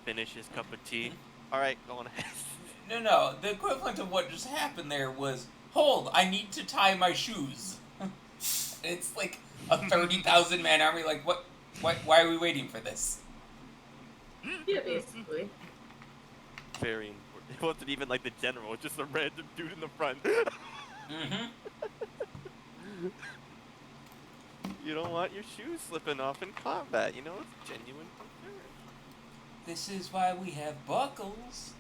finish his cup of tea. All right, go on ahead. No. The equivalent of what just happened there was, hold, I need to tie my shoes. It's like a 30,000 man army. Like, what? Why are we waiting for this? Yeah, basically. Very important. It wasn't even like the general. It's just a random dude in the front. Mm-hmm. You don't want your shoes slipping off in combat. You know, it's genuine concern. This is why we have buckles.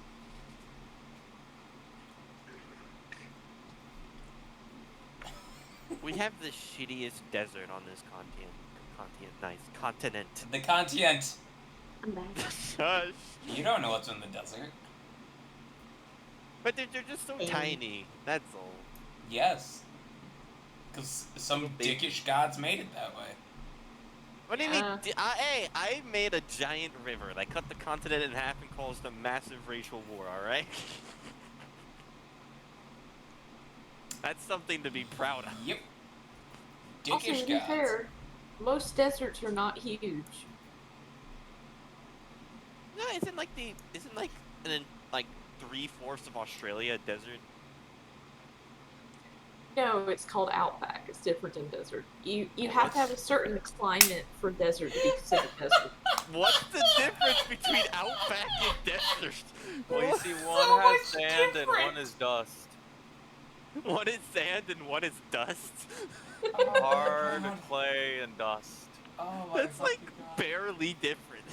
We have the shittiest desert on this continent. Continent. The continent. I'm back. Shush. You don't know what's in the desert. But they're just so tiny. That's all. Yes. Because some dickish gods made it that way. What do you mean? Hey, I made a giant river that cut the continent in half and caused a massive racial war, alright? That's something to be proud of. Yep. Also, Dickish to be gods. fair, most deserts are not huge. No, isn't like 3/4 of Australia a desert? No, it's called outback. It's different than desert. You have to have a certain climate for desert to be considered desert. What's the difference between outback and desert? Well, you see, So one has much sand different. and one is dust. One is sand and one is dust. Oh, Hard God. clay and dust. Oh my That's like fucking God. barely different.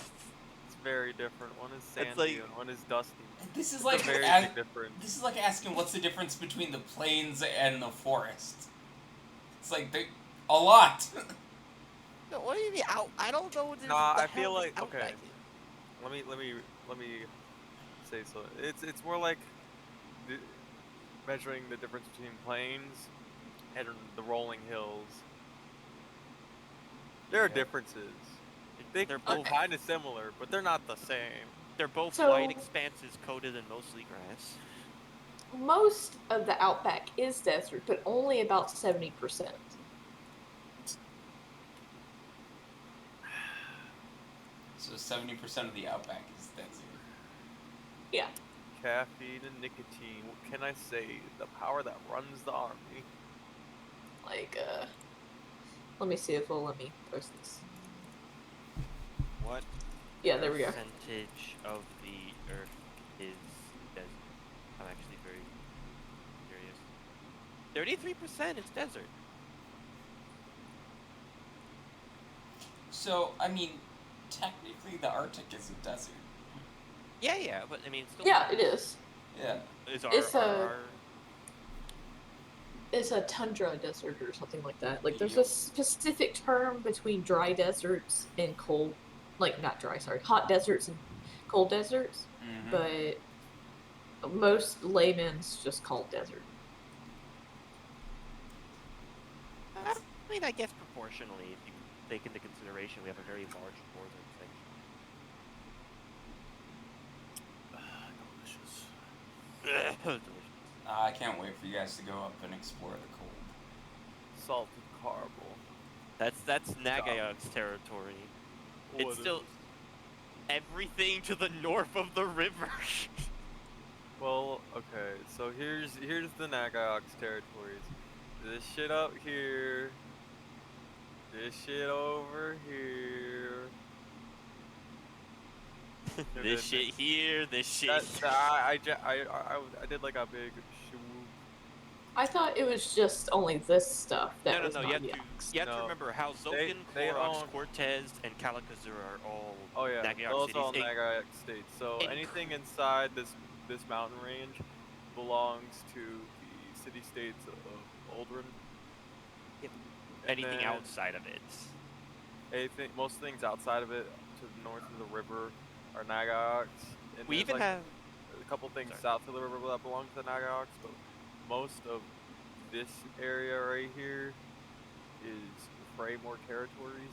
It's very different. One is That's sandy like- and one is dusty. This is It's like a very big difference. this is like asking what's the difference between the plains and the forest. It's like a lot. No, what do you mean? I don't know what this. Nah, the I feel hell this like okay. outback is. Let me say so. It's more like measuring the difference between plains and the rolling hills. There are Yeah. differences. They're both kind of similar, but they're not the same. They're both So- white expanses coated in mostly grass. Most of the outback is desert, but only about 70%. So 70% of the outback is desert. Yeah. Caffeine and nicotine. What can I say? The power that runs the army. Like, let me see if it'll let me post this. What Yeah, there we go. percentage of the Earth is desert? I'm actually very curious. 33% is desert. So, I mean, technically the Arctic is a desert. Yeah, but I mean, it's still. Yeah, it is. Yeah. It's a tundra desert or something like that. Like, there's a specific term between dry deserts and cold, like, not dry, sorry, hot deserts and cold deserts, Mhm. but most laymen's just call it desert. I mean, I guess proportionally, if you take into consideration, we have a very large northern section. Delicious. I can't wait for you guys to go up and explore the cold. Salted caramel. That's Nagayok's territory. It's What still is- everything to the north of the river. Well, okay, so here's the Nagaok's territories. This shit up here. This shit over here. And This then shit here, this shit. I did like a big swoop. I thought it was just only this stuff that was No. You have to Nagayaks. remember how Zokin, they Koroks, own- Cortez, and Kalikazur are all Oh yeah, Nagaok those all cities. Nagaok states. So inc- anything inside this mountain range belongs to the city-states of Aldrin. Yep. And Anything then outside of it. most things outside of it, to the north of the river, are Nagaoks. And We there's, even like, have a couple things Sorry. south of the river that belong to the Nagaoks, but most of this area right here is Freymore territories.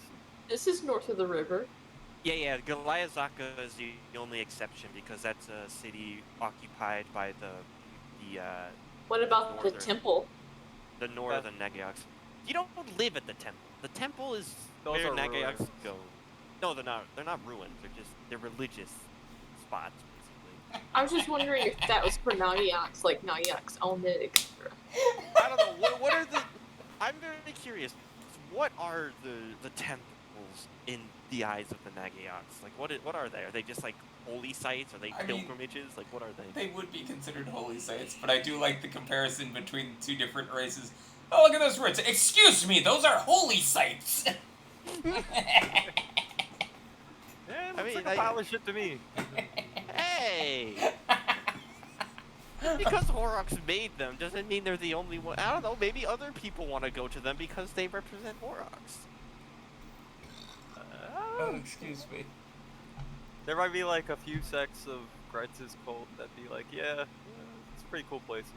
This is north of the river. Yeah, Goliazaka is the only exception because that's a city occupied by the What about the northern- temple? the northern Nagaoks. You don't live at the temple. The temple is Those where are Nagaoks ruins. go. No, they're not. They're not ruins. They're religious spots, basically. I was just wondering if that was for Nayaks, like Nayaks Almid, etc. I don't know. What are the? I'm very curious. What are the temples in the eyes of the Nagayaks? Like, what are they? Are they just like holy sites? Are they I mean, pilgrimages? Like, what are they? They would be considered holy sites, but I do like the comparison between two different races. Oh, look at those roots. Excuse me, those are holy sites. Yeah, it looks like a pile of shit to me. Hey! Because Horrocks made them doesn't mean they're the only one. I don't know. Maybe other people want to go to them because they represent Horrocks. Oh, excuse me. There might be like a few sects of Gretz's cult that'd be like, yeah, it's pretty cool places.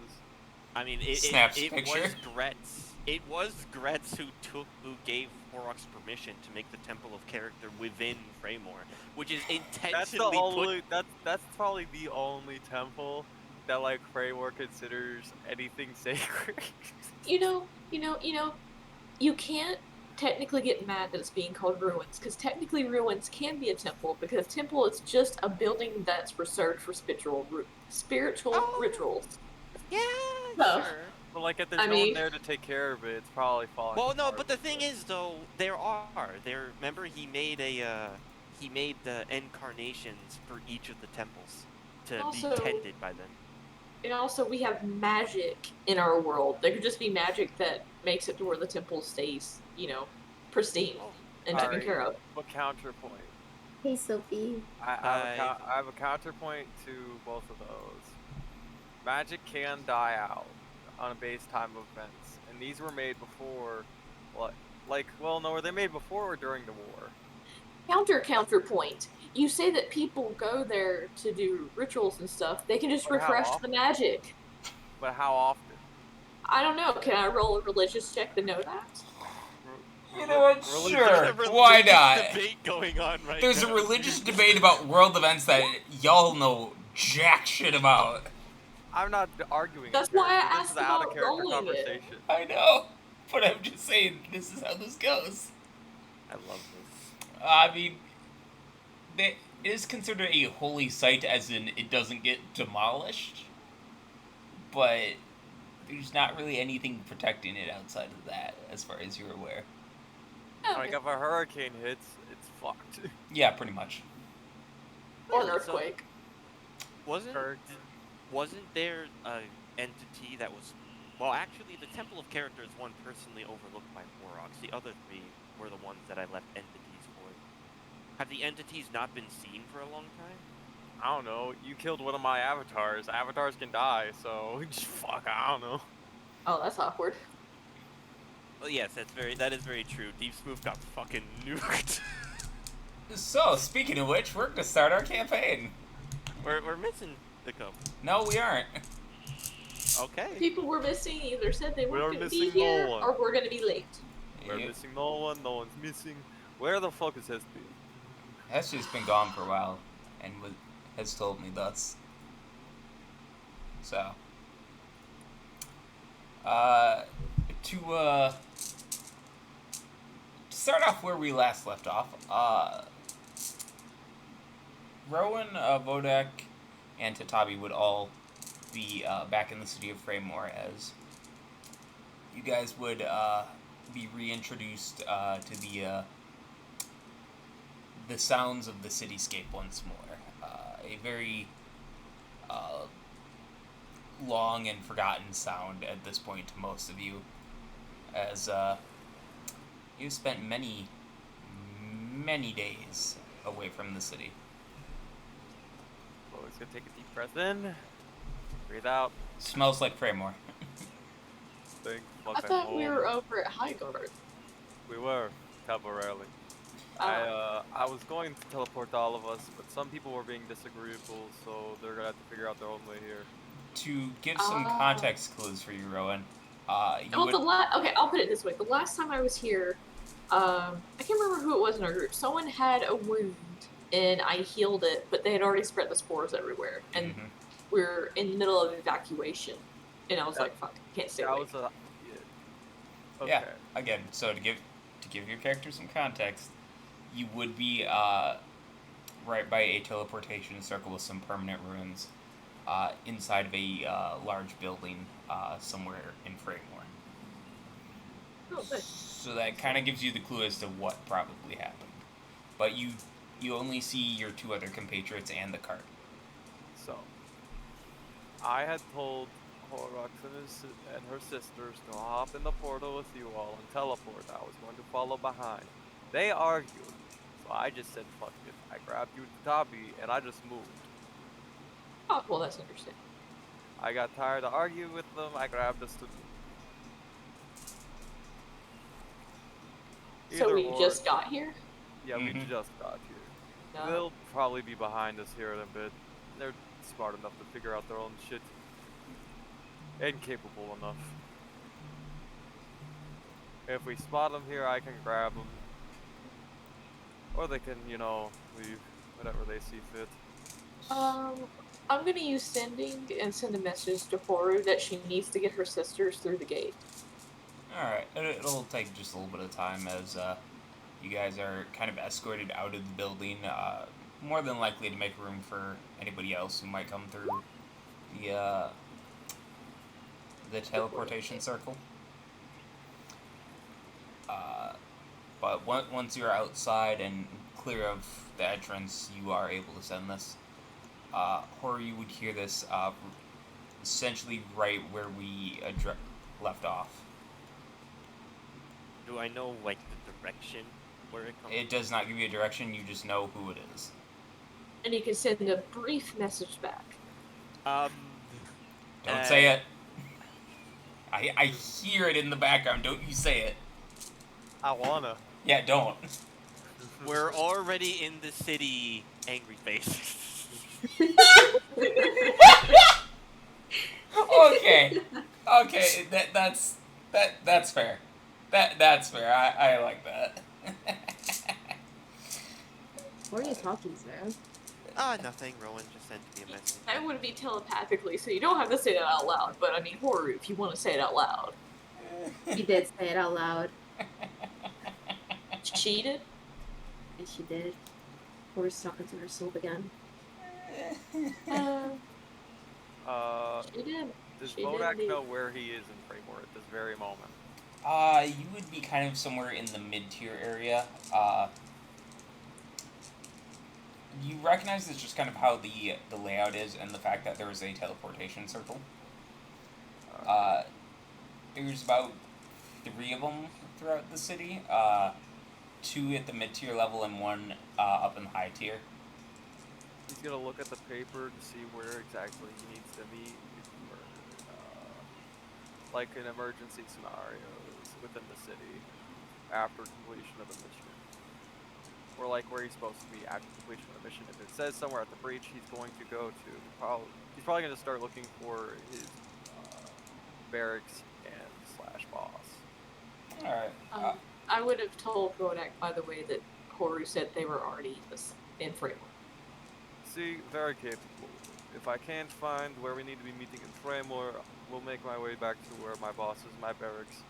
I mean, Snaps it picture. was Gretz. It was Gretz who gave Horrocks permission to make the Temple of Character within Fraymore, which is That's the intentionally only. That's probably the only temple that like Fraymore considers anything sacred. You can't technically get mad that it's being called ruins, because technically ruins can be a temple, because temple is just a building that's reserved for spiritual rituals. Yeah, No. sure. But like, if there's I no one mean- there to take care of it, it's probably falling. Well, no, apart but a the little thing bit. is, though, there. Remember, he made the incarnations for each of the temples to Also- be tended by them. And also, we have magic in our world. There could just be magic that makes it to where the temple stays, pristine and taken Alright, care of. But counterpoint. Hey, Sophie. I have a counterpoint to both of those. Magic can die out on a base time of events, and these were made before, were they made before or during the war? Counterpoint. You say that people go there to do rituals and stuff. They can just But how refresh the often? magic. But how often? I don't know. Can I roll a religious check to know that? You know what? Religious- Sure. There's a Why religious not? debate going on right There's now. a religious debate about world events that y'all know jack shit about. I'm not arguing. That's it, why I Jared. This asked is an out of about character rolling it. conversation. I know, but I'm just saying this is how this goes. I love this. I mean, it is considered a holy site, as in it doesn't get demolished, but there's not really anything protecting it outside of that, as far as you're aware. Like, if a hurricane hits, it's fucked. Yeah, pretty much. Or an So- earthquake. Wasn't Or- there an entity that was? Well, actually, the Temple of Character is one personally overlooked by Horrocks. The other three were the ones that I left entities for. Have the entities not been seen for a long time? I don't know. You killed one of my avatars. Avatars can die, so fuck. I don't know. Oh, that's awkward. Well, yes, that is very true. Deep Smooth got fucking nuked. So, speaking of which, we're gonna start our campaign. we're missing the couple. No, we aren't. Okay. People we're missing either said they We are weren't going to be missing no here, one. or we're going to be late. We're Yeah, missing no one. No one's missing. Where the fuck is Hesby? Hesty's been gone for a while, and has told me thus. So, to start off where we last left off, Rowan, Vodek, and Tatabi would all be back in the city of Fraymore, as you guys would be reintroduced to the sounds of the cityscape once more. A very long and forgotten sound at this point to most of you, as you spent many, many days away from the city. Always gonna take a deep breath in. Breathe out. Smells like Fraymore. Think. I thought we were over at Highguard. We were temporarily. I was going to teleport all of us, but some people were being disagreeable, so they're gonna have to figure out their own way here. To give some Ah. context clues for you, Rowan, you Well, would... okay, I'll put it this way. The last time I was here, I can't remember who it was in our group. Someone had a wound, and I healed it, but they had already spread the spores everywhere, and Mhm. we're in the middle of evacuation. And I was like, "Fuck, I can't stay That awake." was a. Yeah. Yeah. Okay. Again, so to give your character some context, you would be right by a teleportation circle with some permanent ruins inside of a large building somewhere in Fragmore. Oh, good. So that kind of gives you the clue as to what probably happened. But you only see your two other compatriots and the cart. So, I had told Horrocks and her sisters to hop in the portal with you all and teleport. I was going to follow behind. They argued, so I just said, fuck it. I grabbed you, Tabi, and I just moved. Oh, well, that's understandable. I got tired of arguing with them. I grabbed us to move. So Either we or. just got here? Yeah, we Mhm. just got here. No. They'll probably be behind us here in a bit. They're smart enough to figure out their own shit. And capable enough. If we spot them here, I can grab them. Or they can, leave. Whatever they see fit. I'm gonna use sending and send a message to Horu that she needs to get her sisters through the gate. Alright, it'll take just a little bit of time as you guys are kind of escorted out of the building, more than likely to make room for anybody else who might come through the teleportation circle. But once you're outside and clear of the entrance, you are able to send this. Or you would hear this essentially right where we left off. Do I know, like, the direction where it comes It does not give you a direction, you just know who it is. And you can send a brief message back. Don't say it. I hear it in the background, don't you say it. I wanna. Yeah, don't. We're already in the city, angry face. Okay. Okay, that's fair. That's fair. I like that. What are you talking, Sarah? Nothing. Rowan just sent me a message. That would be telepathically, so you don't have to say that out loud, but I mean, Horu, if you want to say it out loud. She did say it out loud. Cheated? And she did. Horu's talking to herself again. She did. Does She did Bodak indeed. know where he is in Framework at this very moment? You would be kind of somewhere in the mid-tier area. You recognize this just kind of how the layout is and the fact that there is a teleportation circle. There's about 3 of them throughout the city. 2 at the mid-tier level and 1 up in the high tier. He's gonna look at the paper to see where exactly he needs to meet for, like in emergency scenarios within the city after completion of a mission. Or like where he's supposed to be after completion of a mission. If it says somewhere at the breach he's going to go to, he's probably going to start looking for his barracks and / boss. Alright. I would have told Bodak, by the way, that Horu said they were already in Framework. See, very capable. If I can't find where we need to be meeting in Framework, we'll make my way back to where my boss is, my barracks.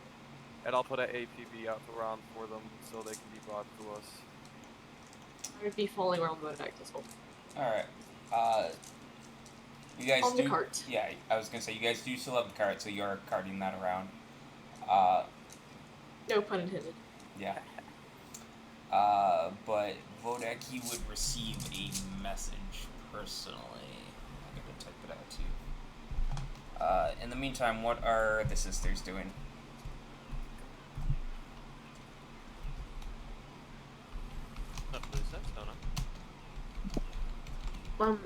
And I'll put an APB out around for them so they can be brought to us. I would be following around Bodak this whole time. Alright. You guys On do... the cart. Yeah, I was gonna say, you guys do still have the cart, so you are carting that around. No pun intended. Yeah. But Vodaki would receive a message personally. I'm gonna type it out too. In the meantime, what are the sisters doing? Lose that stone.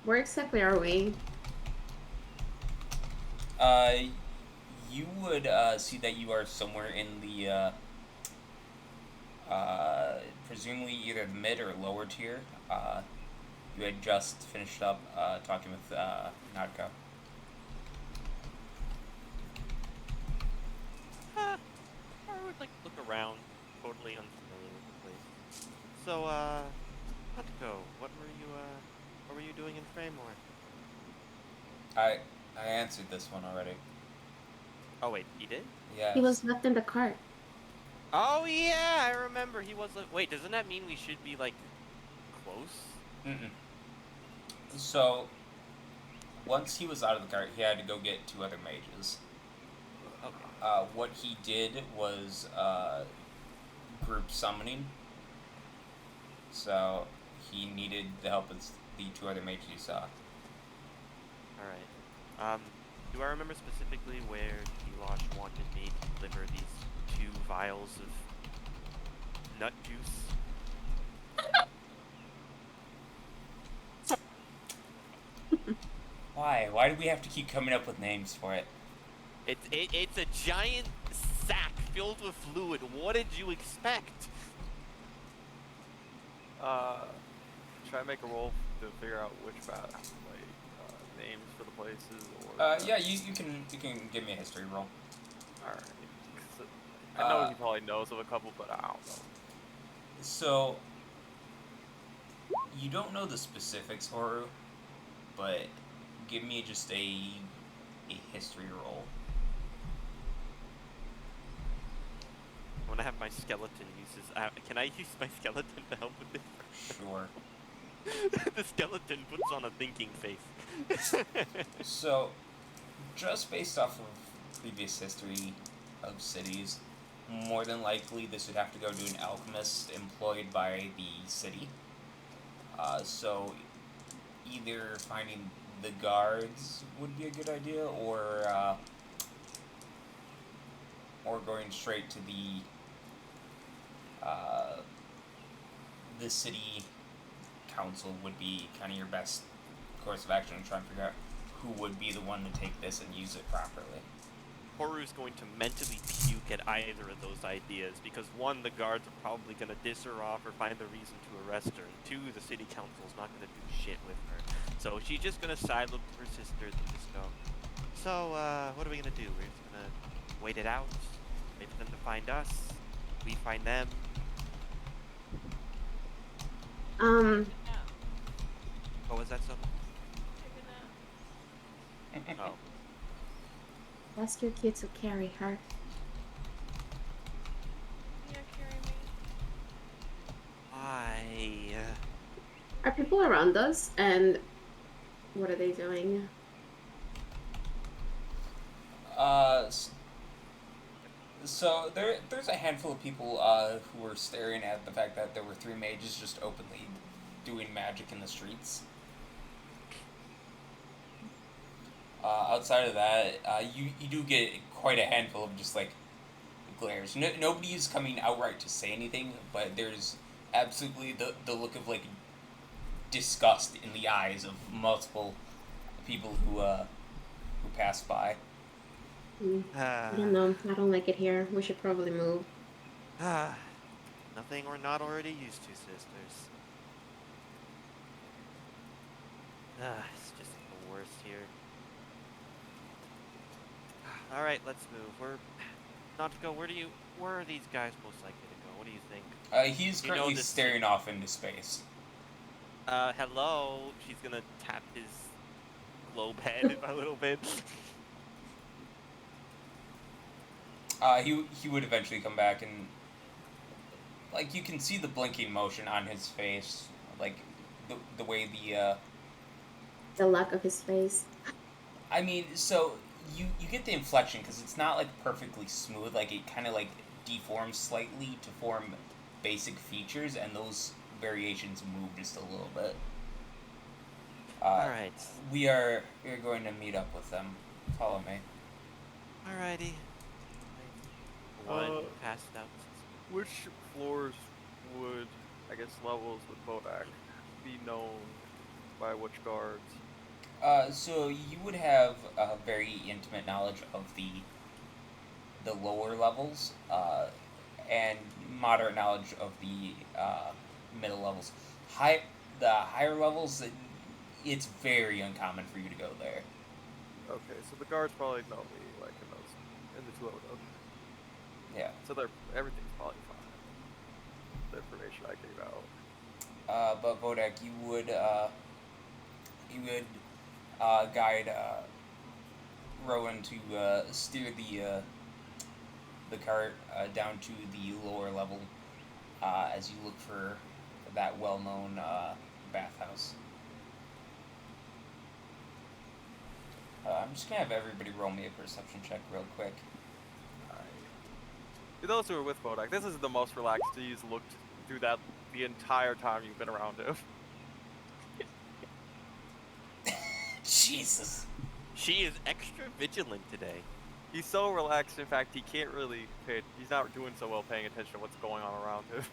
Where exactly are we? You would see that you are somewhere in the presumably either the mid or lower tier. You had just finished up talking with Nadko. I would like to look around, totally unfamiliar with the place. So, Natsuko, what were you doing in Framework? I answered this one already. Oh wait, he did? Yeah. He was left in the cart. Oh yeah, I remember he was. Wait, doesn't that mean we should be like close Mm-mm. So, once he was out of the cart, he had to go get 2 other mages. Okay. What he did was group summoning. So, he needed the help of the 2 other mages he saw. All right. Do I remember specifically where Delosh wanted me to deliver these 2 vials of nut juice? Why? Why do we have to keep coming up with names for it? It's a giant sack filled with fluid. What did you expect? Try to make a roll to figure out which names for the places or. Yeah, you can give me a history roll. Alright. I know he probably knows of a couple, but I don't know. So, you don't know the specifics, Horu, but give me just a history roll. I'm gonna have my skeleton uses. Can I use my skeleton to help with this? Sure. The skeleton puts on a thinking face. So, just based off of previous history of cities, more than likely this would have to go to an alchemist employed by the city. So, either finding the guards would be a good idea, or going straight to the city council would be kind of your best course of action to try and figure out who would be the one to take this and use it properly. Horu's going to mentally puke at either of those ideas because 1, the guards are probably going to diss her off or find a reason to arrest her, and 2, the city council's not going to do shit with her. So she's just going to side look to her sisters and just go, so, what are we going to do? We're just going to wait it out, wait for them to find us, we find them. What was that, something? Oh. Ask your kid to carry her. Yeah, carry me. Why? Are people around us? And what are they doing? So there's a handful of people who were staring at the fact that there were 3 mages just openly doing magic in the streets. Outside of that, you do get quite a handful of just like glares. Nobody is coming outright to say anything, but there's absolutely the look of like disgust in the eyes of multiple people who pass by. I don't know. I don't like it here. We should probably move. Nothing we're not already used to, sisters. It's just the worst here. Alright, let's move. We're not to go. Where are these guys most likely to go? What do you think? He's You know currently this- staring off into space. Hello. She's gonna tap his globe head a little bit. He would eventually come back and like you can see the blinking motion on his face, like the way The lack of his face. I mean, so you get the inflection because it's not like perfectly smooth, like it kind of like deforms slightly to form basic features, and those variations move just a little bit. Alright. We're going to meet up with them. Follow me. Alrighty. One passed out. Which floors would, I guess, levels with Bodak be known by which guards? So you would have a very intimate knowledge of the lower levels, and moderate knowledge of the middle levels. The higher levels, it's very uncommon for you to go there. Okay, so the guards probably know me, like in the 200. Yeah. So everything's probably fine. The information I gave out. But Bodak, you would guide Rowan to steer the cart down to the lower level as you look for that well-known bathhouse. I'm just gonna have everybody roll me a perception check real quick. To those who are with Bodak, this is the most relaxed he's looked through that the entire time you've been around him. Jesus. She is extra vigilant today. He's so relaxed, in fact, he can't really he's not doing so well paying attention to what's going on around him.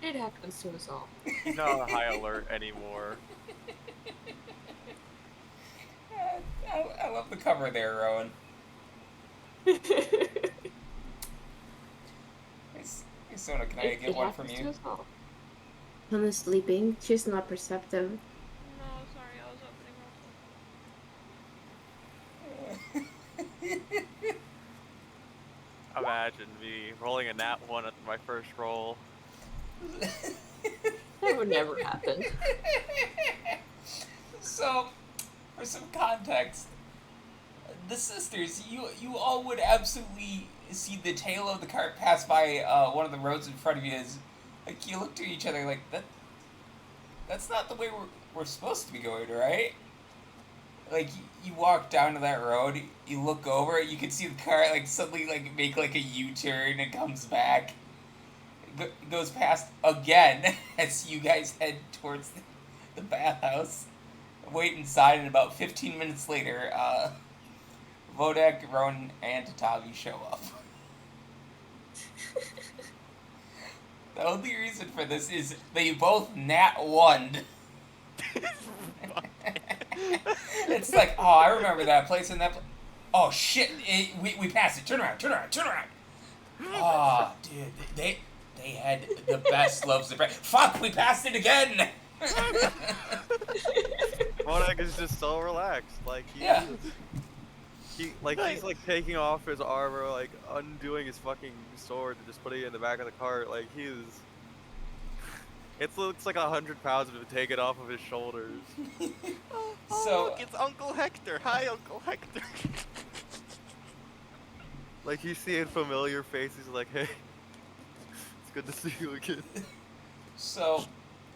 It happens to us all. He's not on high alert anymore. I love the cover there, Rowan. Hey, Sona, can I get one from you? Sona's sleeping. She's not perceptive. No, sorry, I was opening real quick. Imagine me rolling a nat 1 at my first roll. That would never happen. So, for some context, the sisters, you all would absolutely see the tail of the cart pass by one of the roads in front of you. As like you look to each other like that's not the way we're supposed to be going, right? Like you walk down to that road, you look over, you can see the cart like suddenly like make like a U-turn and comes back. It goes past again as you guys head towards the bathhouse. Wait inside, and about 15 minutes later, Vodak, Rowan, and Tatavi show up. The only reason for this is they both nat 1'd. It's like, oh, I remember that place and that oh, shit, we passed it. Turn around. Oh, dude, they had the best loaves of bread. Fuck, we passed it again! Bodak is just so relaxed. Like, he's like taking off his armor, like undoing his fucking sword and just putting it in the back of the cart. Like it looks like 100 pounds of it taken off of his shoulders. So Look, it's Uncle Hector. Hi, Uncle Hector. Like he's seeing familiar faces. Like, hey, it's good to see you again. So,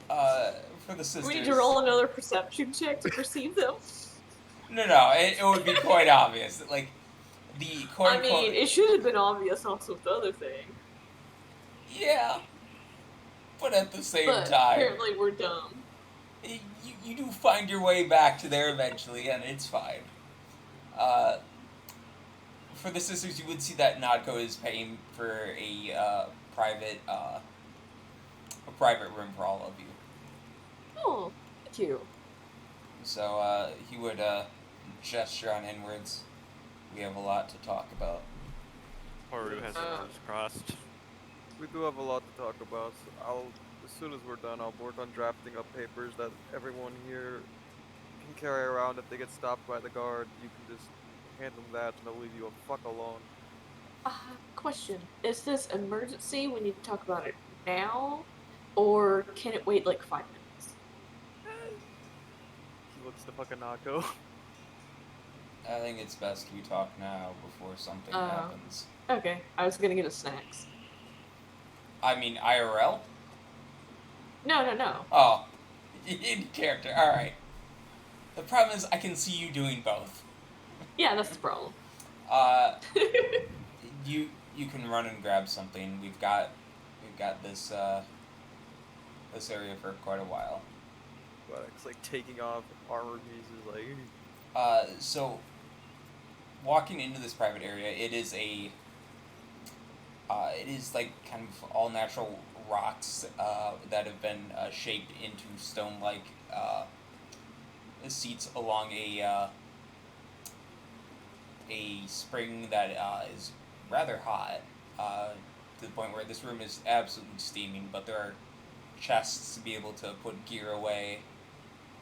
for the sisters... We need to roll another perception check to perceive them. No, it would be quite obvious. Like, the quote-unquote... I mean, it should have been obvious also with the other thing. Yeah. But at the same But time... apparently we're dumb. You do find your way back to there eventually, and it's fine. For the sisters, you would see that Nadko is paying for a private room for all of you. Oh, thank you. So, he would gesture on inwards. We have a lot to talk about. Haru has her arms crossed. We do have a lot to talk about. So as soon as we're done, I'll work on drafting up papers that everyone here can carry around. If they get stopped by the guard, you can just hand them that and they'll leave you a fuck alone. Question. Is this emergency? We need to talk about it now? Or can it wait like 5 minutes? He looks to fucking Nako. I think it's best we talk now before something happens. Okay, I was gonna get us snacks. I mean, IRL? No. Oh, in character, alright. The problem is I can see you doing both. Yeah, that's the problem. You can run and grab something. We've got this this area for quite a while. But it's like taking off armor pieces, like. So walking into this private area, it is like kind of all natural rocks that have been shaped into stone-like seats along a spring that is rather hot, to the point where this room is absolutely steaming, but there are chests to be able to put gear away.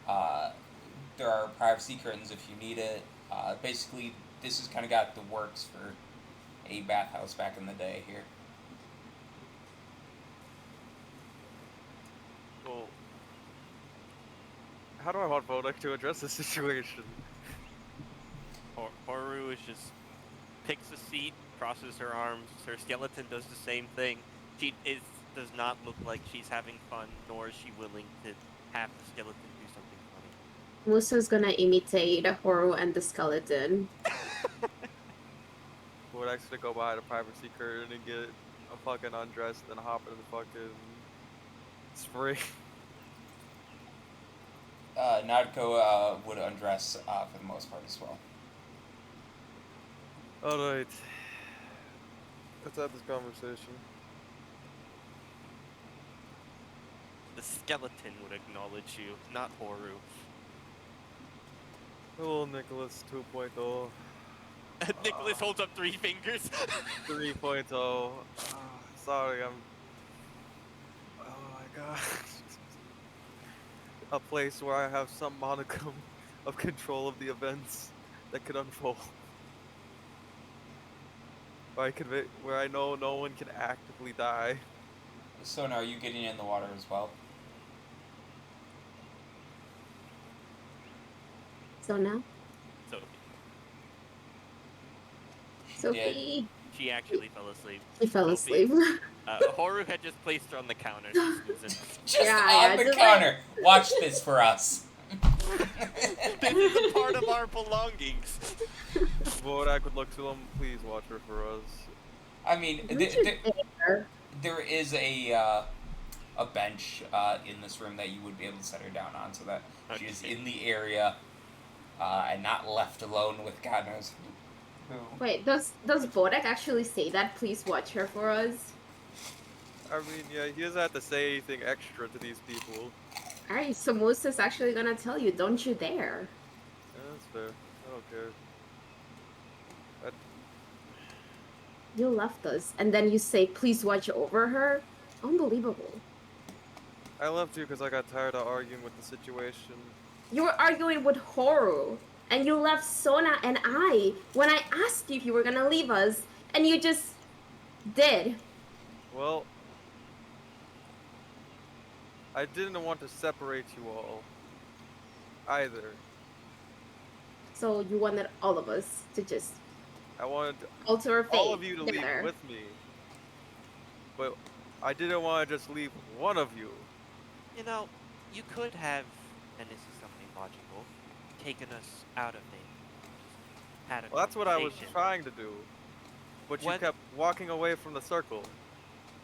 There are privacy curtains if you need it. Basically, this has kind of got the works for a bathhouse back in the day here. Well, how do I want Bodak to address this situation? Haru is just picks a seat, crosses her arms. Her skeleton does the same thing. She is does not look like she's having fun, nor is she willing to have the skeleton do something funny. Musa's gonna imitate Horo and the skeleton. Would actually go behind a privacy curtain and get a fucking undressed, then hop into the fucking spring. Nadko would undress for the most part as well. Alright. Let's have this conversation. The skeleton would acknowledge you, not Horu. Hello, Nicholas 2.0. Nicholas holds up 3 fingers. 3.0. Sorry, I'm. Oh my god. A place where I have some modicum of control of the events that could unfold. Where I know no one can actively die. So now, are you getting in the water as well? So now, Sophie. Sophie, She actually fell asleep. she fell Sophie. asleep. Horu had just placed her on the counter. She's snoozing. Just Yeah, on the just counter. Watch this for us. This is a part of our belongings. Vorak would look to them. Please watch her for us. I mean, Don't you dare. there is a bench in this room that you would be able to set her down on, so that she is Okay. in the area and not left alone with God knows who. Wait, does Bodak actually say that? Please watch her for us. I mean, yeah, he doesn't have to say anything extra to these people. Alright, so Musa's actually gonna tell you, don't you dare. Yeah, that's fair. I don't care. You left us, and then you say, please watch over her? Unbelievable. I left you because I got tired of arguing with the situation. You were arguing with Horu, and you left Sona and I when I asked you if you were gonna leave us, and you just did. Well, I didn't want to separate you all. Either. So you wanted all of us to just I wanted alter our fate all of you to together. leave with me. But I didn't want to just leave one of you. You know, you could have, and this is something logical, taken us out of there. Had a Well, that's what I was conversation. trying to do. But you What? kept walking away from the circle.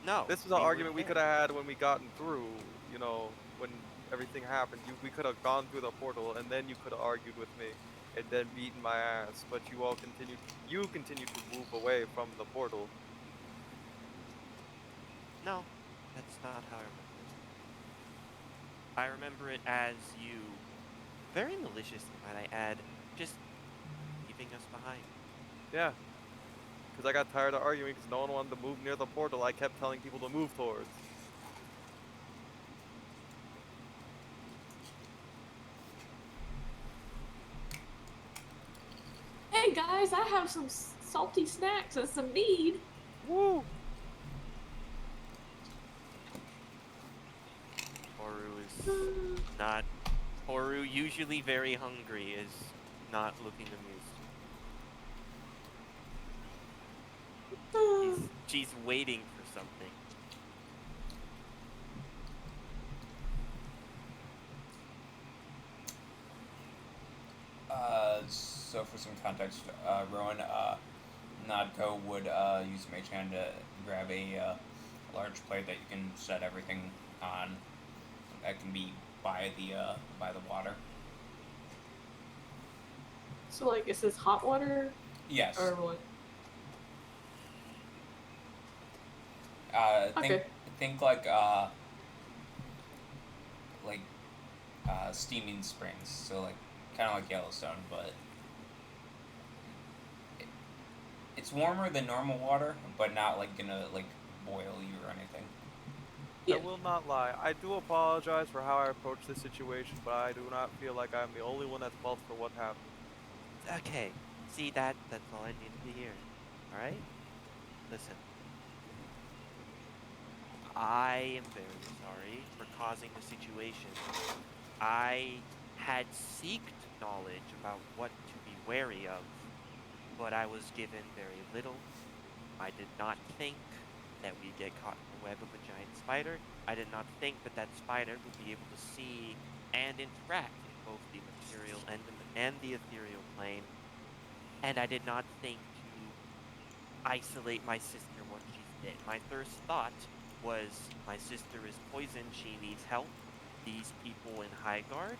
No. This was an we were argument we there. could have had when we gotten through, you know, when everything happened. We could have gone through the portal, and then you could have argued with me, and then beaten my ass. But you all continued to move away from the portal. No, that's not how I remember it. I remember it as you, very maliciously, might I add, just leaving us behind. Yeah. Because I got tired of arguing because no one wanted to move near the portal I kept telling people to move towards. Hey guys, I have some salty snacks and some mead. Woo! Horu is not. Horu, usually very hungry, is not looking amused. She's waiting for something. So for some context, Rowan, Nadko would use Mage Hand to grab a large plate that you can set everything on. That can be by the water. So like, is this hot water Yes. or what? Think think like steaming springs. So like kind of like Yellowstone, but it's warmer than normal water, but not like gonna like boil you or anything. Yeah. I will not lie. I do apologize for how I approached this situation, but I do not feel like I'm the only one at fault for what happened. Okay, see that's all I need to hear. Alright? Listen. I am very sorry for causing the situation. I had seeked knowledge about what to be wary of, but I was given very little. I did not think that we get caught in the web of a giant spider. I did not think that that spider would be able to see and interact in both the material and the ethereal plane, and I did not think to isolate my sister once she's dead. My first thought was my sister is poisoned, she needs help. These people in Highguard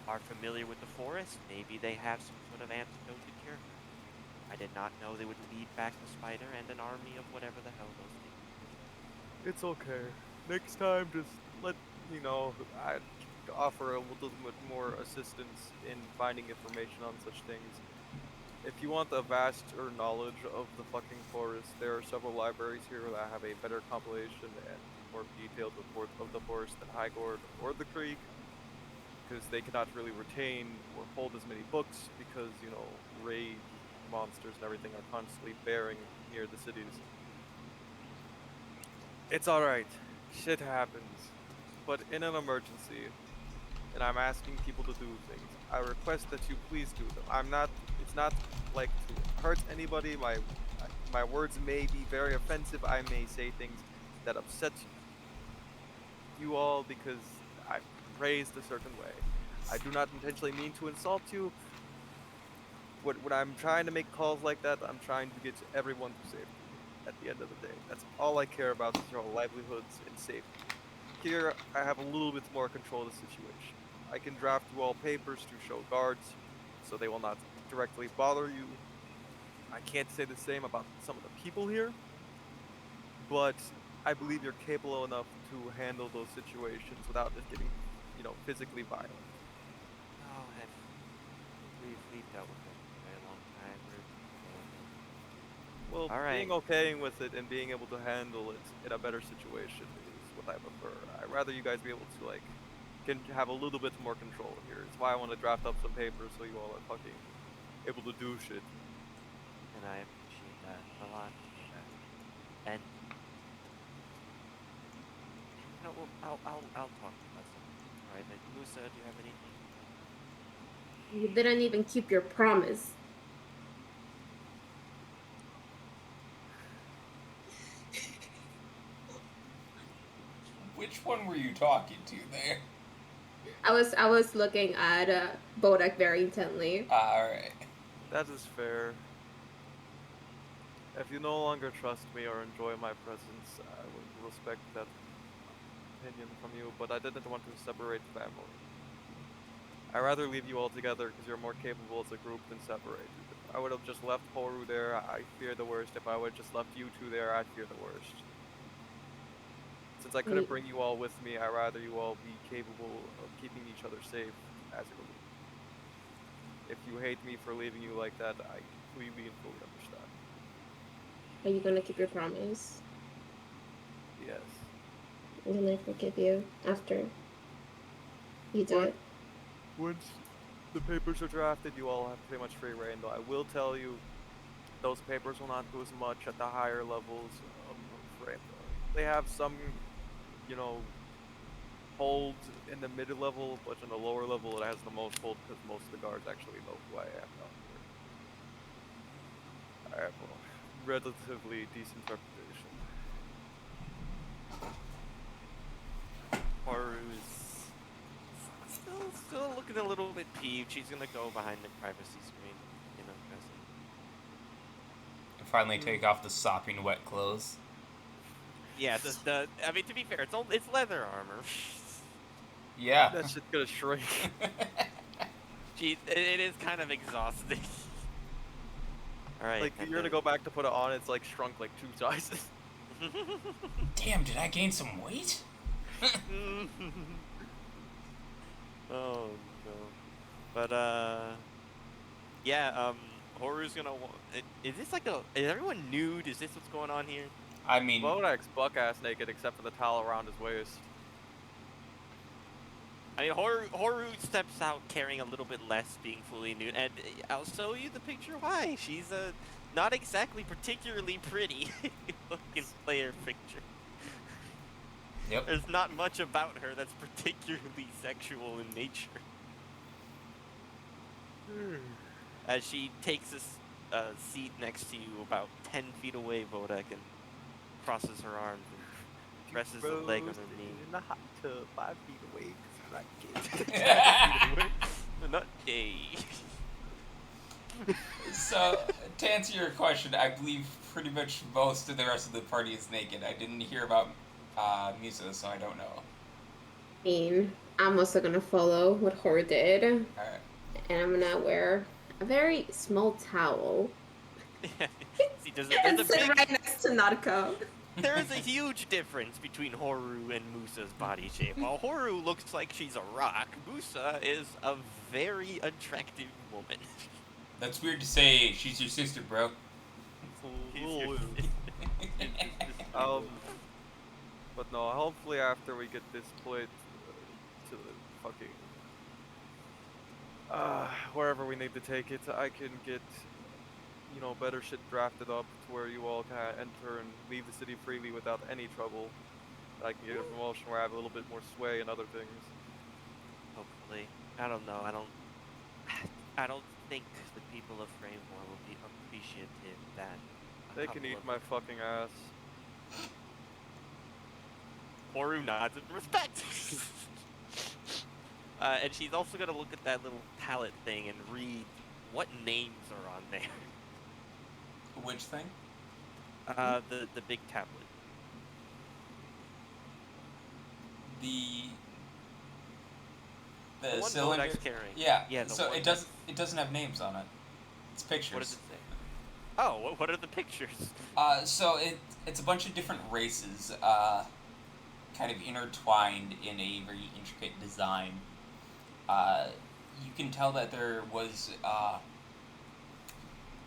are familiar with the forest. Maybe they have some sort of antidote to cure her. I did not know they would lead back the spider and an army of whatever the hell those things were. It's okay. Next time, just let me know. I'd offer a little bit more assistance in finding information on such things. If you want a vaster knowledge of the fucking forest, there are several libraries here that have a better compilation and more detailed report of the forest than Highgord or the Creek, because they cannot really retain or hold as many books because, you know, raid monsters and everything are constantly bearing near the cities. It's alright. Shit happens. But in an emergency, and I'm asking people to do things, I request that you please do them. It's not like to hurt anybody. My words may be very offensive. I may say things that upset you all because I'm raised a certain way. I do not intentionally mean to insult you. When I'm trying to make calls like that, I'm trying to get everyone to safety at the end of the day. That's all I care about is your livelihoods and safety. Here, I have a little bit more control of the situation. I can draft you all papers to show guards, so they will not directly bother you. I can't say the same about some of the people here, but I believe you're capable enough to handle those situations without just getting, physically violent. Oh, we've dealt with it for a very long time. Well, All right. being okay with it and being able to handle it in a better situation is what I prefer. I'd rather you guys be able to, can have a little bit more control here. It's why I want to draft up some papers so you all are fucking able to do shit. And I appreciate that a lot. And I'll talk to you about something. All right, then, Musa, do you have anything? You didn't even keep your promise. Which one were you talking to there? I was looking at Bodak very intently. Alright. That is fair. If you no longer trust me or enjoy my presence, I would respect that opinion from you, but I didn't want to separate the family. I'd rather leave you all together because you're more capable as a group than separated. If I would have just left Horu there, I fear the worst. If I would have just left you two there, I'd fear the worst. Since I couldn't bring you all with me, I'd rather you all be capable of keeping each other safe as a group. If you hate me for leaving you like that, I completely and fully understand. Are you gonna keep your promise? Yes. I'm gonna forgive you after you do What? it. Once the papers are drafted, you all have pretty much free reign, though I will tell you, those papers will not do as much at the higher levels of frame. They have some, hold in the mid level, but in the lower level it has the most hold because most of the guards actually know who I am down here. I have a relatively decent reputation. Haru's still looking a little bit peeved. She's gonna go behind the privacy screen, dressing. And finally take off the sopping wet clothes. Yeah, I mean, to be fair, it's leather armor. Yeah. That shit's gonna shrink. It is kind of exhausting. All right. You're gonna go back to put it on, it's shrunk 2 sizes. Damn, did I gain some weight? Oh no. But yeah. Horu's gonna. Is this is everyone nude? Is this what's going on here? I mean, Bodak's buck-ass naked except for the towel around his waist. I mean, Horu steps out carrying a little bit less, being fully nude, and I'll show you the picture why. She's not exactly particularly pretty looking player picture. yep. There's not much about her that's particularly sexual in nature. As she takes a seat next to you, about 10 feet away, Bodak, and crosses her arms and presses a leg on her knee. In the hot tub, 5 feet away, 'cause I'm not gay. 5 feet away. Not gay. So, to answer your question, I believe pretty much most of the rest of the party is naked. I didn't hear about Musa, so I don't know. I mean, I'm also gonna follow what Hor did, and Alright. I'm gonna wear a very small towel See, there's and a sit big, right next to Narco. there is a huge difference between Horu and Musa's body shape. While Horu looks like she's a rock, Musa is a very attractive woman. That's weird to say. She's your sister, bro. She's your sister. But no, hopefully after we get this plate to the fucking wherever we need to take it, I can get, you know, better shit drafted up to where you all can enter and leave the city freely without any trouble. I can get a promotion where I have a little bit more sway and other things. Hopefully. I don't know. I don't think the people of Framemore will be appreciative that They can eat my fucking ass. Horu nods in respect. And she's also gonna look at that little palette thing and read what names are on there. Which thing? The big tablet. The one cylinder. Bodak's carrying. Yeah. Yeah. The So one it doesn't have names on it. It's pictures. What does it say? Oh, what are the pictures? So it's a bunch of different races, kind of intertwined in a very intricate design. You can tell that there was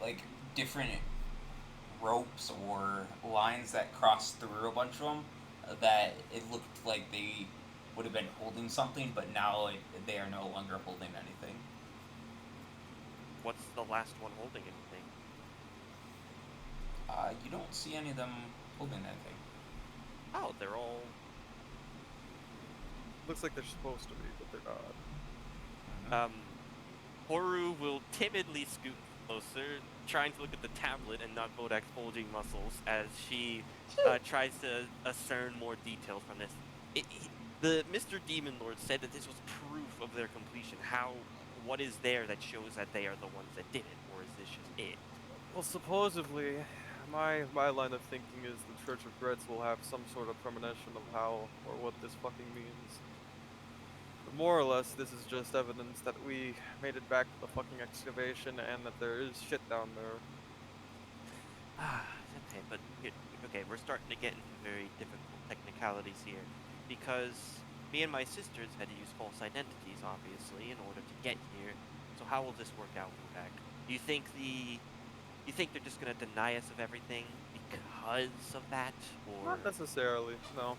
like different ropes or lines that crossed through a bunch of them. That it looked like they would have been holding something, but now they are no longer holding anything. What's the last one holding anything? You don't see any of them holding anything. Oh, they're all. Looks like they're supposed to be, but they're not. Horu will timidly scoot closer, trying to look at the tablet and not Bodak's bulging muscles as she tries to discern more details from this. The Mr. Demon Lord said that this was proof of their completion. What is there that shows that they are the ones that did it, or is this just it? Well, supposedly, my line of thinking is the Church of Dreads will have some sort of premonition of how or what this fucking means. But more or less, this is just evidence that we made it back to the fucking excavation and that there is shit down there. Okay, but okay, we're starting to get into very difficult technicalities here, because me and my sisters had to use false identities, obviously, in order to get here. So how will this work out, Bodak? Do you think they're just gonna deny us of everything because of that, or Not necessarily, no.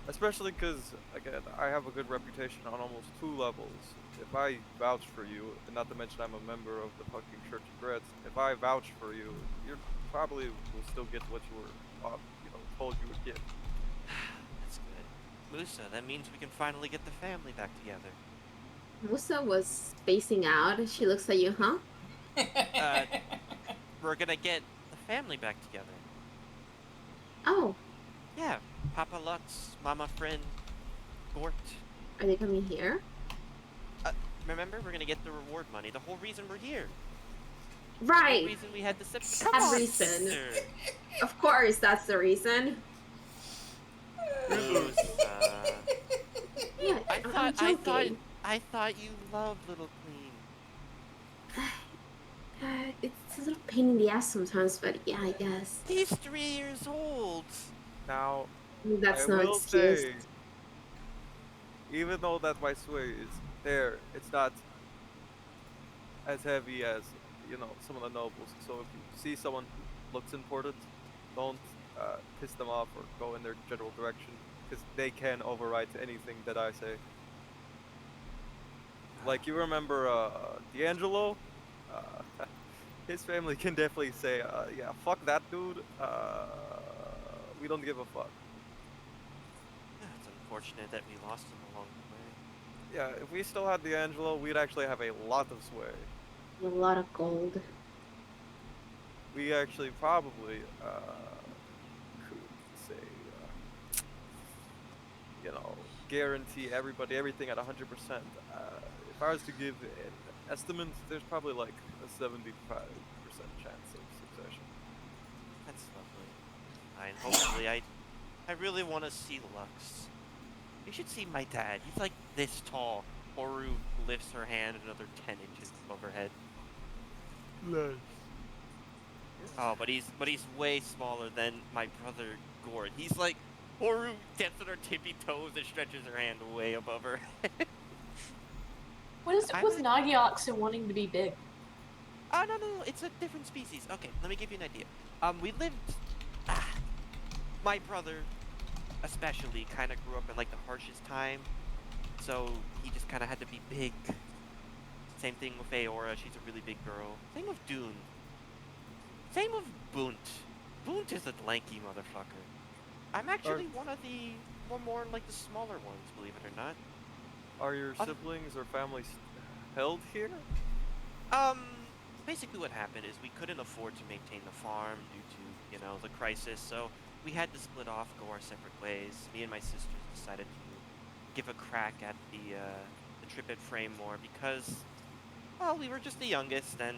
Especially because, again, I have a good reputation on almost 2 levels. If I vouch for you, and not to mention I'm a member of the fucking Church of Dreads, if I vouch for you, you probably will still get what you were, told you would get. That's good. Musa, that means we can finally get the family back together. Musa was spacing out. She looks at you, huh? We're gonna get the family back together. Oh, Yeah, Papa Lutz, Mama Friend, Gort. are they coming here? Remember, we're gonna get the reward money. The whole reason we're here. The Right. whole reason we had the sip. That reason. Of course, that's the reason. Musa. Yeah, I'm joking. I thought you loved Little Queen. It's a little pain in the ass sometimes, but yeah, I guess. He's 3 years old. Now, That's I no will excuse. say, even though that my sway is there, it's not as heavy as, some of the nobles. So if you see someone who looks important, don't piss them off or go in their general direction, because they can override anything that I say. Like, you remember D'Angelo? His family can definitely say, yeah, fuck that dude. We don't give a fuck. It's unfortunate that we lost him along the way. Yeah, if we still had D'Angelo, we'd actually have a lot of sway. A lot of gold. We actually probably guarantee everybody everything at 100%. If I was to give an estimate, there's probably like a 75% chance of succession. That's lovely. Fine. Hopefully, I really want to see Lux. You should see my dad. He's like this tall. Oru lifts her hand another 10 inches above her head. Nice. Oh, but he's way smaller than my brother Gord. He's like Oru gets on her tippy toes and stretches her hand way above her. What is it with Nagyox and wanting to be big? Oh no, it's a different species. Okay, let me give you an idea. We lived. My brother, especially, kind of grew up in like the harshest time, so he just kind of had to be big. Same thing with Aora. She's a really big girl. Same with Dune. Same with Bunt. Bunt is a lanky motherfucker. I'm actually one of the more like the smaller ones, believe it or not. Are your siblings or family held here? Basically what happened is we couldn't afford to maintain the farm due to, the crisis, so we had to split off, go our separate ways. Me and my sisters decided to give a crack at the trip at Framemore because, well, we were just the youngest and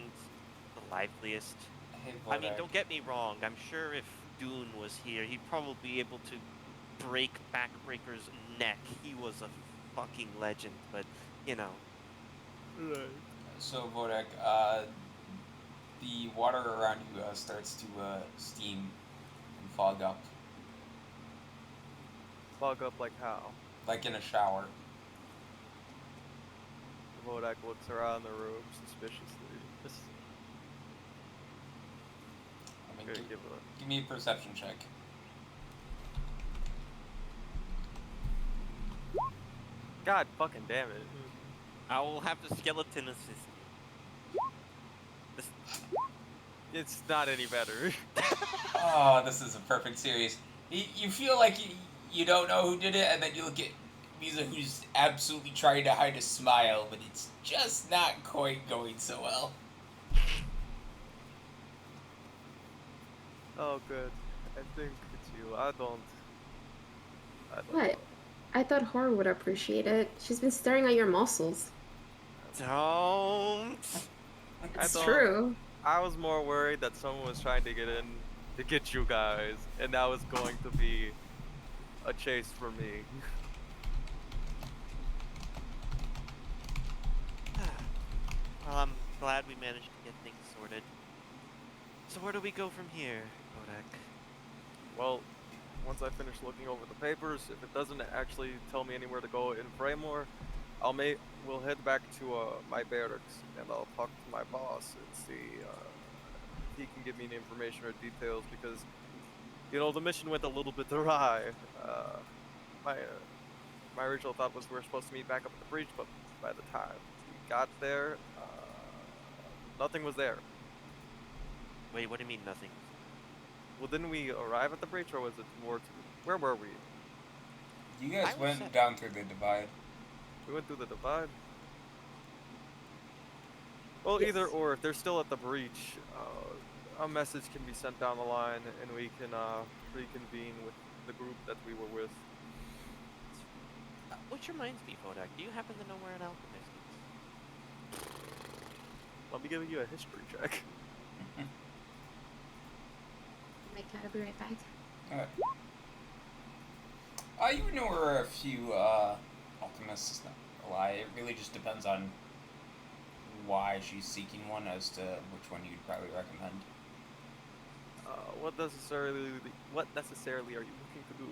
the liveliest. Hey, I mean, Vodak. don't get me wrong, I'm sure if Dune was here, he'd probably be able to break Backbreaker's neck. He was a fucking legend, but, Right. So, Vodak, the water around you starts to steam and fog up, Fog up like how? like in a shower. Vodak looks around the room suspiciously. I mean, Gonna give, give it give me a perception check. God fucking damn it. I will have the skeleton assist me. It's not any better. Oh, this is a perfect series. You feel like you don't know who did it, and then you look at Misa, who's absolutely trying to hide a smile, but it's just not quite going so well. Oh, good. I think it's you. I don't What? know. I thought Horror would appreciate it. She's been staring at your muscles. Don't. It's thought- true. I was more worried that someone was trying to get in to get you guys, and that was going to be a chase for me. Well, I'm glad we managed to get things sorted. So where do we go from here, Kodak? Well, once I finish looking over the papers, if it doesn't actually tell me anywhere to go in Fraymore, we'll head back to my barracks, and I'll talk to my boss and see if he can give me any information or details, because the mission went a little bit awry. My original thought was we were supposed to meet back up at the breach, but by the time we got there, nothing was there. Wait, what do you mean nothing? Well, didn't we arrive at the breach, or was it more to... Where were we? You guys I was went set- down through the divide. We went through the divide? Well, Yes. either or. If they're still at the breach, a message can be sent down the line, and we can reconvene with the group that we were with. Which reminds me, Kodak, do you happen to know where an alchemist is? Let me give you a history check. Oh my god, I'll be right back. You know where a few alchemists lie. It really just depends on why she's seeking one as to which one you'd probably recommend. What necessarily are you looking to do?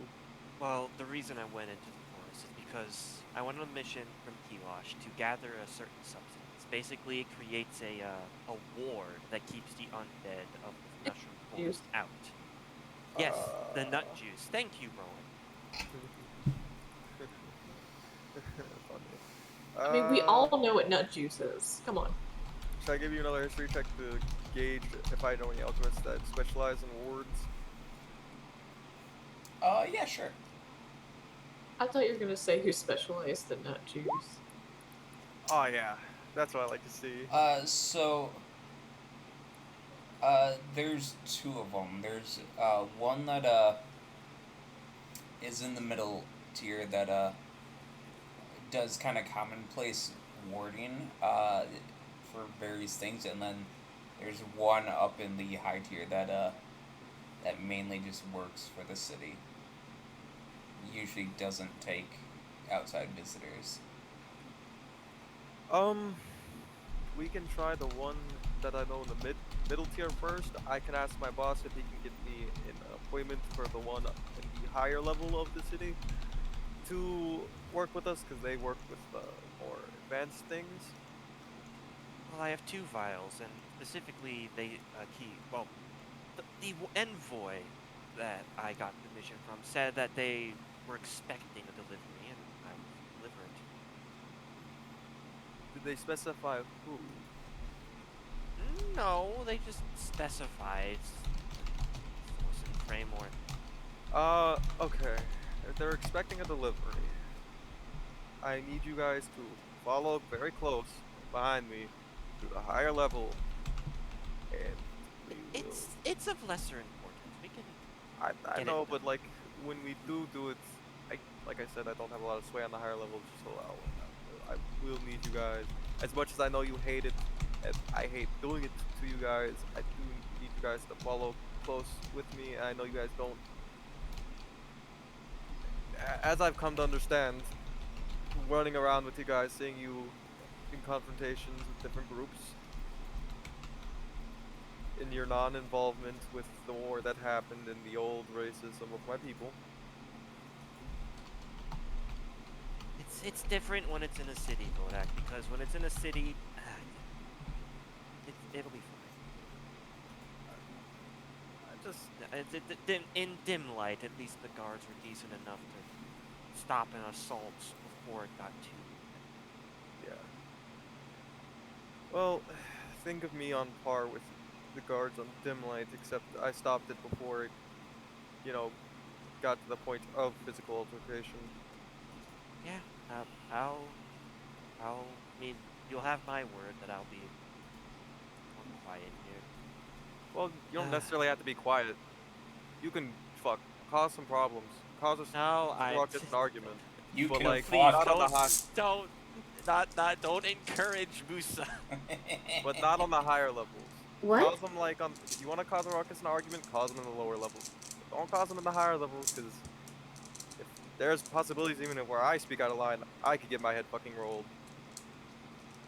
Well, the reason I went into the forest is because I went on a mission from Kilosh to gather a certain substance. Basically, it creates a ward that keeps the undead of the mushroom forest out. Yes, the nut juice. Thank you, Rowan. Funny. I mean, we all know what nut juice is. Come on. Should I give you another history check to gauge if I know any alchemists that specialize in wards? Yeah, sure. I thought you were gonna say who specialized in nut juice. Oh yeah, that's what I like to see. There's two of them. There's one that is in the middle tier that does kind of commonplace warding for various things, and then there's one up in the high tier that mainly just works for the city. Usually doesn't take outside visitors. We can try the one that I know in the middle tier first. I can ask my boss if he can get me an appointment for the one in the higher level of the city to work with us, because they work with more advanced things. Well, I have 2 vials, and specifically the envoy that I got the mission from said that they were expecting a delivery, and I will deliver it. Did they specify who? No, they just specified Force and Framework. Okay. If they're expecting a delivery, I need you guys to follow very close behind me to the higher level, and we will. It's of lesser importance. We can I get know, it but done. like when we do it, like I said, I don't have a lot of sway on the higher levels, so I will need you guys. As much as I know you hate it, and I hate doing it to you guys, I do need you guys to follow close with me. And I know you guys don't. As I've come to understand, running around with you guys, seeing you in confrontations with different groups, in your non-involvement with the war that happened and the old racism of my people. It's different when it's in a city, Bodak, because when it's in a city, it'll be fine. I just In dim light, at least the guards were decent enough to stop an assault before it got too. Yeah. Well, think of me on par with the guards on dim light, except I stopped it before it, you know, got to the point of physical altercation. Yeah, I'll. I mean, you'll have my word that I'll be more quiet here. Well, you don't necessarily have to be quiet. You can cause some problems, cause a No, ruckus and argument, You but can like please fuck. not on the high, don't, don't encourage Musa. but not on the higher levels. What? Cause them like on. If you want to cause a ruckus and argument, cause them in the lower levels. But don't cause them in the higher levels, because if there's possibilities even if where I speak out of line, I could get my head fucking rolled.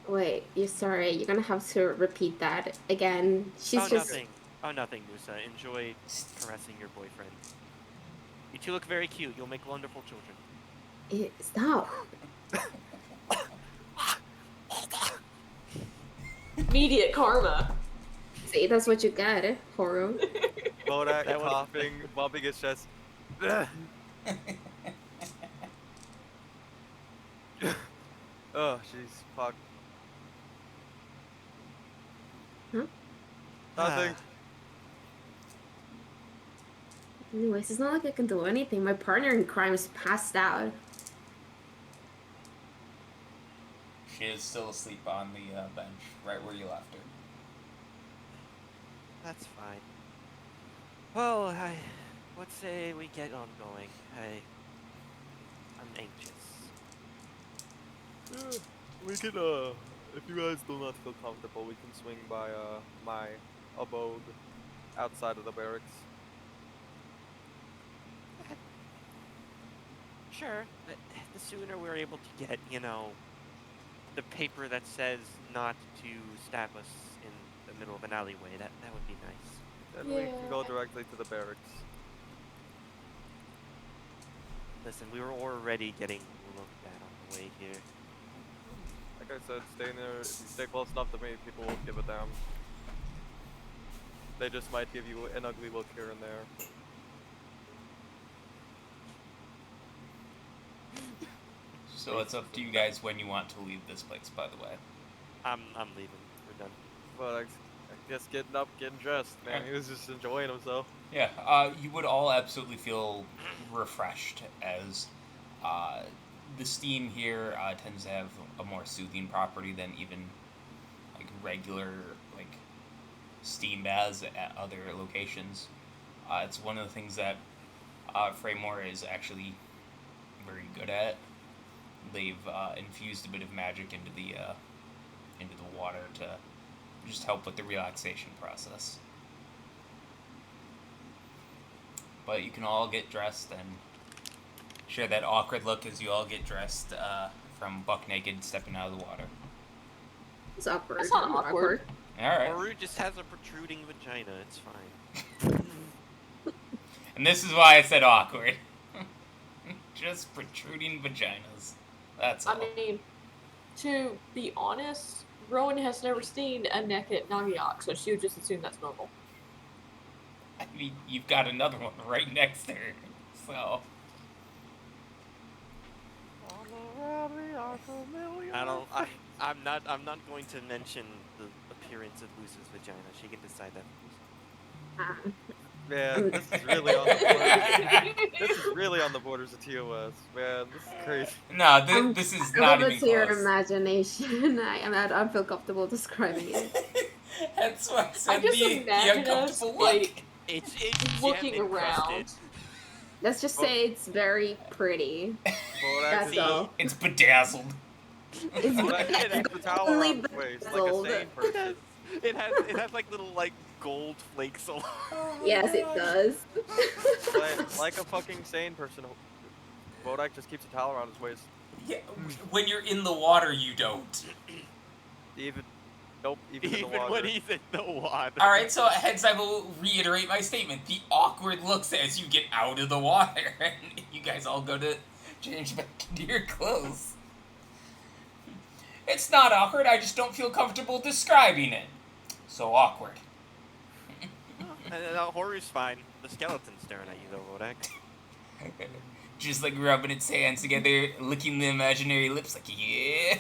Wait, you're sorry. You're gonna have to repeat that again. She's Oh, just. nothing. Oh, nothing, Musa. Enjoy caressing your boyfriend. You two look very cute. You'll make wonderful children. Stop. Immediate karma. See, that's what you got, Horo. Bodak That was- coughing, bumping his chest. Oh, jeez, fuck. Huh? Nothing. Anyways, it's not like I can do anything. My partner in crime is passed out. She is still asleep on the bench, right where you left her. That's fine. Well, let's say we get on going. I'm anxious. Yeah, we can, if you guys do not feel comfortable, we can swing by, my abode outside of the barracks. Sure, but the sooner we're able to get, the paper that says not to stab us in the middle of an alleyway, that would be nice. Then we can go Yeah. directly to the barracks. Listen, we were already getting looked at on the way here. Like I said, stay near, if you stay close enough to me, people won't give a damn. They just might give you an ugly look here and there. So it's up to you guys when you want to leave this place, by the way. I'm leaving. We're done. But I guess getting up, getting dressed, man, he was just enjoying himself. Yeah, you would all absolutely feel refreshed as the steam here tends to have a more soothing property than even like regular like steam baths at other locations. It's one of the things that Fraymore is actually very good at. They've infused a bit of magic into the water to just help with the relaxation process. But you can all get dressed and share that awkward look as you all get dressed from buck naked stepping out of the water. It's awkward. That's not awkward. All right. Haru just has a protruding vagina. It's fine. And this is why I said awkward. Just protruding vaginas. That's all. I mean, to be honest, Rowan has never seen a naked Nagiak, so she would just assume that's normal. I mean, you've got another one right next to her, so. I'm not going to mention the appearance of Luce's vagina. She can decide that for herself. Man, this is really on the borders. This is really on the borders of TOS. Man, this is crazy. No, this is not even to your close. imagination. I don't feel comfortable describing it. That's why I said I just the imagine us, uncomfortable look. like, It's looking gem around. encrusted. Let's just say it's very pretty. Well, That's actually, all. It's bedazzled. It's well, actually, the towel only around his waist, like a bedazzled. sane person. It has like little like gold flakes all over. Yes, it does. Like a fucking sane person, Bodak just keeps a towel around his waist. Yeah, when you're in the water, you don't. Even in the Even water. when he's in the water. Alright, so hence I will reiterate my statement. The awkward looks as you get out of the water, and you guys all go to change back into your clothes. It's not awkward, I just don't feel comfortable describing it. So awkward. And Horu's fine. The skeleton's staring at you though, Bodak. Just like rubbing its hands together, licking the imaginary lips like, yeah.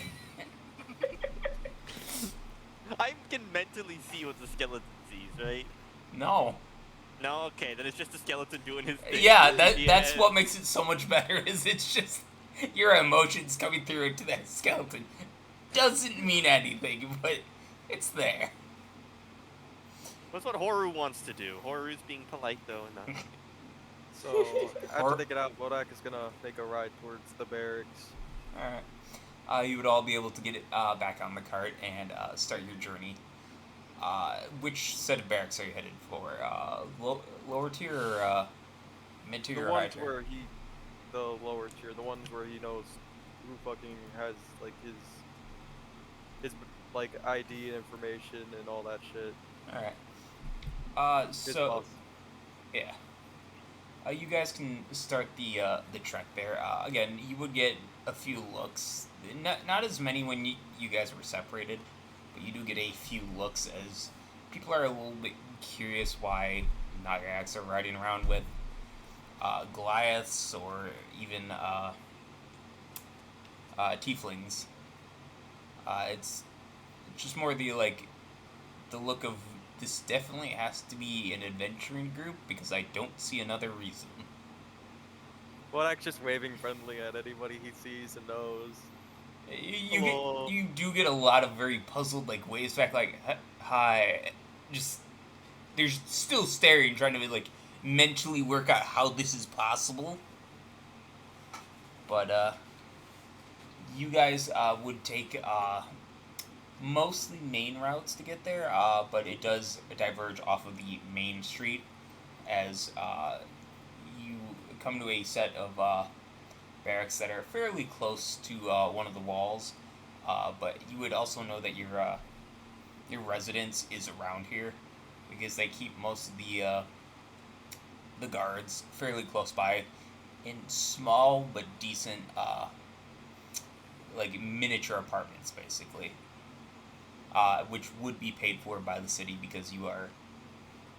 I can mentally see what the skeleton sees, right? No. No, okay, then it's just the skeleton doing his thing. Yeah, that's what makes it so much better, is it's just your emotions coming through into that skeleton. Doesn't mean anything, but it's there. That's what Horu wants to do. Horu's being polite though, and not. So, after they get out, Bodak is gonna make a ride towards the barracks. Alright. You would all be able to get it back on the cart and start your journey. Which set of barracks are you headed for? Lower tier or mid tier The or high ones tier? where the lower tier, the ones where he knows who fucking has like his like ID and information and all that shit. Alright. His So boss. yeah. You guys can start the trek there. Again, you would get a few looks. Not as many when you guys were separated, but you do get a few looks as people are a little bit curious why Nagarax are riding around with Goliaths or even Tieflings. It's just more the look of this definitely has to be an adventuring group because I don't see another reason. Bodak just waving friendly at anybody he sees and knows. You do get a lot of very puzzled waves back hi. Just they're still staring, trying to mentally work out how this is possible. But you guys would take mostly main routes to get there, but it does diverge off of the main street as you come to a set of barracks that are fairly close to one of the walls, but you would also know that your residence is around here because they keep most of the guards fairly close by in small but decent miniature apartments basically, which would be paid for by the city because you are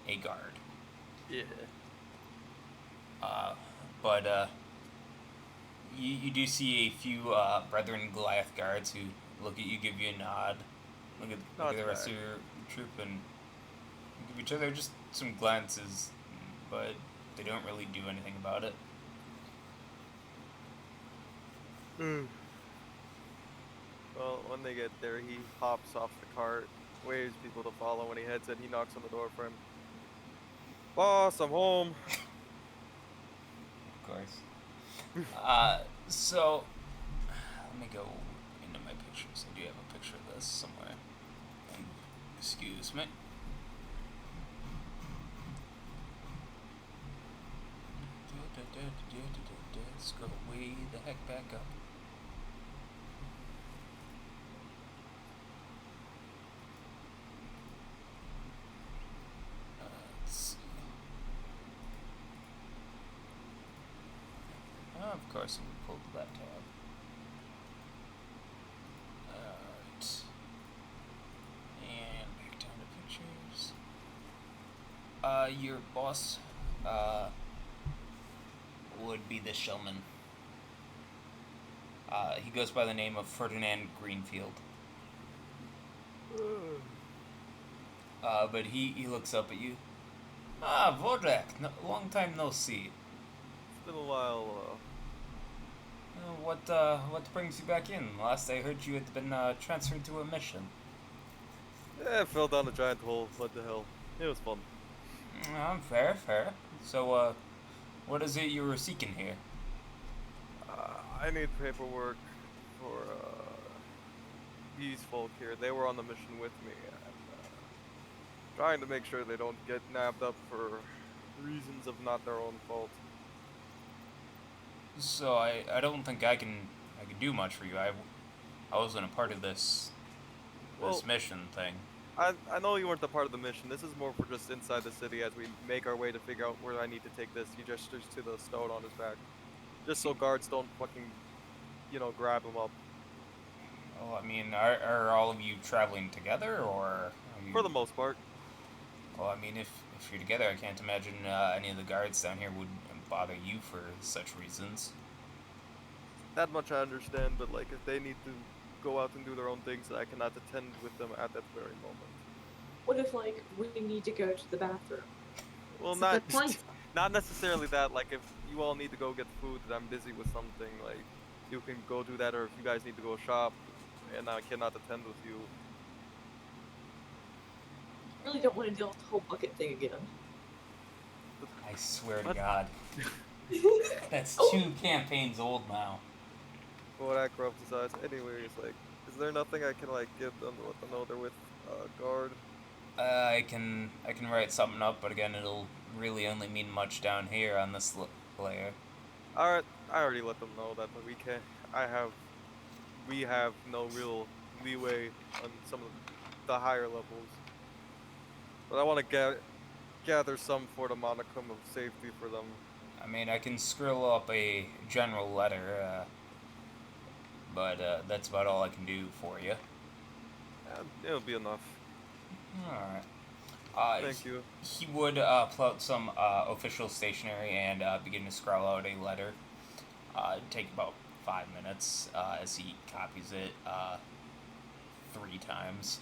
a guard. Yeah. But you do see a few Brethren Goliath guards who look at you, give you a nod, look at the rest of your troop, and give each other just some glances, but they don't really do anything about it. Well, when they get there, he hops off the cart, waves people to follow. When he heads in, he knocks on the door for him. Boss, I'm home. Of course. So let me go into my pictures. I do have a picture of this somewhere. Excuse me. Scroll way the heck back up. Let's see. Of course, we pulled that tab. Alright. And back down to pictures. Your boss, would be the showman. He goes by the name of Ferdinand Greenfield. But he looks up at you. Ah, Vodrak, long time no see. It's been a while. What brings you back in? Last I heard you had been transferred to a mission. Yeah, I fell down a giant hole. What the hell? It was fun. Fair. So, what is it you were seeking here? I need paperwork for these folk here. They were on the mission with me, and trying to make sure they don't get nabbed up for reasons of not their own fault. So I don't think I can do much for you. I wasn't a part of this mission thing. I know you weren't a part of the mission. This is more for just inside the city as we make our way to figure out where I need to take this. He gestures to the stone on his back. Just so guards don't fucking, grab him up. Oh, I mean, are all of you traveling together, or are you... For the most part. Well, I mean, if you're together, I can't imagine any of the guards down here would bother you for such reasons. That much I understand, but if they need to go out and do their own things, I cannot attend with them at that very moment. What if, we need to go to the bathroom? Well, That's a good point. not necessarily that. If you all need to go get food and I'm busy with something, you can go do that, or if you guys need to go shop and I cannot attend with you. I really don't want to deal with the whole bucket thing again. I swear to What? God. That's 2 campaigns old now. Well, that rubs his eyes. Anyways, is there nothing I can give them to let them know they're with guard? I can write something up, but again, it'll really only mean much down here on this layer. Alright, I already let them know that we have no real leeway on some of the higher levels. But I want to gather some for the monicum of safety for them. I mean, I can scroll up a general letter, but that's about all I can do for you. It'll be enough. Alright. Thank you. He would pull out some official stationery and begin to scrawl out a letter. It'd take about 5 minutes as he copies it 3 times.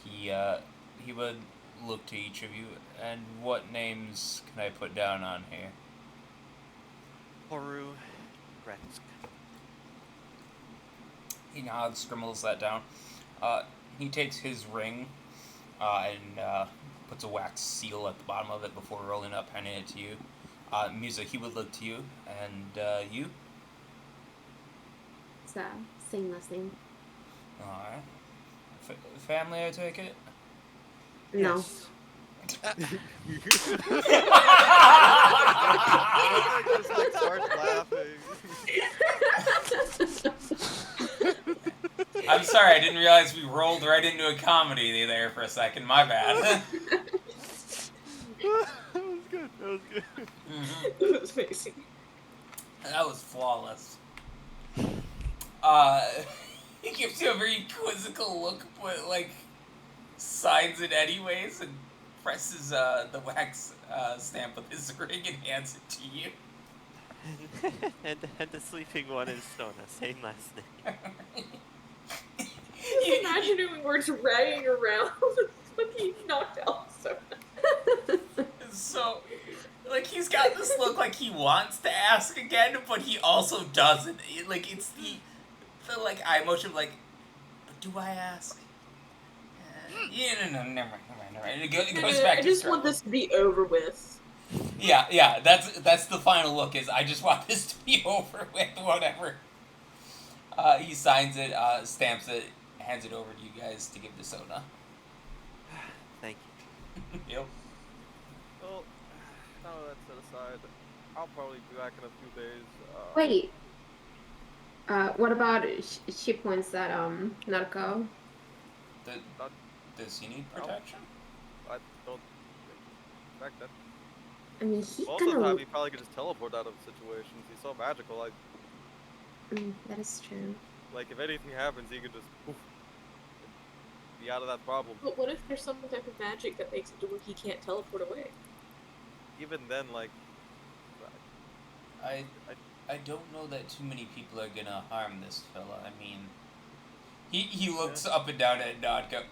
He would look to each of you, and what names can I put down on here? Horu, Retsk. He nods, scribbles that down. He takes his ring and puts a wax seal at the bottom of it before rolling up, handing it to you. Musa, he would look to you, and you? It's same last name. Alright. Family, I take it? No. Yes. Just start laughing. I'm sorry, I didn't realize we rolled right into a comedy there for a second. My bad. That was good. It was amazing. That was flawless. He gives you a very quizzical look, but signs it anyways and presses the wax stamp with his ring and hands it to you. and the sleeping one is Sona, same last name. Just imagining we're dragging around when he knocked out so. So, he's got this look like he wants to ask again, but he also doesn't. It's the eye motion of but do I ask? Yeah, no, never mind. It goes back to I just want this to be over with. Yeah. That's the final look. Is I just want this to be over with. Whatever. He signs it, stamps it, hands it over to you guys to give to Sona. Thank you. Yep. Well, now that's set aside, I'll probably be back in a few days. Wait. What about she points at Narco? Not, Does he need I don't, protection? I don't expect that. I mean, he Most kind of the time, of. he probably could just teleport out of situations. He's so magical. That is true. Like if anything happens, he could just poof, be out of that problem. But what if there's some type of magic that makes it to where he can't teleport away? Even then, like, I don't know that too many people are gonna harm this fella. I mean, he looks up and down at Nodka.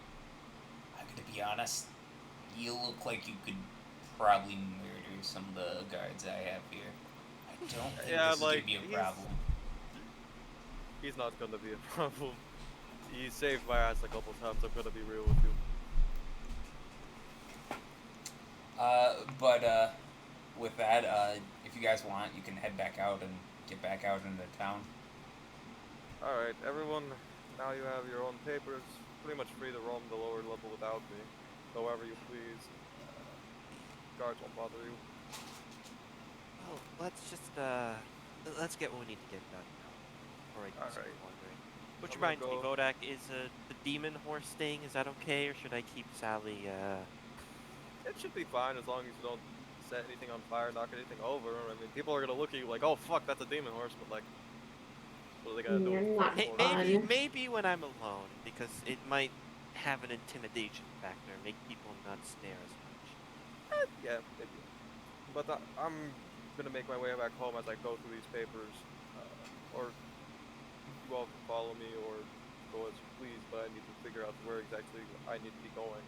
I'm gonna be honest. You look like you could probably murder some of the guards I have here. I don't think yeah, this is like gonna be a problem. he's not gonna be a problem. He saved my ass a couple times. I'm gonna be real with you. But with that, if you guys want, you can head back out and get back out into town. All right, everyone. Now you have your own papers. Pretty much free to roam the lower level without me. Go wherever you please. Guards won't bother you. Well, let's just let's get what we need to get done now. Before I do start Alright. wandering. Which I'm gonna reminds me, go- Vodak, is the demon horse thing, is that okay, or should I keep Sally? It should be fine as long as you don't set anything on fire, knock anything over. I mean, people are gonna look at you like, "Oh fuck, that's a demon horse," but like, what are they gonna do? You're with not fucking Maybe fun. maybe when I'm alone, because it might have an intimidation factor, make people not stare as much. Yeah, maybe. But I'm gonna make my way back home as I go through these papers, or you all can follow me or go as you please. But I need to figure out where exactly I need to be going.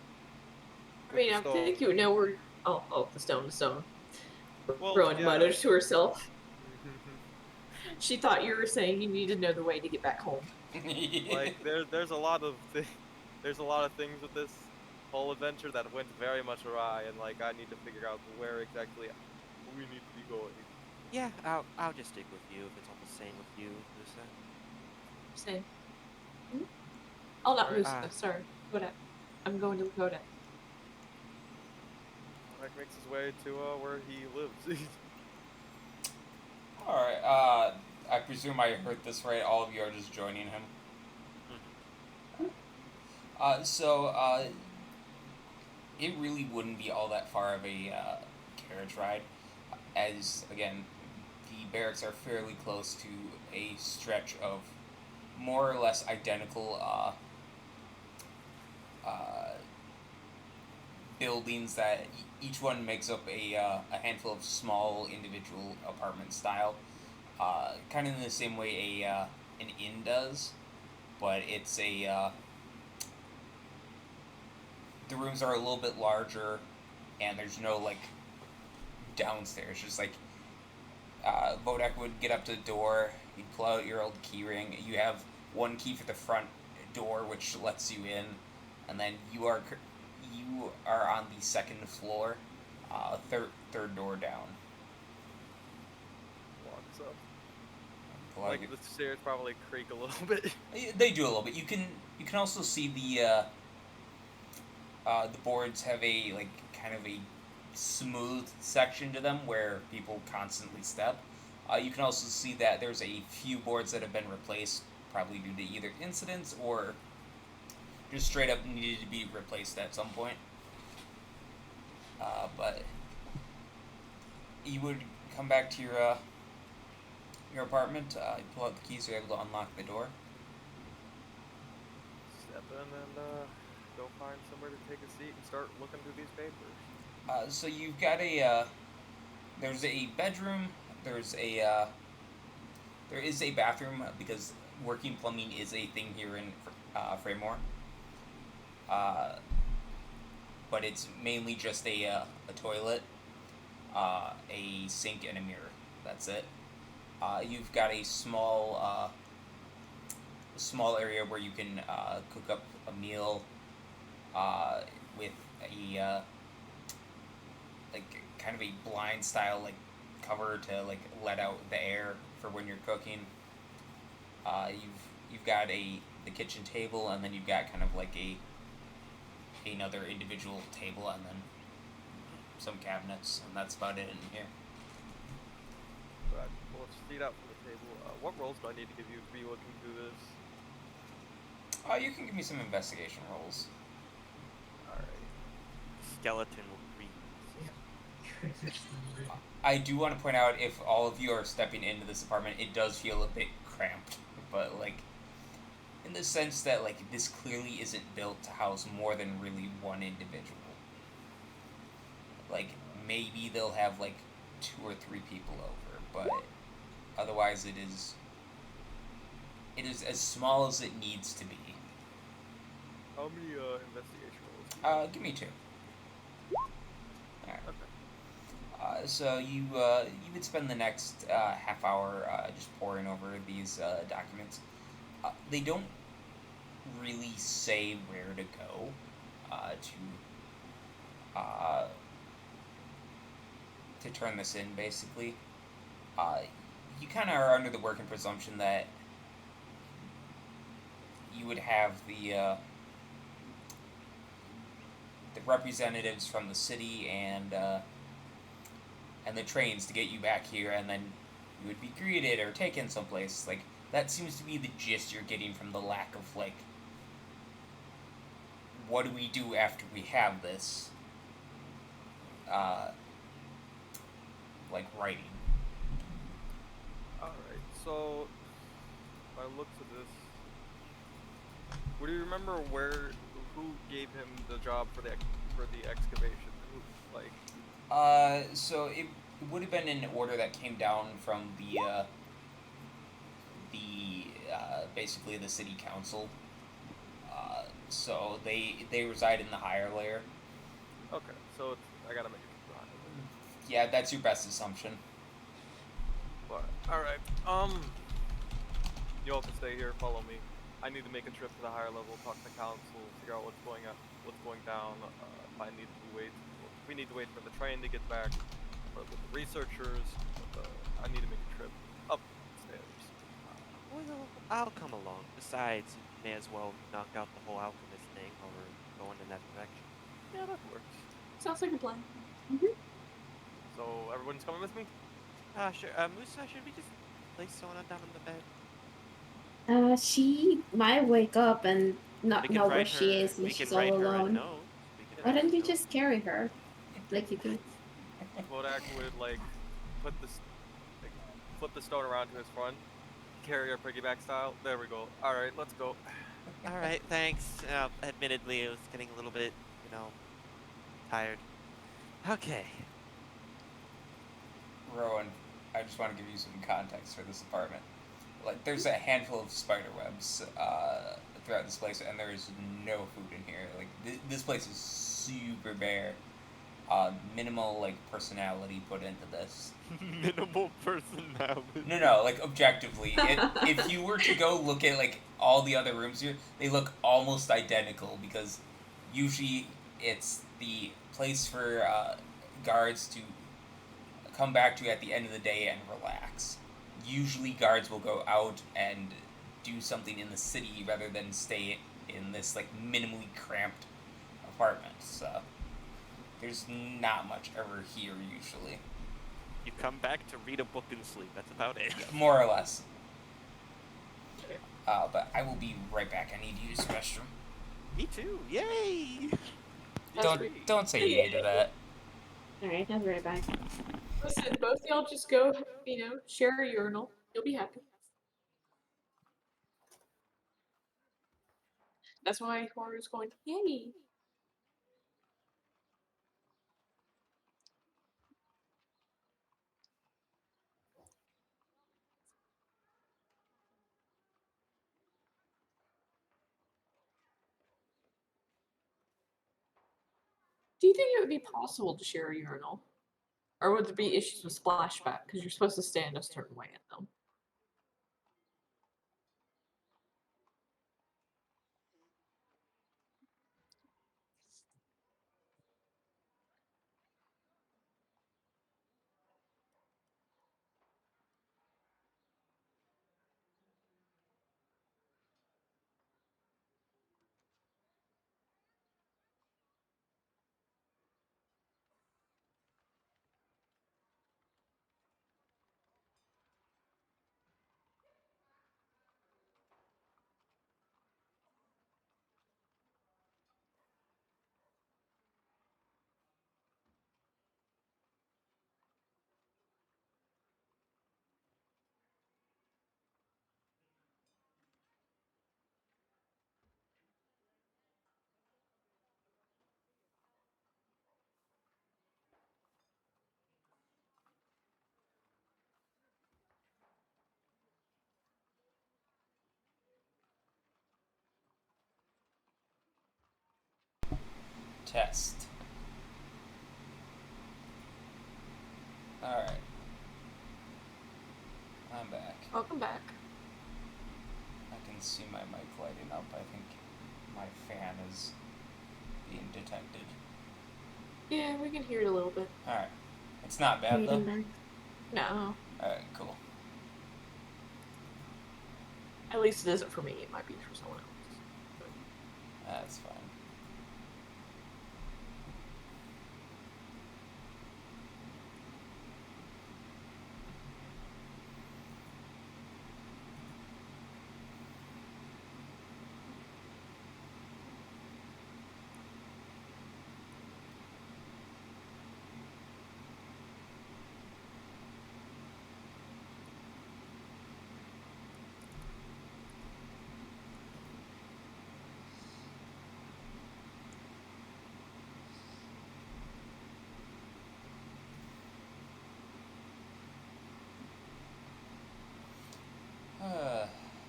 I mean, With I the think stone. you know where. Oh, the stone. Well, Rowan yeah. mutters to herself. She thought you were saying you need to know the way to get back home. Like there's a lot of there's a lot of things with this whole adventure that went very much awry, and like I need to figure out where exactly we need to be going. Yeah, I'll just stick with you if it's all the same with you, Lusa. Same. Oh, not Alright. Musa. Sorry. Kodak. I'm going to Kodak. Mike makes his way to where he lives. Alright, I presume I heard this right. All of you are just joining him. So, it really wouldn't be all that far of a carriage ride, as, again, the barracks are fairly close to a stretch of more or less identical buildings that each one makes up a handful of small individual apartment style, kind of in the same way an inn does, but it's the rooms are a little bit larger, and there's no like downstairs. Just like Vodak would get up to the door, you'd pull out your old key ring. You have one key for the front door, which lets you in, and then you are on the second floor, third door down. Walks up. Pull out Like your- the stairs probably creak a little bit. They do a little bit. You can also see the boards have a like kind of a smooth section to them where people constantly step. You can also see that there's a few boards that have been replaced, probably due to either incidents or just straight up needed to be replaced at some point. But you would come back to your apartment. You pull out the keys, you're able to unlock the door. Step in and go find somewhere to take a seat and start looking through these papers. So you've got there's a bedroom. There is a bathroom because working plumbing is a thing here in Fraymore. But it's mainly just a toilet, a sink, and a mirror. That's it. You've got a small area where you can cook up a meal with a like kind of a blind style like cover to like let out the air for when you're cooking. You've got the kitchen table, and then you've got kind of like a another individual table, and then some cabinets, and that's about it in here. Right. Well, let's feed out from the table. What rolls do I need to give you to be looking through this? You can give me some investigation rolls. Alright. Skeleton reads. I do want to point out, if all of you are stepping into this apartment, it does feel a bit cramped, but like in the sense that like this clearly isn't built to house more than really one individual. Like maybe they'll have like 2 or 3 people over, but otherwise it is as small as it needs to be. How many investigation rolls? Give me 2. Alright. Okay. So you would spend the next half hour just poring over these documents. They don't really say where to go to turn this in. Basically, you kind of are under the working presumption that you would have the representatives from the city and the trains to get you back here, and then you would be greeted or taken someplace. Like that seems to be the gist you're getting from the lack of like, what do we do after we have this? Like writing. Alright, so I looked at this. Would you remember who gave him the job for the excavation? Who, like, So it would have been an order that came down from the basically the city council. So they reside in the higher layer. okay, so I gotta make it to the higher layer. Yeah, that's your best assumption. But alright, you all can stay here. Follow me. I need to make a trip to the higher level, talk to the council, figure out what's going down. If I need to wait, we need to wait for the train to get back. With the researchers, I need to make a trip upstairs. Well, I'll come along. Besides, you may as well knock out the whole alchemist thing while we're going in that direction. Yeah, that works. Sounds like a plan. So everyone's coming with me? Sure. Musa, should we just place Sona down on the bed? She might wake up and not We can know where write she her. is when We can she's all write her a alone. note. Why don't you Note. just carry her, like you do? Bodak would like flip the stone around to his front, carry her piggyback style. There we go. All right, let's go. All right, thanks. Admittedly, I was getting a little bit, tired. Okay. Rowan, I just want to give you some context for this apartment. Like, there's a handful of spider webs throughout this place, and there is no food in here. Like, this place is super bare. Minimal, like, personality put into this. Minimal personality. No, like, objectively. If you were to go look at, like, all the other rooms here, they look almost identical, because usually it's the place for guards to come back to at the end of the day and relax. Usually guards will go out and do something in the city rather than stay in this like minimally cramped apartment. So there's not much ever here usually. You come back to read a book and sleep. That's about it. More or less. But I will be right back. I need to use the restroom. Me too. Yay! Don't say yay to that. Alright, I'll be right back. Listen, both y'all just go, share a urinal. You'll be happy. That's why Horu's going, yay! Do you think it would be possible to share a urinal? Or would there be issues with splashback? Because you're supposed to stand a certain way in them. Test. Alright. I'm back. Welcome back. I can see my mic lighting up. I think my fan is being detected. Yeah, we can hear it a little bit. Alright. It's not bad though? Back. No. Alright, cool. At least it isn't for me. It might be for someone else. That's fine.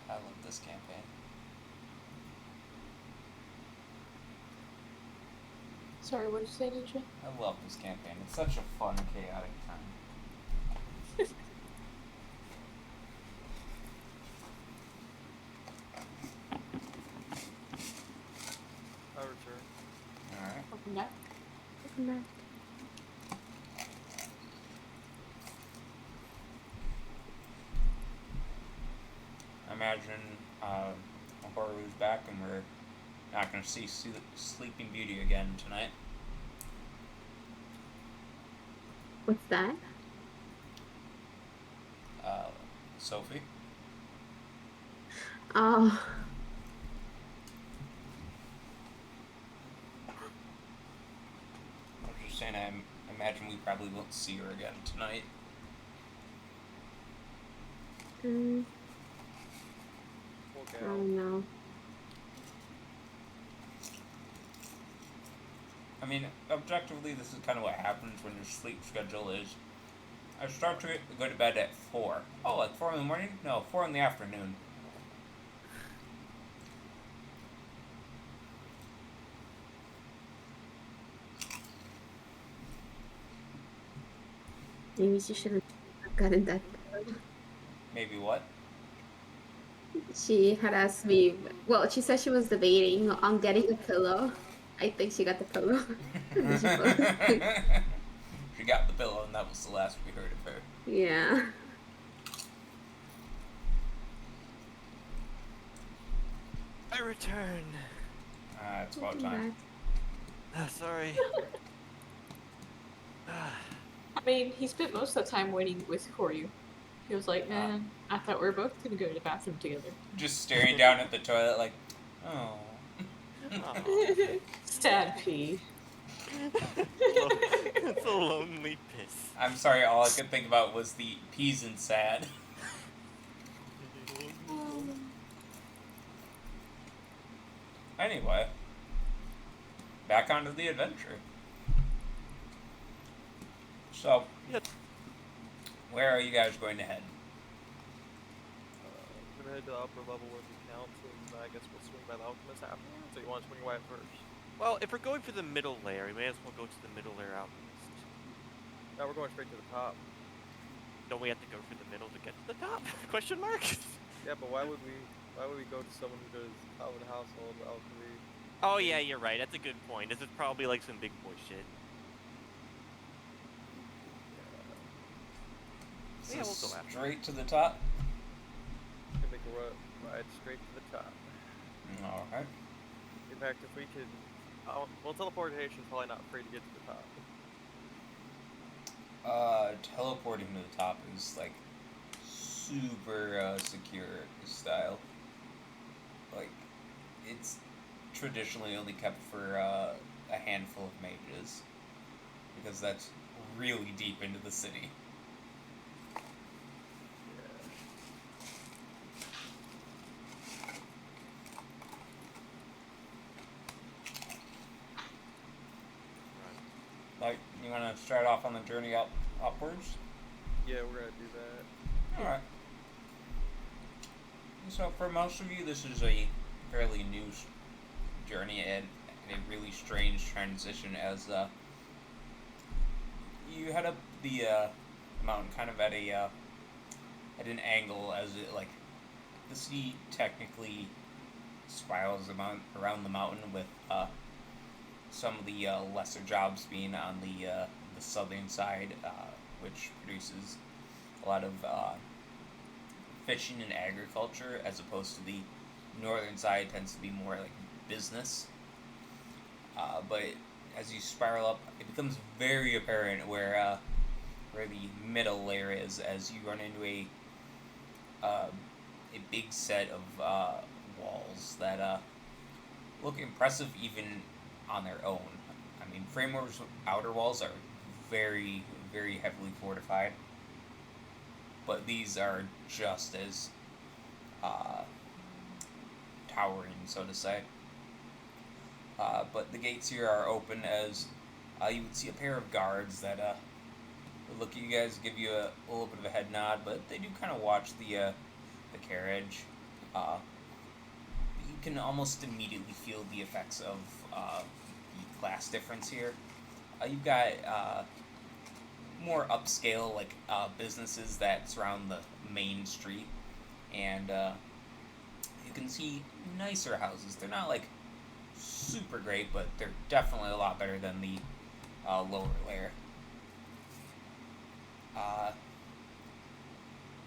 I love this campaign. Sorry, what did you say, Ninja? I love this campaign. It's such a fun, chaotic time. I return. Alright. Welcome back. Welcome back. Imagine Haru's back and we're not going to see Sleeping Beauty again tonight. What's that? Sophie? Oh. I was just saying, I imagine we probably won't see her again tonight. Okay. I don't know. I mean, objectively, this is kind of what happens when your sleep schedule is. I start to go to bed at 4. Oh, like 4 in the morning? No, 4 in the afternoon. Maybe she shouldn't have gotten that pillow. Maybe what? She had asked me, well, she said she was debating on getting a pillow. I think she got the pillow. And then she fell asleep. She got the pillow, and that was the last we heard of her. Yeah. I return. It's about time. Sorry. I mean, he spent most of the time waiting with Koryu. He was like, man, I thought we were both going to go to the bathroom together. Just staring down at the toilet like, oh. Sad pee. It's a lonely piss. I'm sorry, all I could think about was the peas and sad. Anyway, back onto the adventure. So, Yep. where are you guys going to head? I'm gonna head to the upper level where the council, and I guess we'll swing by the alchemist afterwards. So you want to swing by it first? Well, if we're going for the middle layer, we may as well go to the middle layer out east. No, we're going straight to the top. Don't we have to go for the middle to get to the top? Question mark? Yeah, but why would we go to someone who does Common Household alchemy? Oh yeah, you're right. That's a good point. This is probably like some big boy shit. So Yeah, we'll go after straight to the top? Can make a ride straight to the top. Alright. In fact, if we could, well, teleportation is probably not free to get to the top. Teleporting to the top is like super secure style. Like, it's traditionally only kept for a handful of mages, because that's really deep into the city. Like, you want to start off on the journey upwards? Yeah, we're gonna do that. Alright. So for most of you, this is a fairly new journey, and in a really strange transition as you head up the mountain, kind of at an angle, as it like the city technically spirals around the mountain, with some of the lesser jobs being on the southern side, which produces a lot of fishing and agriculture, as opposed to the northern side tends to be more like business. But as you spiral up, it becomes very apparent where the middle layer is, as you run into a big set of walls that look impressive even on their own. I mean, Framework's outer walls are very, very heavily fortified, but these are just as towering, so to say. But the gates here are open, as you would see a pair of guards that look at you guys, give you a little bit of a head nod, but they do kind of watch the carriage. You can almost immediately feel the effects of the class difference here. You've got more upscale businesses that surround the main street, and you can see nicer houses. They're not like super great, but they're definitely a lot better than the lower layer.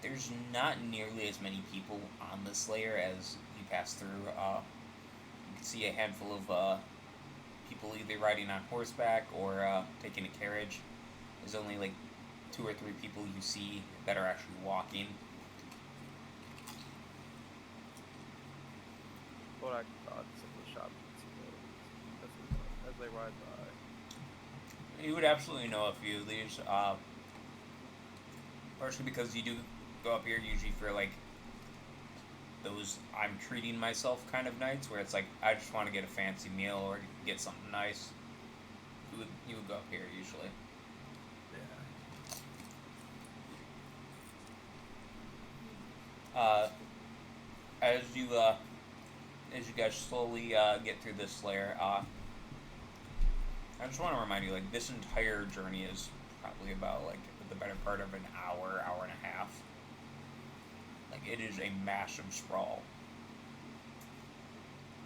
There's not nearly as many people on this layer as you pass through. You can see a handful of people either riding on horseback or taking a carriage. There's only like 2 or 3 people you see that are actually walking. But I thought some of the shops as they ride by. You would absolutely know a few of these, partially because you do go up here usually for like those I'm treating myself kind of nights, where it's like I just want to get a fancy meal or get something nice. You would go up here usually. Yeah. As you guys slowly get through this layer, I just want to remind you, like, this entire journey is probably about like the better part of an hour, hour and a half. Like, it is a massive sprawl.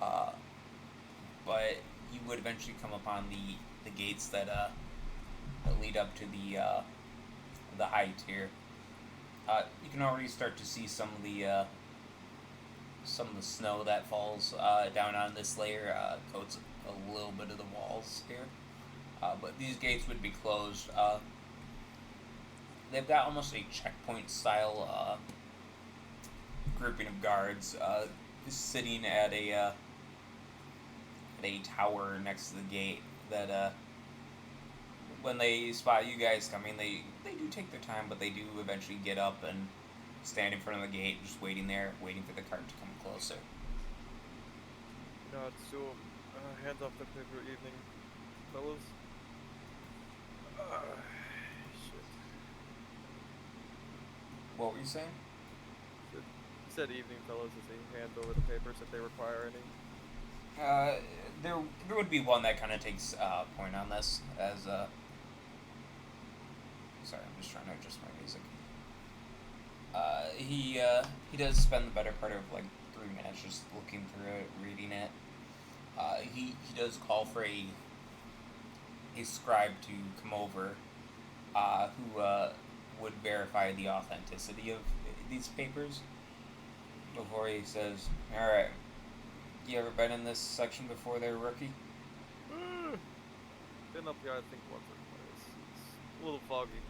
But you would eventually come upon the gates that lead up to the height here. You can already start to see some of the snow that falls down on this layer, coats a little bit of the walls here. But these gates would be closed. They've got almost a checkpoint style grouping of guards sitting at a tower next to the gate that when they spot you guys coming, they do take their time, but they do eventually get up and stand in front of the gate, just waiting there, waiting for the cart to come closer. God, so hands off the paper evening, fellas. Shit. What were you saying? Said evening, fellas, as he hands over the papers if they require any. There would be one that kind of takes point on this, as sorry, I'm just trying to adjust my music. He does spend the better part of like 3 minutes just looking through it, reading it. He does call for a scribe to come over, who would verify the authenticity of these papers before he says, "All right, you ever been in this section before there, rookie?" Been up here, I think, once or twice. It's a little foggy.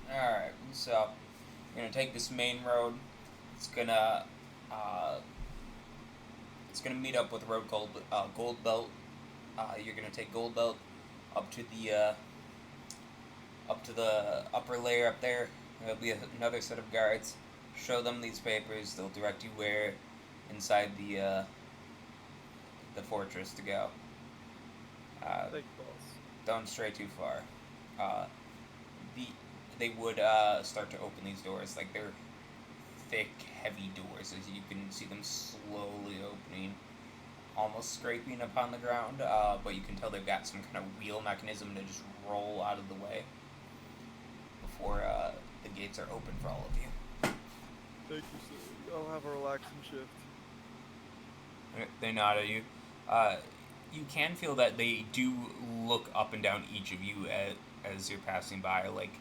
Alright, so you're gonna take this main road. It's gonna meet up with a road called Gold Belt. You're gonna take Gold Belt up to the upper layer up there. There'll be another set of guards. Show them these papers. They'll direct you where inside the fortress to go. Thank you, boss. Don't stray too far. They would start to open these doors. Like, they're thick, heavy doors, as you can see them slowly opening. almost scraping upon the ground, but you can tell they've got some kind of wheel mechanism to just roll out of the way before the gates are open for all of you. Thank you, sir. I'll have a relaxing shift. They nod at you. You can feel that they do look up and down each of you as you're passing by. Like,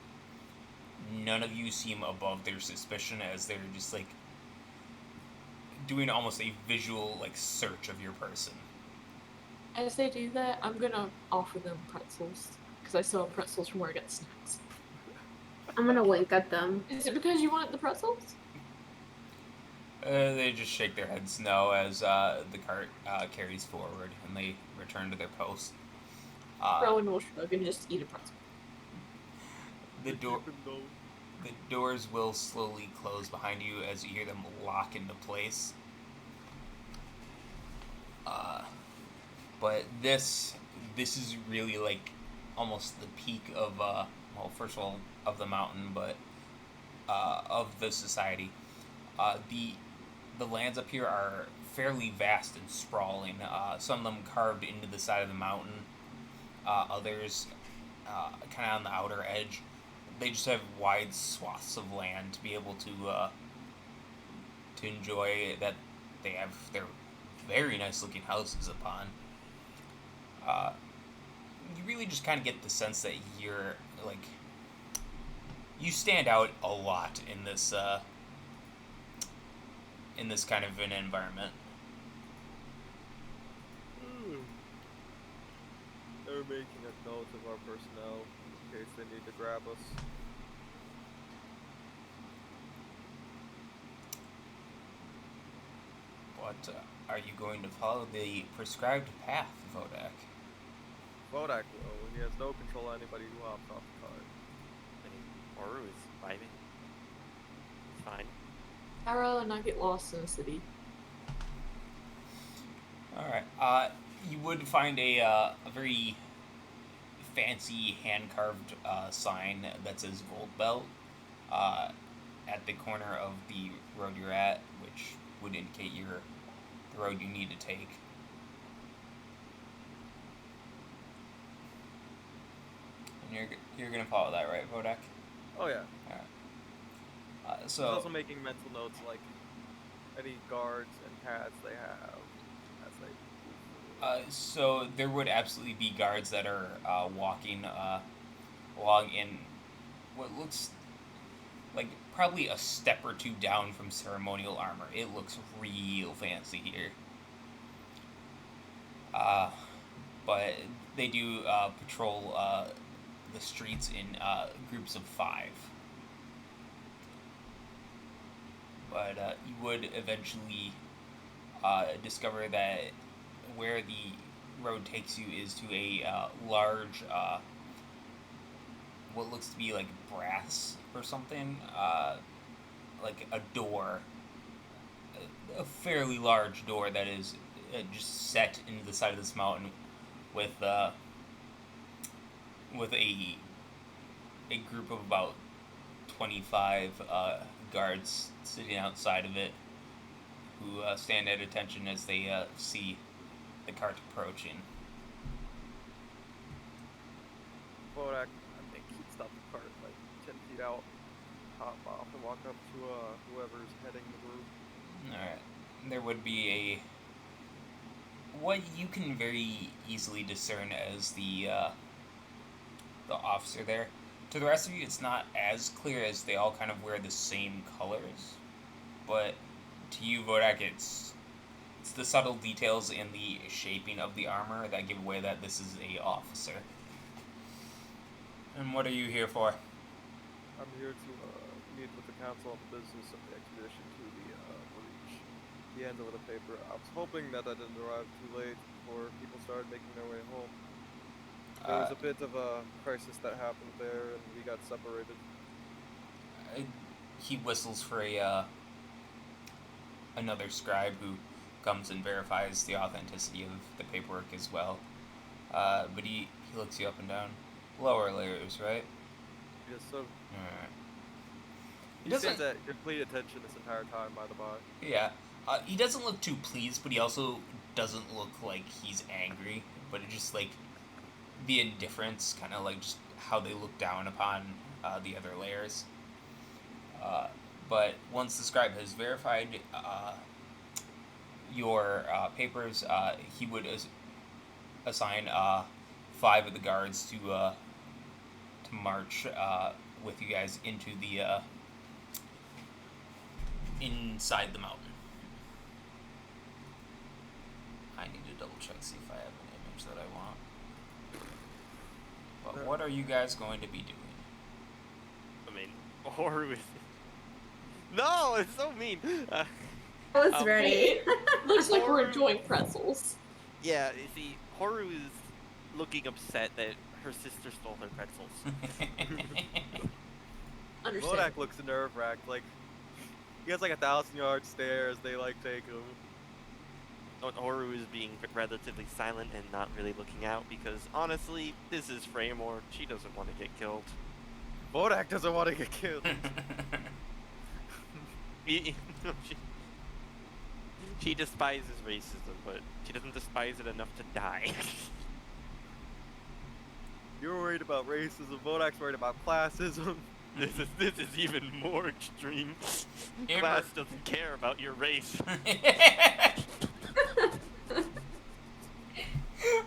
none of you seem above their suspicion, as they're just like doing almost a visual like search of your person. As they do that, I'm gonna offer them pretzels because I still have pretzels from where I got snacks. I'm gonna wink at them. Is it because you wanted the pretzels? They just shake their heads no as the cart carries forward and they return to their post. Rowan will shrug and just eat a pretzel. The doors will slowly close behind you as you hear them lock into place. But this is really like almost the peak of well, first of all, of the mountain, but of the society. The lands up here are fairly vast and sprawling. Some of them carved into the side of the mountain. Others kind of on the outer edge. They just have wide swaths of land to be able to enjoy that they have their very nice looking houses upon. You really just kind of get the sense that you're like you stand out a lot in this kind of an environment. They're making a note of our personnel in case they need to grab us. But are you going to follow the prescribed path, Vodak? Bodak will. He has no control of anybody who hops off the cart. I mean, Oru is vibing. It's fine. I'd not get lost in the city. Alright. You would find a very fancy hand-carved sign that says Gold Belt at the corner of the road you're at, which would indicate the road you need to take. And you're gonna follow that, right, Vodak? Oh yeah. Alright. He's So also making mental notes like any guards and pads they have as they. so there would absolutely be guards that are walking along in what looks like probably a step or two down from ceremonial armor. It looks real fancy here. But they do patrol the streets in groups of 5. But you would eventually discover that where the road takes you is to a large, what looks to be like brass or something, like a door, a fairly large door that is just set into the side of this mountain with a group of about 25 guards sitting outside of it who stand at attention as they see the cart approaching. Bodak, I think he'd stop the cart like 10 feet out, hop off, and walk up to whoever's heading the group. Alright. There would be what you can very easily discern as the officer there. To the rest of you, it's not as clear as they all kind of wear the same colors. But to you, Vodak, it's the subtle details in the shaping of the armor that give away that this is a officer. And what are you here for? I'm here to meet with the council on the business of the expedition to the breach. He hands over the paper. I was hoping that I didn't arrive too late before people started making their way home. There was a bit of a crisis that happened there, and we got separated. He whistles for another scribe who comes and verifies the authenticity of the paperwork as well. But he looks you up and down. Lower layers, right? Yes, so. Alright. He stands at complete attention this entire time, by the by. Yeah. He doesn't look too pleased, but he also doesn't look like he's angry, but it just like the indifference, kind of like just how they look down upon the other layers. But once the scribe has verified your papers, he would assign 5 of the guards to march with you guys into the inside the mountain. I need to double check, see if I have an image that I want. But what are you guys going to be doing? I mean, Horu is. No, it's so mean. I was ready. Looks like we're enjoying pretzels. Yeah, you see, Horu is looking upset that her sister stole her pretzels. Understand. Bodak looks nerve-wracked. Like, he has like 1,000-yard stare as they like take him. Horu is being relatively silent and not really looking out because honestly, this is Fraymore. She doesn't want to get killed. Bodak doesn't want to get killed. She despises racism, but she doesn't despise it enough to die. You're worried about racism. Bodak's worried about classism. This is even more extreme. Class doesn't care about your race.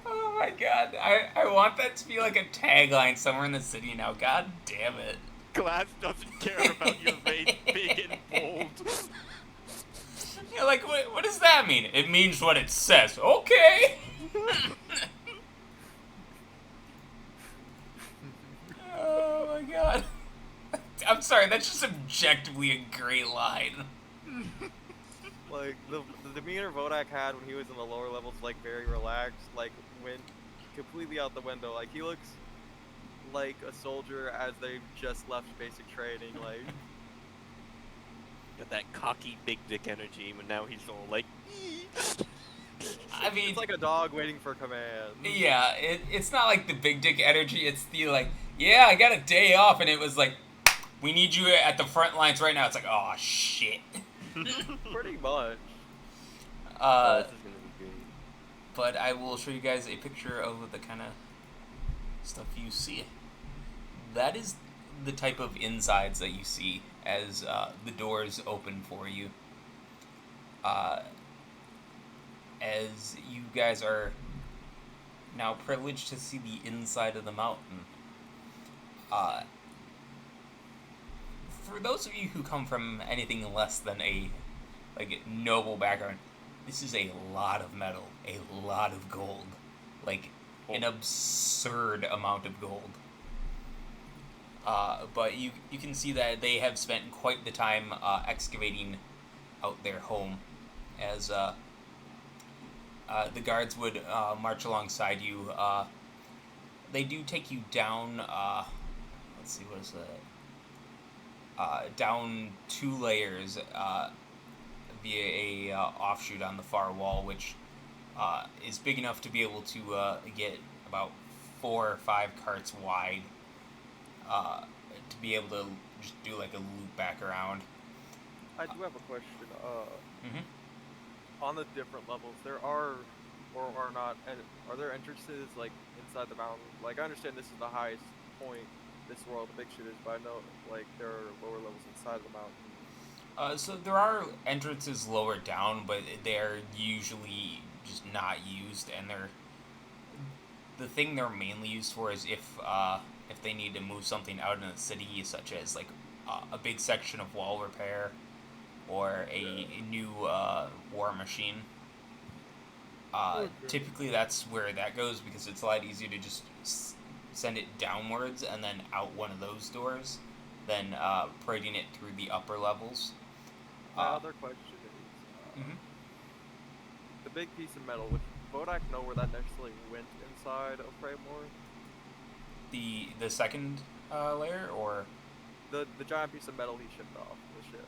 Oh my god, I want that to be like a tagline somewhere in the city now. God damn it. Class doesn't care about your race, big and bold. Yeah, like, what does that mean? It means what it says. Okay. Oh my god. I'm sorry, that's just objectively a great line. Like, the demeanor Bodak had when he was in the lower levels, like, very relaxed, like, went completely out the window. Like, he looks like a soldier as they've just left basic training, like... Got that cocky big dick energy, but now he's all like... I mean... It's like a dog waiting for command. Yeah, it's not like the big dick energy, it's the, like, yeah, I got a day off, and it was like, we need you at the front lines right now. It's like, oh, shit. Pretty much. This is gonna be great. But I will show you guys a picture of the kind of stuff you see. That is the type of insides that you see as the doors open for you. As you guys are now privileged to see the inside of the mountain. For those of you who come from anything less than a noble background, this is a lot of metal, a lot of gold, like an absurd amount of gold. But you can see that they have spent quite the time excavating out their home, as the guards would march alongside you. They do take you down. Let's see, what is that? Down 2 layers via a offshoot on the far wall, which is big enough to be able to get about 4 or 5 carts wide to be able to just do like a loop back around. I do have a question. Mm-hmm. On the different levels, there are, or are not, are there entrances, like, inside the mountain? Like, I understand this is the highest point this world, the big shit is, but I know, like, there are lower levels inside of the mountain. So there are entrances lower down, but they're usually just not used, and the thing they're mainly used for is if they need to move something out in the city, such as like a big section of wall repair or a new war machine. Typically that's where that goes, because it's a lot easier to just send it downwards and then out one of those doors than parading it through the upper levels. My other question is, the big piece of metal, would Bodak know where that necessarily went inside of Fraymore? The second layer, or The giant piece of metal he shipped off the ship.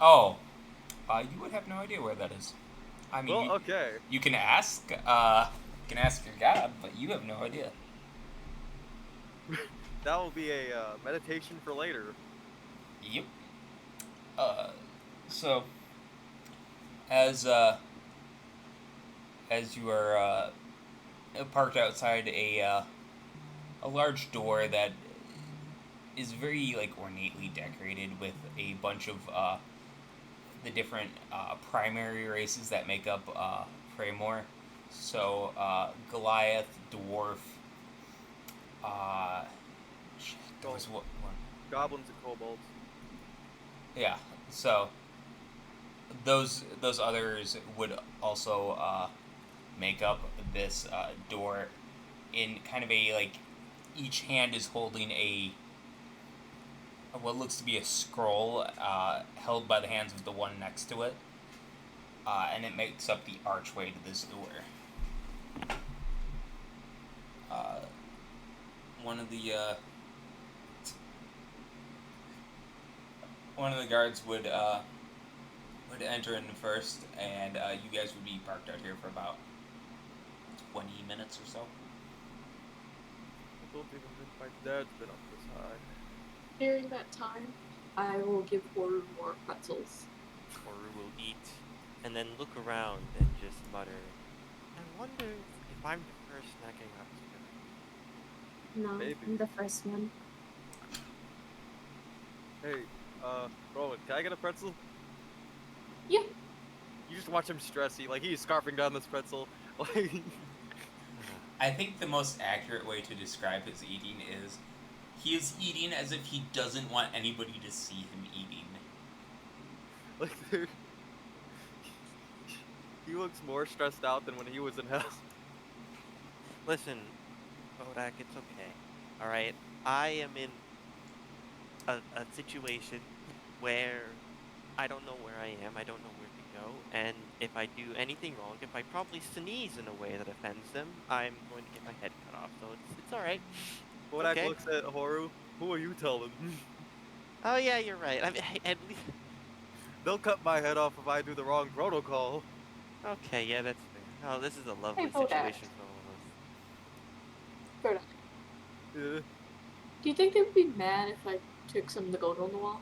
oh, you would have no idea where that is. I mean, Well, okay. you can ask your god, but you have no idea. That will be a meditation for later. Yep. So, as you are parked outside a large door that is very like ornately decorated with a bunch of the different primary races that make up Freymore. So Goliath, dwarf. Uh, there was one. Goblins and kobolds. Yeah. So those others would also make up this door in kind of a like each hand is holding a what looks to be a scroll held by the hands of the one next to it, and it makes up the archway to this door. One of the guards would enter in first, and you guys would be parked out here for about 20 minutes or so. I don't even think my dad's been up this high. During that time, I will give Horu more pretzels. Horu will eat, and then look around and just mutter, I wonder if I'm the first snacking up today. No, Maybe. I'm the first one. Hey, Rowan, can I get a pretzel? Yeah. You just watch him stress. He's scarfing down this pretzel. Like, I think the most accurate way to describe his eating is he is eating as if he doesn't want anybody to see him eating. like he looks more stressed out than when he was in hell. Listen, Bodak, it's okay. Alright? I am in a situation where I don't know where I am, I don't know where to go, and if I do anything wrong, if I probably sneeze in a way that offends them, I'm going to get my head cut off, so it's alright. Bodak Okay. looks at Horu. Who are you telling? Oh yeah, you're right. I mean, at least... They'll cut my head off if I do the wrong protocol. Okay, yeah, that's fair. Oh, this is a lovely Bodak. situation for all of us. Berta, Yeah. do you think they would be mad if I took some of the gold on the wall?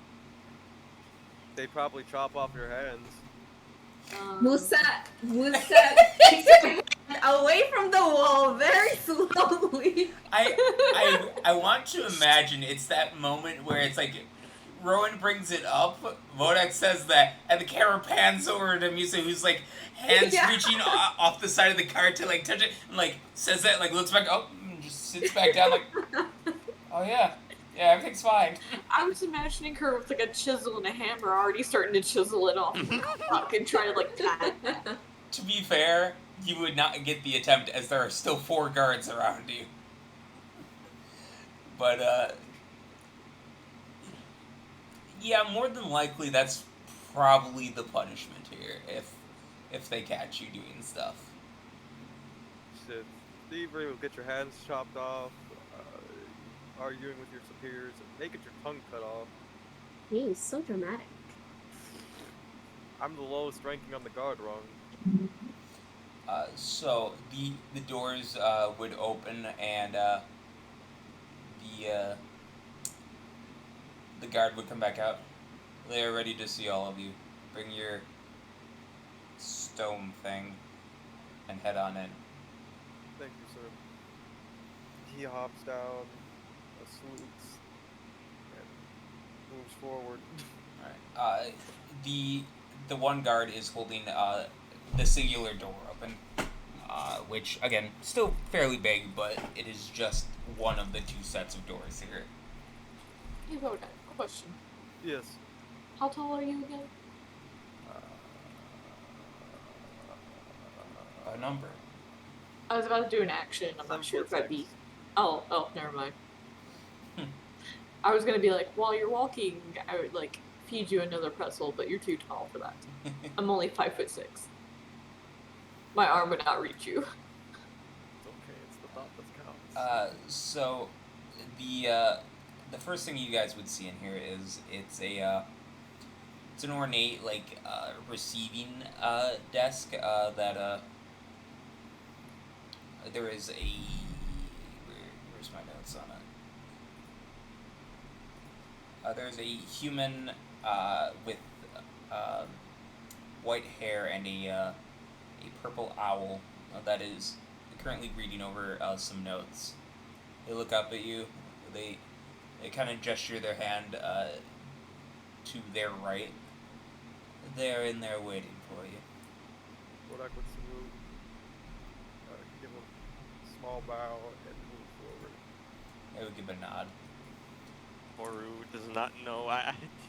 They'd probably chop off your hands. Musa takes her hand away from the wall very slowly. I want to imagine it's that moment where it's like Rowan brings it up, Vodak says that, and the camera pans over to Musa, who's like hands Yeah. reaching off the side of the cart to like touch it, and like says that, like looks back up, and just sits back down, like, oh yeah, everything's fine. I was imagining her with like a chisel and a hammer already starting to chisel it off the rock and trying to like pat it. To be fair, you would not get the attempt as there are still 4 guards around you. But yeah, more than likely that's probably the punishment here if they catch you doing stuff. Shit. Thievery will get your hands chopped off. Arguing with your superiors, and may get your tongue cut off. He's so dramatic. I'm the lowest ranking on the guard rung. So the doors would open, and the guard would come back out. They are ready to see all of you. Bring your stone thing and head on in. Thank you, sir. He hops down, salutes, and moves forward. Alright. The one guard is holding the singular door open, which again still fairly big, but it is just one of the 2 sets of doors here. Hey, Bodak, question. Yes. How tall are you again? A number. I was about to do an action. I'm not sure if I'd be. Oh, never mind. I was gonna be like, while you're walking, I would like feed you another pretzel, but you're too tall for that. I'm only 5'6". My arm would not reach you. It's okay, it's the thought that counts. So the first thing you guys would see in here is it's an ornate like receiving desk that there is a where's my notes on it? There's a human with white hair and a purple owl that is currently reading over some notes. They look up at you. They kind of gesture their hand to their right. They're in there waiting for you. Kodak would salute, give a small bow, and move forward. They would give a nod. Toru does not know.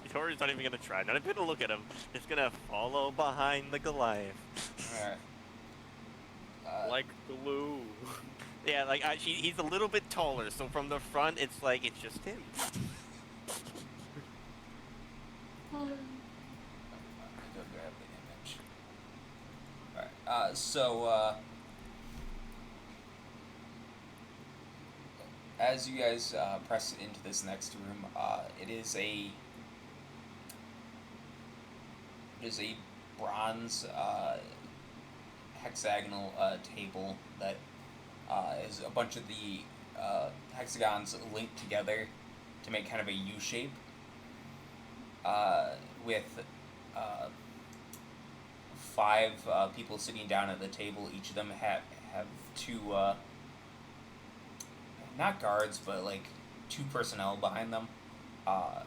Toru's not even gonna try. Not even gonna look at him. Just gonna follow behind the Goliath. Alright. Like glue. Yeah, like he's a little bit taller, so from the front, it's like it's just him. Go grab the image. Alright, so, as you guys press into this next room, it is a bronze hexagonal table that is a bunch of the hexagons linked together to make kind of a U shape, with 5 people sitting down at the table. Each of them have 2 not guards, but like 2 personnel behind them. A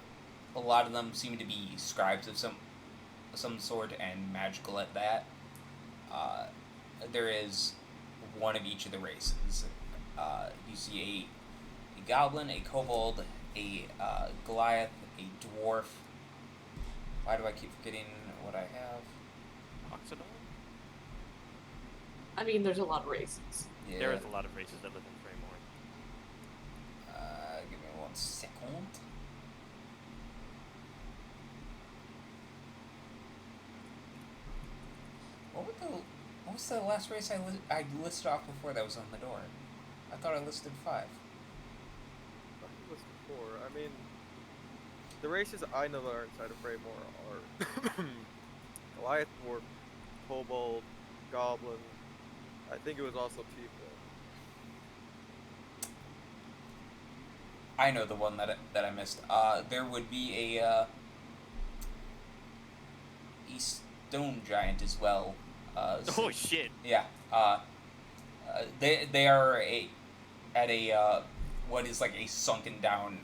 lot of them seem to be scribes of some sort, and magical at that. There is one of each of the races. You see a goblin, a kobold, a Goliath, a dwarf. Why do I keep forgetting what I have? Oxidol? I mean, there's a lot of races. Yeah. There is a lot of races that live in Fraymore. Give me 1 second. What was the last race I listed off before that was on the door? I thought I listed 5. I listed 4. I mean, the races I know that are inside of Fraymore are Goliath, Dwarf, Kobold, Goblin. I think it was also people. I know the one that I missed. There would be a stone giant as well. So, Oh shit! yeah. They are at a what is like a sunken down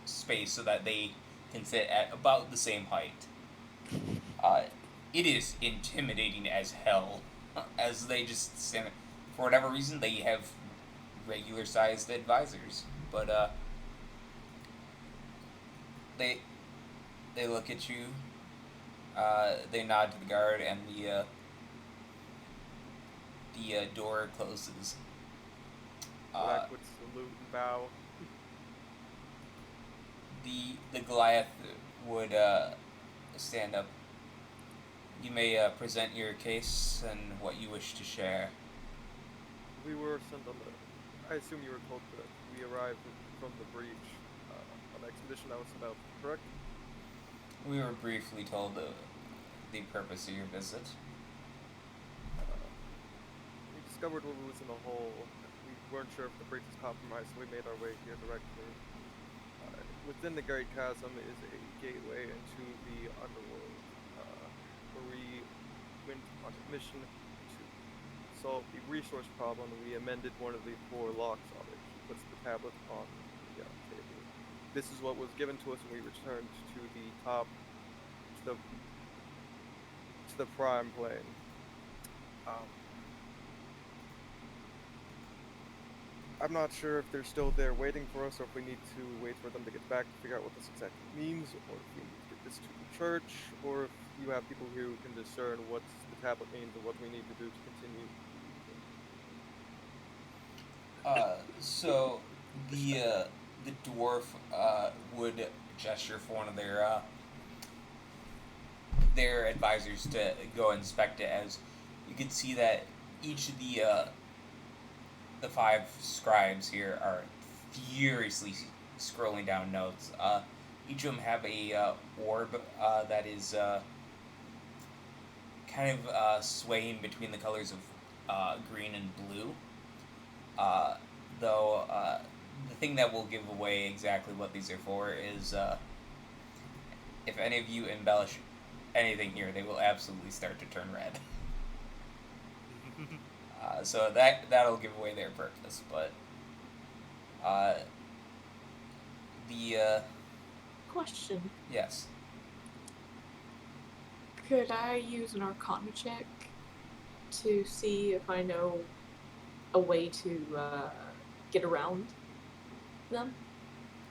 space, so that they can sit at about the same height. It is intimidating as hell, as they just stand. For whatever reason, they have regular sized advisors, but they look at you. They nod to the guard, and the door closes. Kodak would salute and bow. The Goliath would stand up. You may present your case and what you wish to share. We were sent on I assume you were told that we arrived from the breach on an expedition that was sent out, correct? We were briefly told the purpose of your visit. We discovered what was in the hole. We weren't sure if the breach was compromised, so we made our way here directly. Within the Great Chasm is a gateway into the underworld, where we went on a mission to solve the resource problem. We amended one of the 4 locks on it, puts the tablet on the table. This is what was given to us when we returned to the top, to the prime plane. I'm not sure if they're still there waiting for us, or if we need to wait for them to get back to figure out what this exactly means, or if we need to get this to the church, or if you have people here who can discern what the tablet means and what we need to do to continue. So the dwarf would gesture for one of their advisors to go inspect it, as you can see that each of the 5 scribes here are furiously scrolling down notes. Each of them have a orb that is kind of swaying between the colors of green and blue. Though the thing that will give away exactly what these are for is if any of you embellish anything here, they will absolutely start to turn red. So that'll give away their purpose, but the Question. yes. Could I use an Arcana check to see if I know a way to get around them?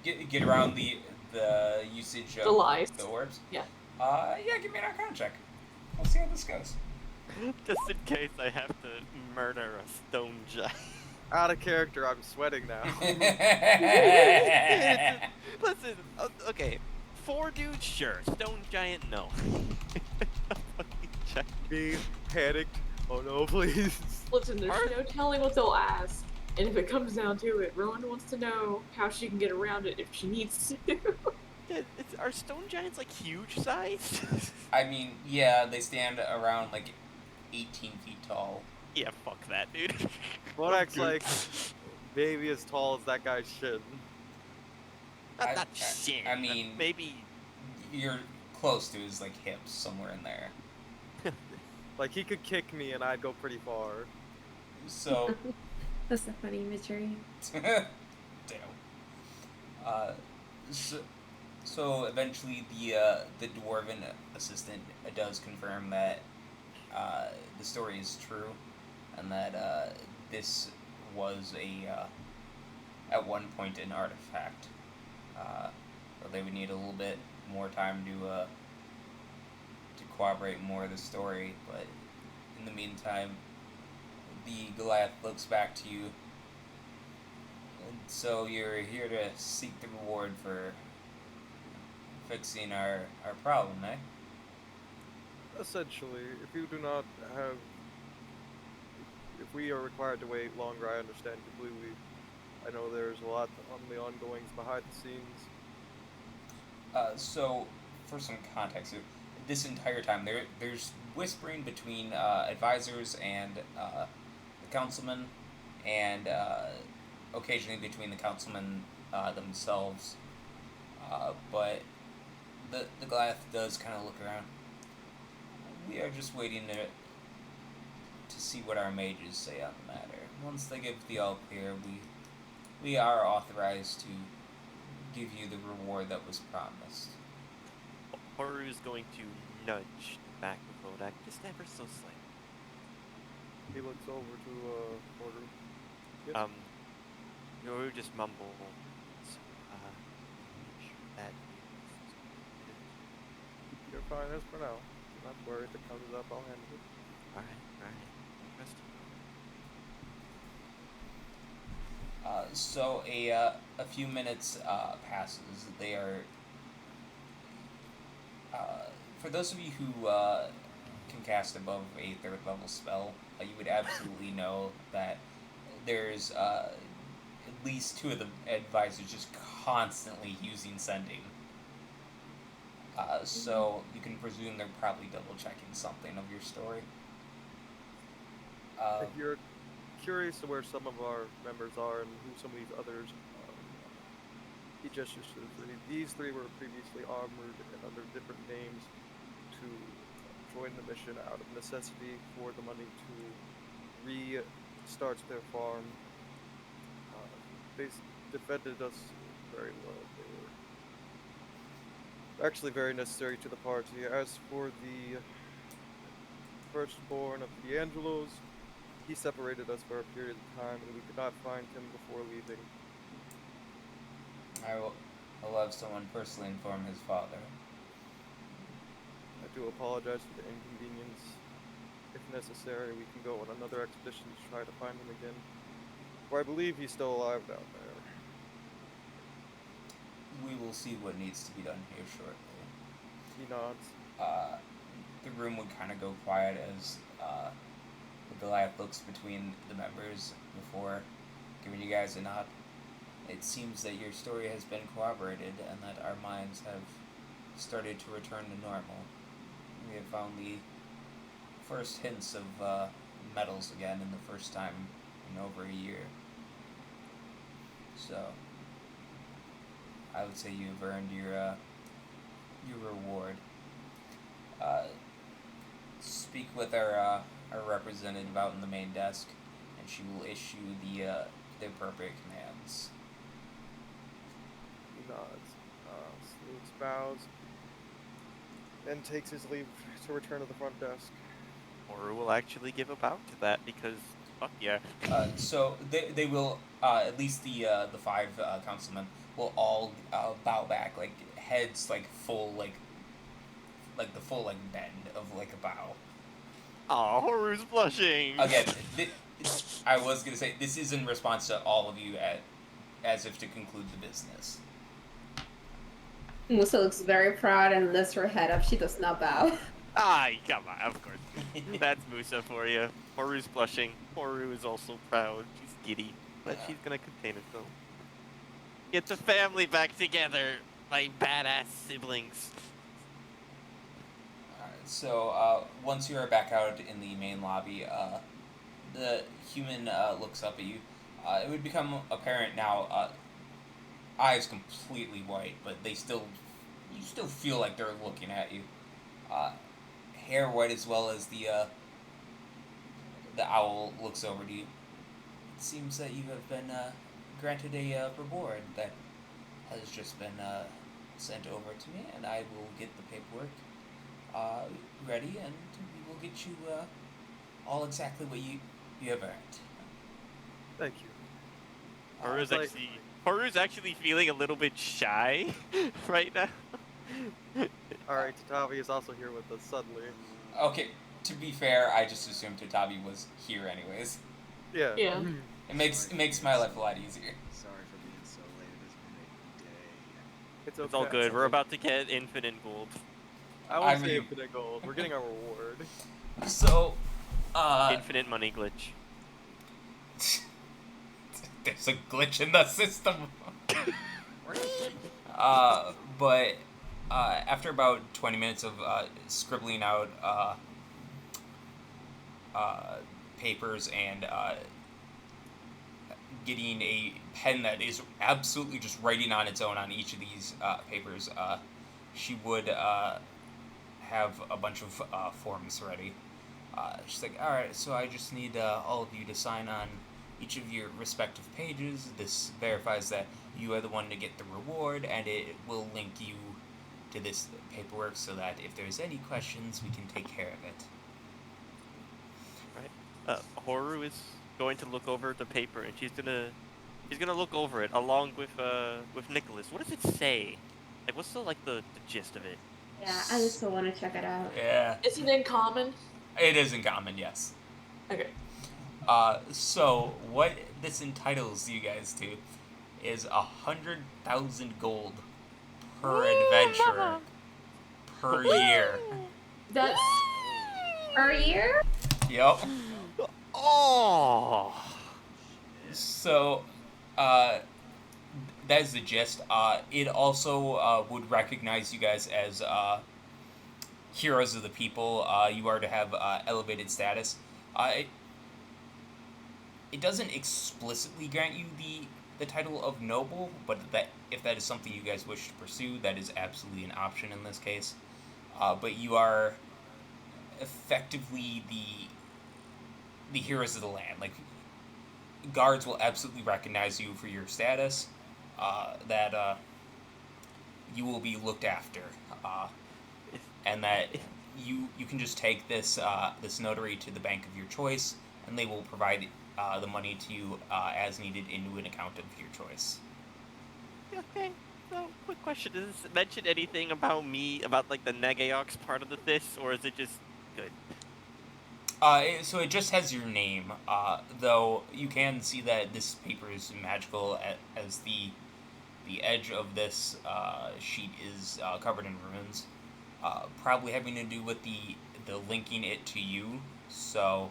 Get around the usage of The lies. the orbs. Yeah. Yeah, give me an Arcana check. We'll see how this goes. Just in case I have to murder a stone giant. Out of character, I'm sweating now. Listen, okay. 4 dudes, sure. Stone giant, no. Check. Me panicked. Oh no, please. Listen, there's no telling what they'll ask. And if it comes down to it, Rowan wants to know how she can get around it if she needs to. Are stone giants like huge size? I mean, yeah, they stand around like 18 feet tall. Yeah, fuck that, dude. Bodak's like maybe as tall as that guy's shin. Not shit. I mean, maybe you're close to his like hips, somewhere in there. Like he could kick me and I'd go pretty far. So, That's a funny imagery. damn. So eventually the dwarven assistant does confirm that the story is true, and that this was at one point an artifact. But they would need a little bit more time to corroborate more of the story. But in the meantime, the Goliath looks back to you. And so you're here to seek the reward for fixing our problem, eh? Essentially, if you do not have, if we are required to wait longer, I understand completely. I know there's a lot on the ongoings behind the scenes. So, for some context, this entire time there's whispering between advisors and the councilmen, and occasionally between the councilmen themselves. But the Goliath does kind of look around. We are just waiting to see what our mages say on the matter. Once they give the all clear, we are authorized to give you the reward that was promised. Horu is going to nudge the back of Bodak just ever so slightly. He looks over to Order. Yes. Yoru just mumbles, that You're fine as for now. Do not worry, if it comes up, I'll handle it. alright. Rest So a few minutes passes. They are for those of you who can cast above a 3rd level spell, you would absolutely know that there's at least 2 of the advisors just constantly using sending. So you can presume they're probably double checking something of your story. If you're curious to where some of our members are and who some of these others are, he gestures to the 3. These 3 were previously armored and under different names to join the mission out of necessity for the money to restart their farm. They defended us very well. They were actually very necessary to the party. As for the firstborn of the Angelos, he separated us for a period of time, and we could not find him before leaving. I'll have someone personally inform his father. I do apologize for the inconvenience. If necessary, we can go on another expedition to try to find him again. For I believe he's still alive down there. We will see what needs to be done here shortly. He nods. The room would kind of go quiet as the Goliath looks between the members before giving you guys a nod. It seems that your story has been corroborated and that our minds have started to return to normal. We have found the first hints of metals again in the first time in over a year. So, I would say you've earned your reward. speak with our representative out in the main desk, and she will issue the appropriate commands. He nods, salutes, bows, and takes his leave to return to the front desk. Or will actually give a bow to that because fuck yeah. So they will at least the five councilmen will all bow back, like heads like full like the full like bend of like a bow. Aw, Horu's blushing. Again, I was gonna say this is in response to all of you as if to conclude the business. Musa looks very proud and lifts her head up. She does not bow. Come on, of course. That's Musa for you. Horu's blushing. Horu is also proud. She's giddy, but she's gonna contain herself. Get the family back together, my badass siblings. Alright, so once you are back out in the main lobby, the human looks up at you. It would become apparent now. Eyes completely white, but you still feel like they're looking at you. Hair white as well as the owl looks over to you. It seems that you have been granted a reward that has just been sent over to me, and I will get the paperwork ready, and we will get you all exactly what you have earned. Thank you. Horu's actually feeling a little bit shy right now. Alright, Tatavi is also here with us suddenly. Okay, to be fair, I just assumed Tatavi was here anyways. Yeah. Yeah. It makes my life a lot easier. Sorry for being so late. It has been a day. It's okay. It's all good. We're about to get infinite gold. I won't I say mean- infinite gold. We're getting our reward. So, Infinite money glitch. there's a glitch in the system. But after about 20 minutes of scribbling out papers and getting a pen that is absolutely just writing on its own on each of these papers, she would have a bunch of forms ready. She's like, alright, so I just need all of you to sign on each of your respective pages. This verifies that you are the one to get the reward, and it will link you to this paperwork so that if there's any questions, we can take care of it. Horu is going to look over the paper, and she's gonna look over it along with Nicholas. What does it say? Like, what's the gist of it? Yeah, I just still want to check it out. Yeah, Is it in common? it is in common, yes. Okay. So what this entitles you guys to is 100,000 gold per adventurer per year. That's Per year? Yep. Oh. So, that is the gist. It also would recognize you guys as heroes of the people. You are to have elevated status. It doesn't explicitly grant you the title of noble, but if that is something you guys wish to pursue, that is absolutely an option in this case. But you are effectively the heroes of the land. Like, guards will absolutely recognize you for your status, that you will be looked after, and that you can just take this notary to the bank of your choice, and they will provide the money to you as needed into an account of your choice. Okay. So, quick question: does this mention anything about me, about like the Negaox part of this, or is it just good? So it just has your name, though you can see that this paper is magical as the edge of this sheet is covered in runes, probably having to do with the linking it to you. So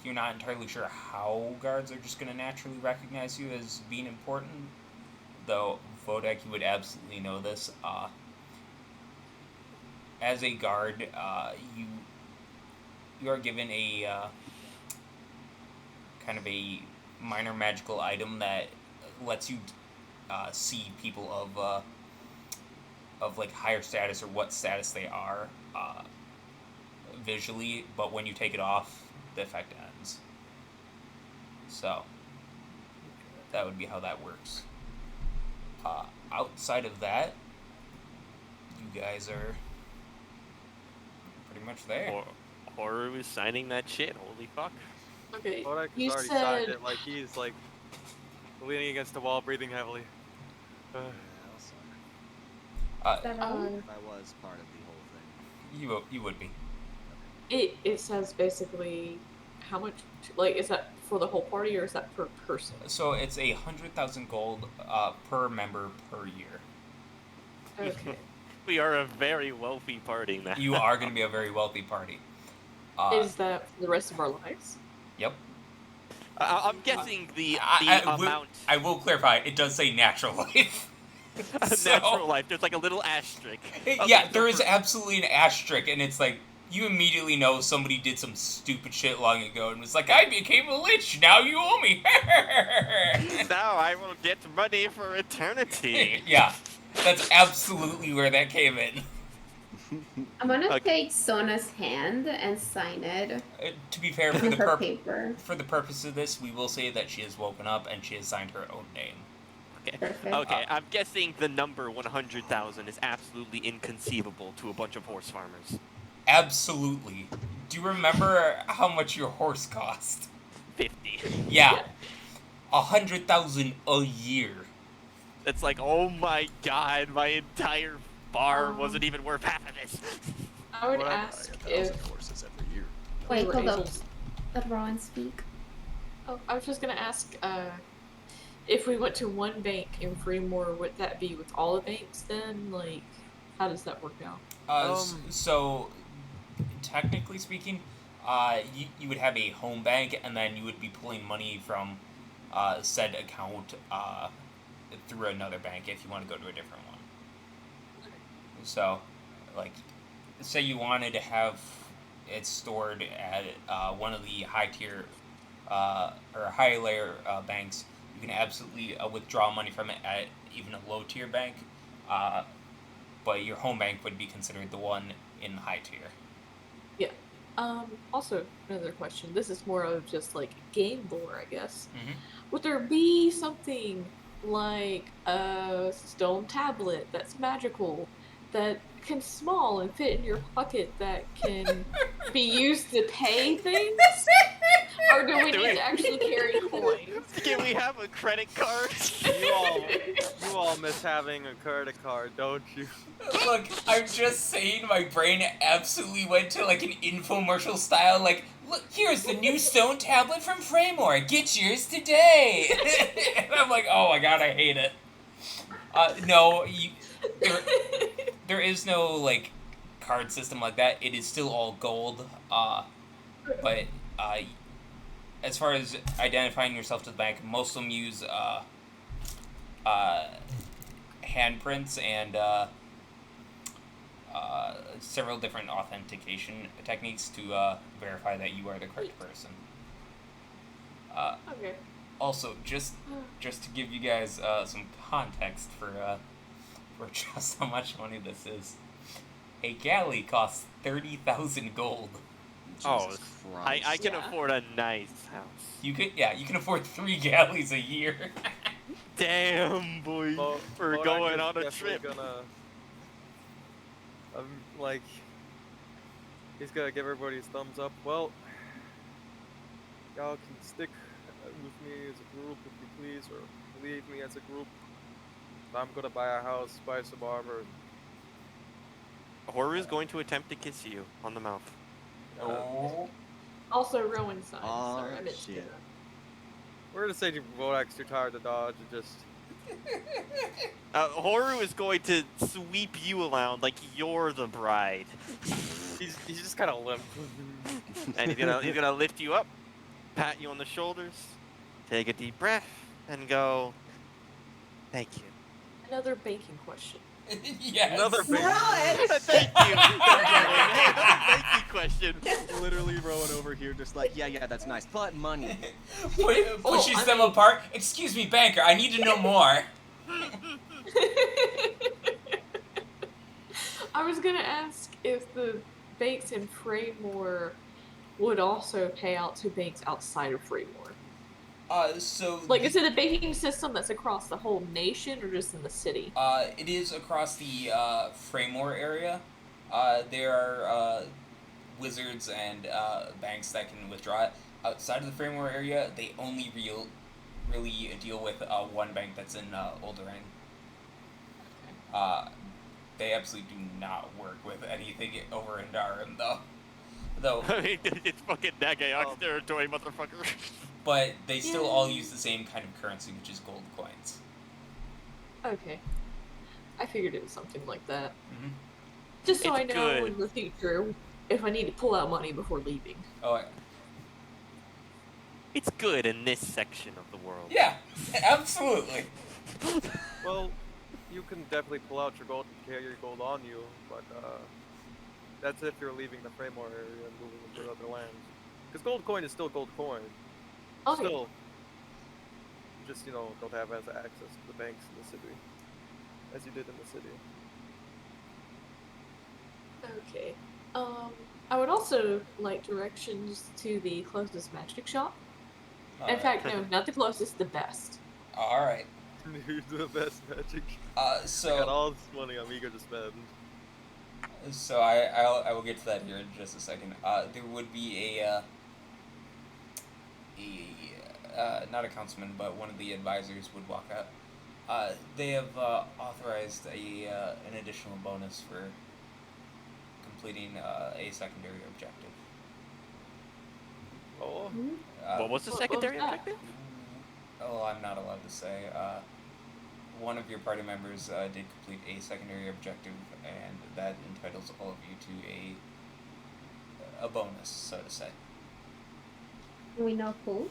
you're not entirely sure how guards are just going to naturally recognize you as being important, though Vodek, you would absolutely know this. As a guard, you are given a kind of a minor magical item that lets you see people of like higher status or what status they are visually, but when you take it off, the effect ends. So that would be how that works. Outside of that, you guys are pretty much there. Horror is signing that shit. Holy fuck. Okay, Kodak you has already signed said it, like he's like leaning against the wall, breathing heavily. Yeah, I'll sign. That, If I was part of the whole thing. You would be. it says basically how much, like, is that for the whole party or is that per person? So it's 100,000 gold per member per year. Okay. We are a very wealthy party now. You are going to be a very wealthy party. Is that for the rest of our lives? Yep. I'm guessing the amount. I will clarify. It does say natural life. Natural life. There's like a little asterisk. Yeah, there is absolutely an asterisk, and it's like you immediately know somebody did some stupid shit long ago and was like, "I became a lich. Now you owe me." Now I will get money for eternity. Yeah, that's absolutely where that came in. I'm gonna take Sona's hand and sign it To be fair, on her paper. for the purpose of this, we will say that she has woken up and she has signed her own name. Okay. Perfect. Okay, I'm guessing the number 100,000 is absolutely inconceivable to a bunch of horse farmers. Absolutely. Do you remember how much your horse cost? 50. Yeah. 100,000 a year. It's like, oh my god, my entire farm wasn't even worth half of this. I would What? ask I got 1,000 if horses every year. we Wait, were hold able up. to- Let Rowan speak. Oh, I was just gonna ask, if we went to one bank in Fremore, would that be with all the banks then? Like, how does that work out? So, technically speaking, you would have a home bank, and then you would be pulling money from said account through another bank if you want to go to a different one. So, like, say you wanted to have it stored at one of the high tier or high layer banks, you can absolutely withdraw money from it at even a low tier bank, but your home bank would be considered the one in the high tier. Yeah. Also, another question. This is more of just like game lore, I guess. Mhm. Would there be something like a stone tablet that's magical, that can small and fit in your pocket, that can be used to pay things? Or do we need to actually carry coins? Can we have a credit card? You all miss having a credit card, don't you? Look, I'm just saying my brain absolutely went to like an infomercial style, like, look, here's the new stone tablet from Fremore, get yours today! And I'm like, oh my god, I hate it. No, there is no, like, card system like that. It is still all gold, but, as far as identifying yourself to the bank, most of them use, handprints and, several different authentication techniques to verify that you are the correct person. Okay. Also, just to give you guys some context for just how much money this is, a galley costs 30,000 gold. Oh, Jesus I Christ. can Yeah. afford a nice house. You can afford 3 galleys a year. Damn, boy. We're Kodak going is on a definitely trip. Gonna, like, he's gonna give everybody his thumbs up. Well, y'all can stick with me as a group if you please, or leave me as a group. I'm gonna buy a house, buy some armor. Horror is going to attempt to kiss you on the mouth. Oh. Also, Rowan signs. Aw, Sorry, I meant to do shit. that. We're gonna say Vodak's too tired to dodge and just. Horu is going to sweep you around like you're the bride, He's just kind of limp. and he's gonna lift you up, pat you on the shoulders, take a deep breath, and go, "Thank you." Another banking question. Yes. Another big. Thank you. Hey, another thank you question. Literally Rowan over here just like, yeah, that's nice, but money. Pushes I them mean- apart. Excuse me, banker, I need to know more. I was gonna ask if the banks in Fraymore would also pay out to banks outside of Fraymore. So Like, is it a banking system that's across the whole nation or just in the city? it is across the Fraymore area. There are wizards and banks that can withdraw it. Outside of the Fraymore area, they only really deal with one bank that's in Oldoran. They absolutely do not work with anything over in Durham, though. I mean, it's fucking Nagayox territory, motherfucker. But they still all use the same kind of currency, which is gold coins. Okay. I figured it was something like that. Mm-hmm. Just so It's I know good. in the future if I need to pull out money before leaving. Oh, It's good in this section of the world. yeah, absolutely. Well, you can definitely pull out your gold and carry your gold on you, but that's if you're leaving the Fraymore area and moving into other lands. Because gold coin is still gold coin. Okay. Still, just don't have as access to the banks in the city as you did in the city. Okay. I would also like directions to the closest magic shop. In fact, no, not the closest, the best. All right. You're the best magic. So I got all this money I'm eager to spend. So I will get to that here in just a second. There would be not a councilman, but one of the advisors would walk out. They have authorized an additional bonus for completing a secondary objective. Oh, What was the What secondary was that? objective? Oh, I'm not allowed to say. One of your party members did complete a secondary objective, and that entitles all of you to a bonus, so to say. We know who.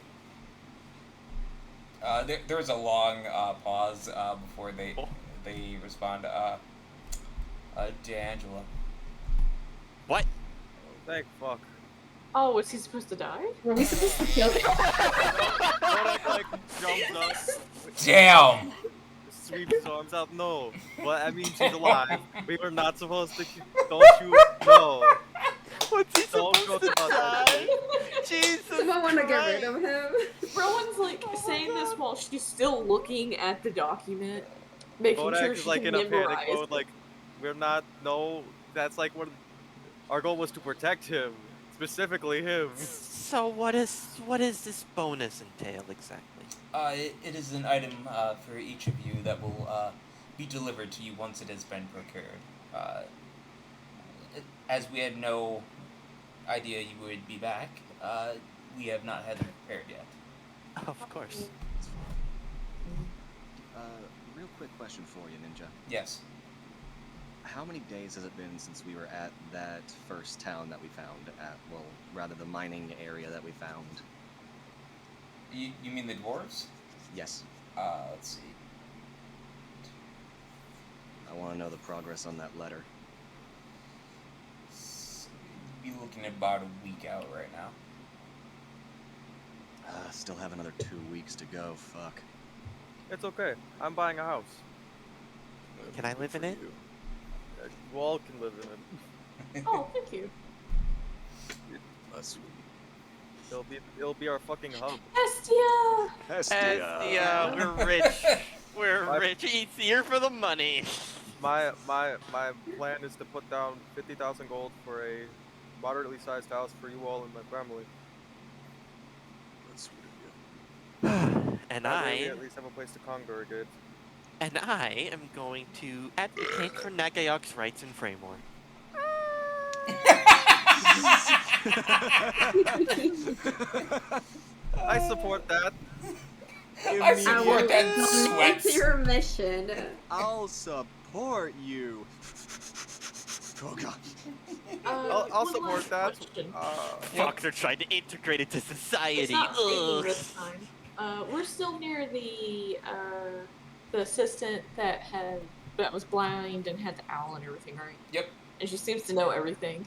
There was a long pause before they respond. D'Angelo. What? thank fuck. Oh, was he supposed to die? Were we supposed to kill him? Kodak like jumps up, Damn. sweeps his arms out. No, well that means he's alive. We were not supposed to. Don't you? No. What's he Don't supposed joke to about that die? shit. Jesus I don't want to get rid Christ. of him. Rowan's like saying this while she's still looking at the document, making Kodak sure is she like can in a panic memorize. mode. Like we're not. No, that's like what. Our goal was to protect him, specifically him. So what is this bonus entail exactly? It is an item for each of you that will be delivered to you once it has been procured. As we had no idea you would be back, we have not had them prepared yet. Of course. Real quick question for you, Ninja. Yes. How many days has it been since we were at that first town that we found rather the mining area that we found? You mean the dwarves? Yes. Let's see. I want to know the progress on that letter. You'd be looking at about a week out right now. Still have another 2 weeks to go. Fuck. It's okay. I'm buying a house. Can I live in it? You all can live in it. Oh, thank you. Sweet. It'll be our fucking hub. Estia! Yeah, we're rich. We're rich. He's here for the money. My plan is to put down 50,000 gold for a moderately sized house for you all and my family. That's sweet of you. And That way I we at least have a place to congregate. am going to advocate for Nagayok's rights in Fraymore. I support that. I support that It's sweats. your mission. I'll support you. Oh god. I'll One support last that. question. Fuck, they're trying to integrate into It's society. not thinking Ugh. this time. We're still near the assistant that was blind and had the owl and everything, right? Yep. And she seems to know everything.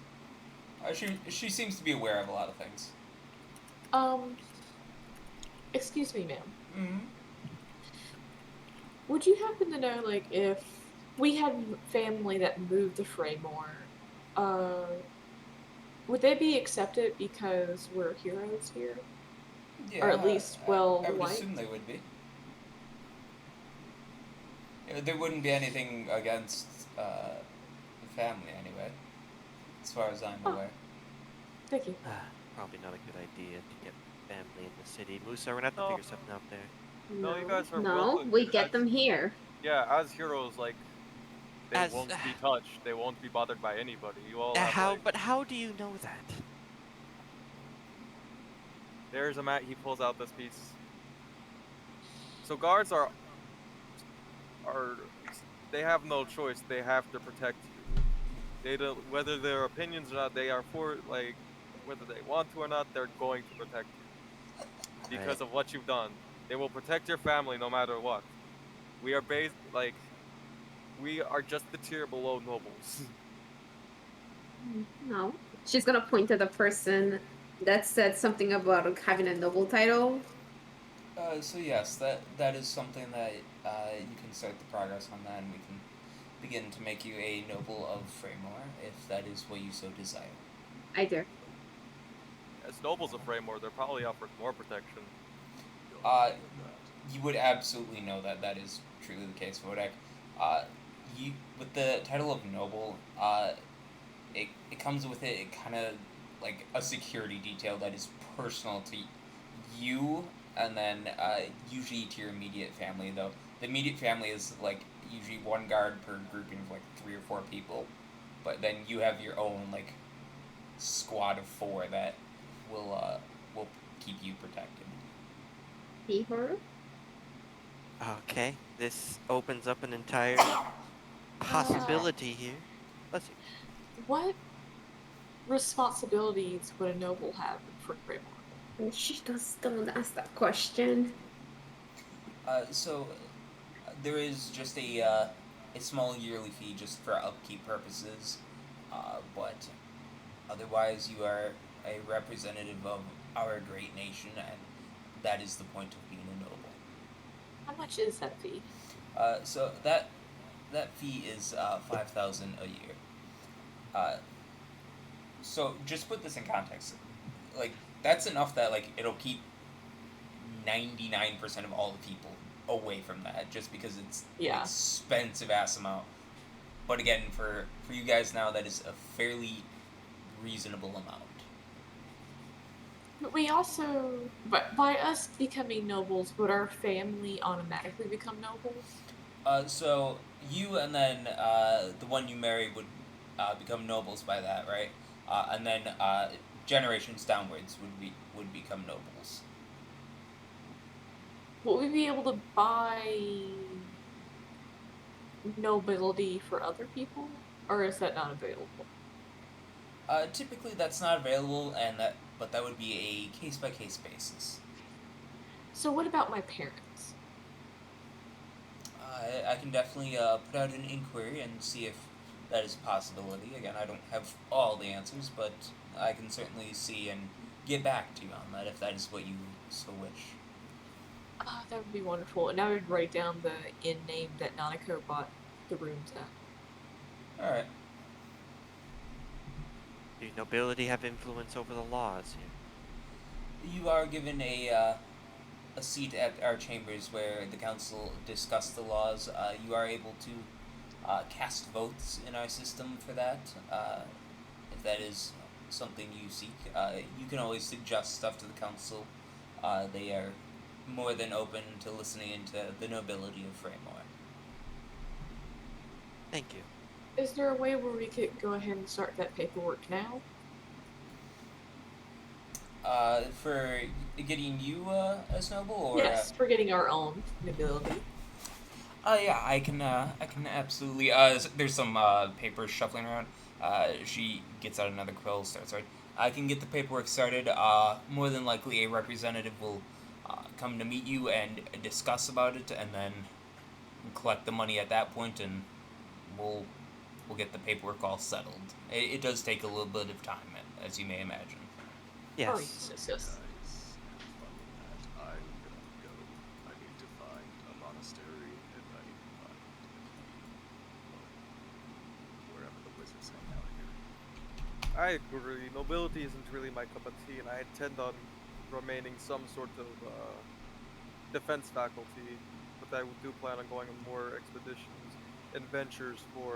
She seems to be aware of a lot of things. Excuse me, ma'am. Mm-hmm. Would you happen to know, like, if we had family that moved to Fraymore. Would they be accepted because we're heroes here? Yeah, Or at least I would liked? assume they would be. There wouldn't be anything against the family anyway, as far as I'm Oh. aware. Thank you. Probably not a good idea to get family in the city. Musa, we're gonna have to No. figure something out there. No, you guys are No, welcome. we get As- them here. Yeah, as heroes, like they As- won't be touched. They won't be bothered by anybody. You all have How? like. But how do you know that? There's a mat. He pulls out this piece. So guards are. They have no choice. They have to protect you. They don't. Whether their opinions or not, they are for like. Whether they want to or not, they're going to protect you because Right. of what you've done. They will protect your family no matter what. We are based like. We are just the tier below nobles. No. She's gonna point to the person that said something about having a noble title. So yes, that is something that you can start the progress on that, and we can begin to make you a noble of Fraymore, if that is what you so desire. I do. As nobles of Fraymore, they're probably offered more protection. You would absolutely know that that is truly the case, Vodek. You with the title of noble, it comes with it kind of like a security detail that is personal to you, and then usually to your immediate family. Though the immediate family is like usually one guard per grouping of like 3 or 4 people, but then you have your own like squad of 4 that will keep you protected. See her? Okay, this opens up an entire possibility here. Let's see. What responsibilities would a noble have for Fraymore? She just don't ask that question. So there is just a small yearly fee just for upkeep purposes, but otherwise you are a representative of our great nation, and that is the point of being a noble. How much is that fee? So that fee is 5,000 a year. So just put this in context, like that's enough that like it'll keep 99% of all the people away from that, just because it's an expensive ass amount. But again, for you guys now, that is a fairly reasonable amount. But we also, but by us becoming nobles, would our family automatically become nobles? So you and then the one you marry would become nobles by that, right? And then generations downwards would become nobles. Will we be able to buy nobility for other people, or is that not available? Typically, that's not available, but that would be a case by case basis. So what about my parents? I can definitely put out an inquiry and see if that is a possibility. Again, I don't have all the answers, but I can certainly see and get back to you on that if that is what you so wish. That would be wonderful. And I would write down the inn name that Nanako bought the rooms at. Alright. Do nobility have influence over the laws here? You are given a seat at our chambers where the council discuss the laws. You are able to cast votes in our system for that. If that is something you seek, you can always suggest stuff to the council. They are more than open to listening into the nobility of Fraymore. Thank you. Is there a way where we could go ahead and start that paperwork now? For getting you as noble, or yes, for getting our own nobility. Yeah, I can absolutely. There's some papers shuffling around. She gets out another quill, starts writing. I can get the paperwork started. More than likely, a representative will come to meet you and discuss about it, and then collect the money at that point, and we'll get the paperwork all settled. It does take a little bit of time, as you may imagine. Yes. Oh, yes. Guys, have fun with that. I'm gonna go. I need to find a monastery, and I need to find a key. I agree. Nobility isn't really my cup of tea, and I intend on remaining some sort of defense faculty. But I do plan on going on more expeditions and ventures for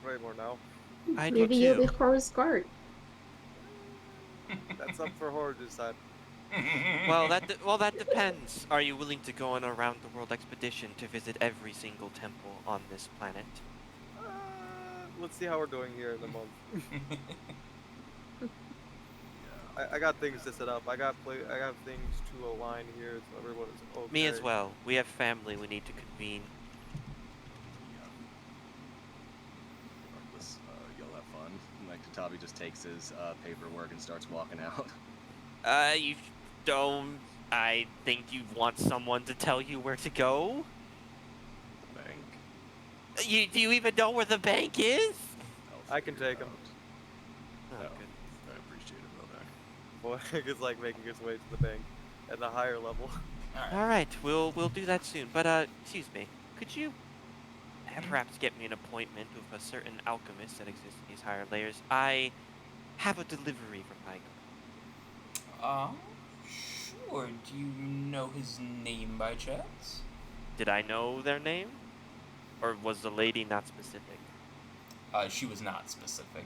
Raymore now. I do Maybe you'll be too. Horace Guard. That's up for Horror to decide. Well, that depends. Are you willing to go on a round the world expedition to visit every single temple on this planet? Let's see how we're doing here in a month. I got things to set up. I got things to align here so everyone is okay. Me as well. We have family we need to convene. Regardless, you'll have fun. Like Katabi just takes his paperwork and starts walking out. You don't. I think you want someone to tell you where to go. Bank. Do you even know where the bank is? I can take him. Oh, Oh, good. I appreciate it, brother. Boy is like making his way to the bank at the higher level. All right, we'll do that soon. But excuse me, could you perhaps get me an appointment with a certain alchemist that exists in these higher layers? I have a delivery from High. Sure. Do you know his name by chance? Did I know their name, or was the lady not specific? She was not specific.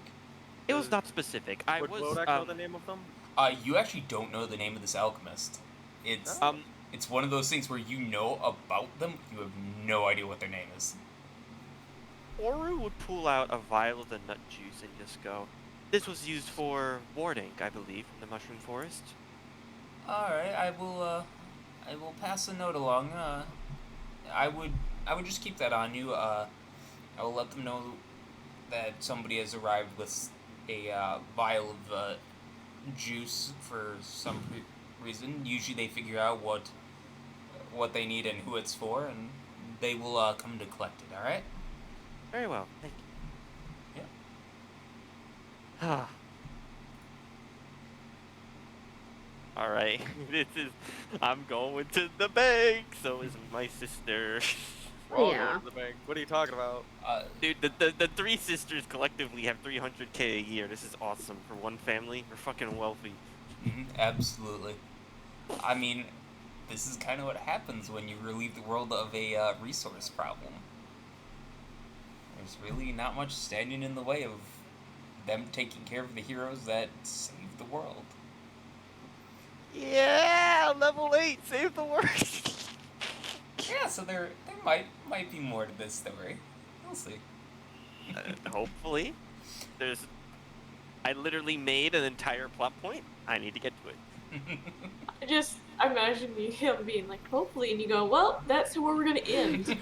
It was not specific. I Would was Wodak know the name of them? You actually don't know the name of this alchemist. It's it's one of those things where you know about them, you have no idea what their name is. Oru would pull out a vial of the nut juice and just go, "This was used for warding, I believe, from the mushroom forest." All right, I will pass a note along. I would just keep that on you. I will let them know that somebody has arrived with a vial of juice for some reason. Usually they figure out what they need and who it's for, and they will come to collect it. All right? Very well, thank you. Yeah. All right. I'm going to the bank. So is my sister. We're all Yeah. going to the bank. What are you talking about? Dude, the three sisters collectively have 300K a year. This is awesome for one family. We're fucking wealthy. Absolutely. I mean, this is kind of what happens when you relieve the world of a resource problem. There's really not much standing in the way of them taking care of the heroes that save the world. Yeah, level 8, save the world. Yeah, so there might be more to this story. We'll see. Hopefully. I literally made an entire plot point. I need to get to it. I imagine him being like, hopefully, and you go, well, that's where we're gonna end. All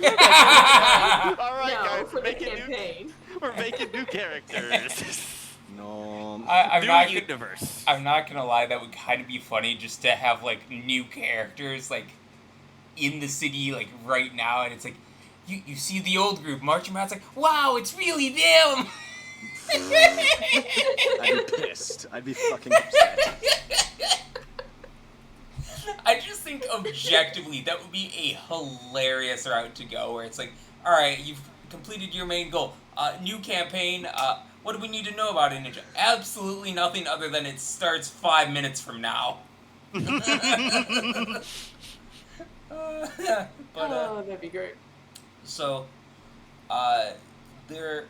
right, No, guys, for the campaign. we're making new characters. No. I'm New universe. I'm not gonna lie, that would kind of be funny just to have like new characters like in the city like right now, and it's like you see the old group marching around. It's like, wow, it's really them. I'd be pissed. I'd be fucking upset. I just think objectively that would be a hilarious route to go, where it's like, all right, you've completed your main goal. New campaign. What do we need to know about it, Ninja? Absolutely nothing other than it starts 5 minutes from now. Oh, that'd be great. So, there.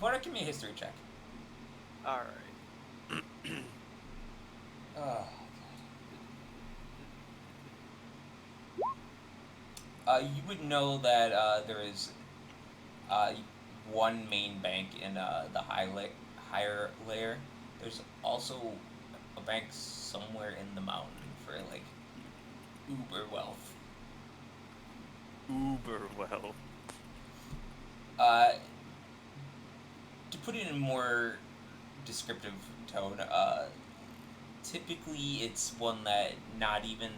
Why don't give me a history check? Alright. You would know that there is one main bank in the higher layer. There's also a bank somewhere in the mountain for like uber wealth. Uber well. To put it in a more descriptive tone, typically it's one that not even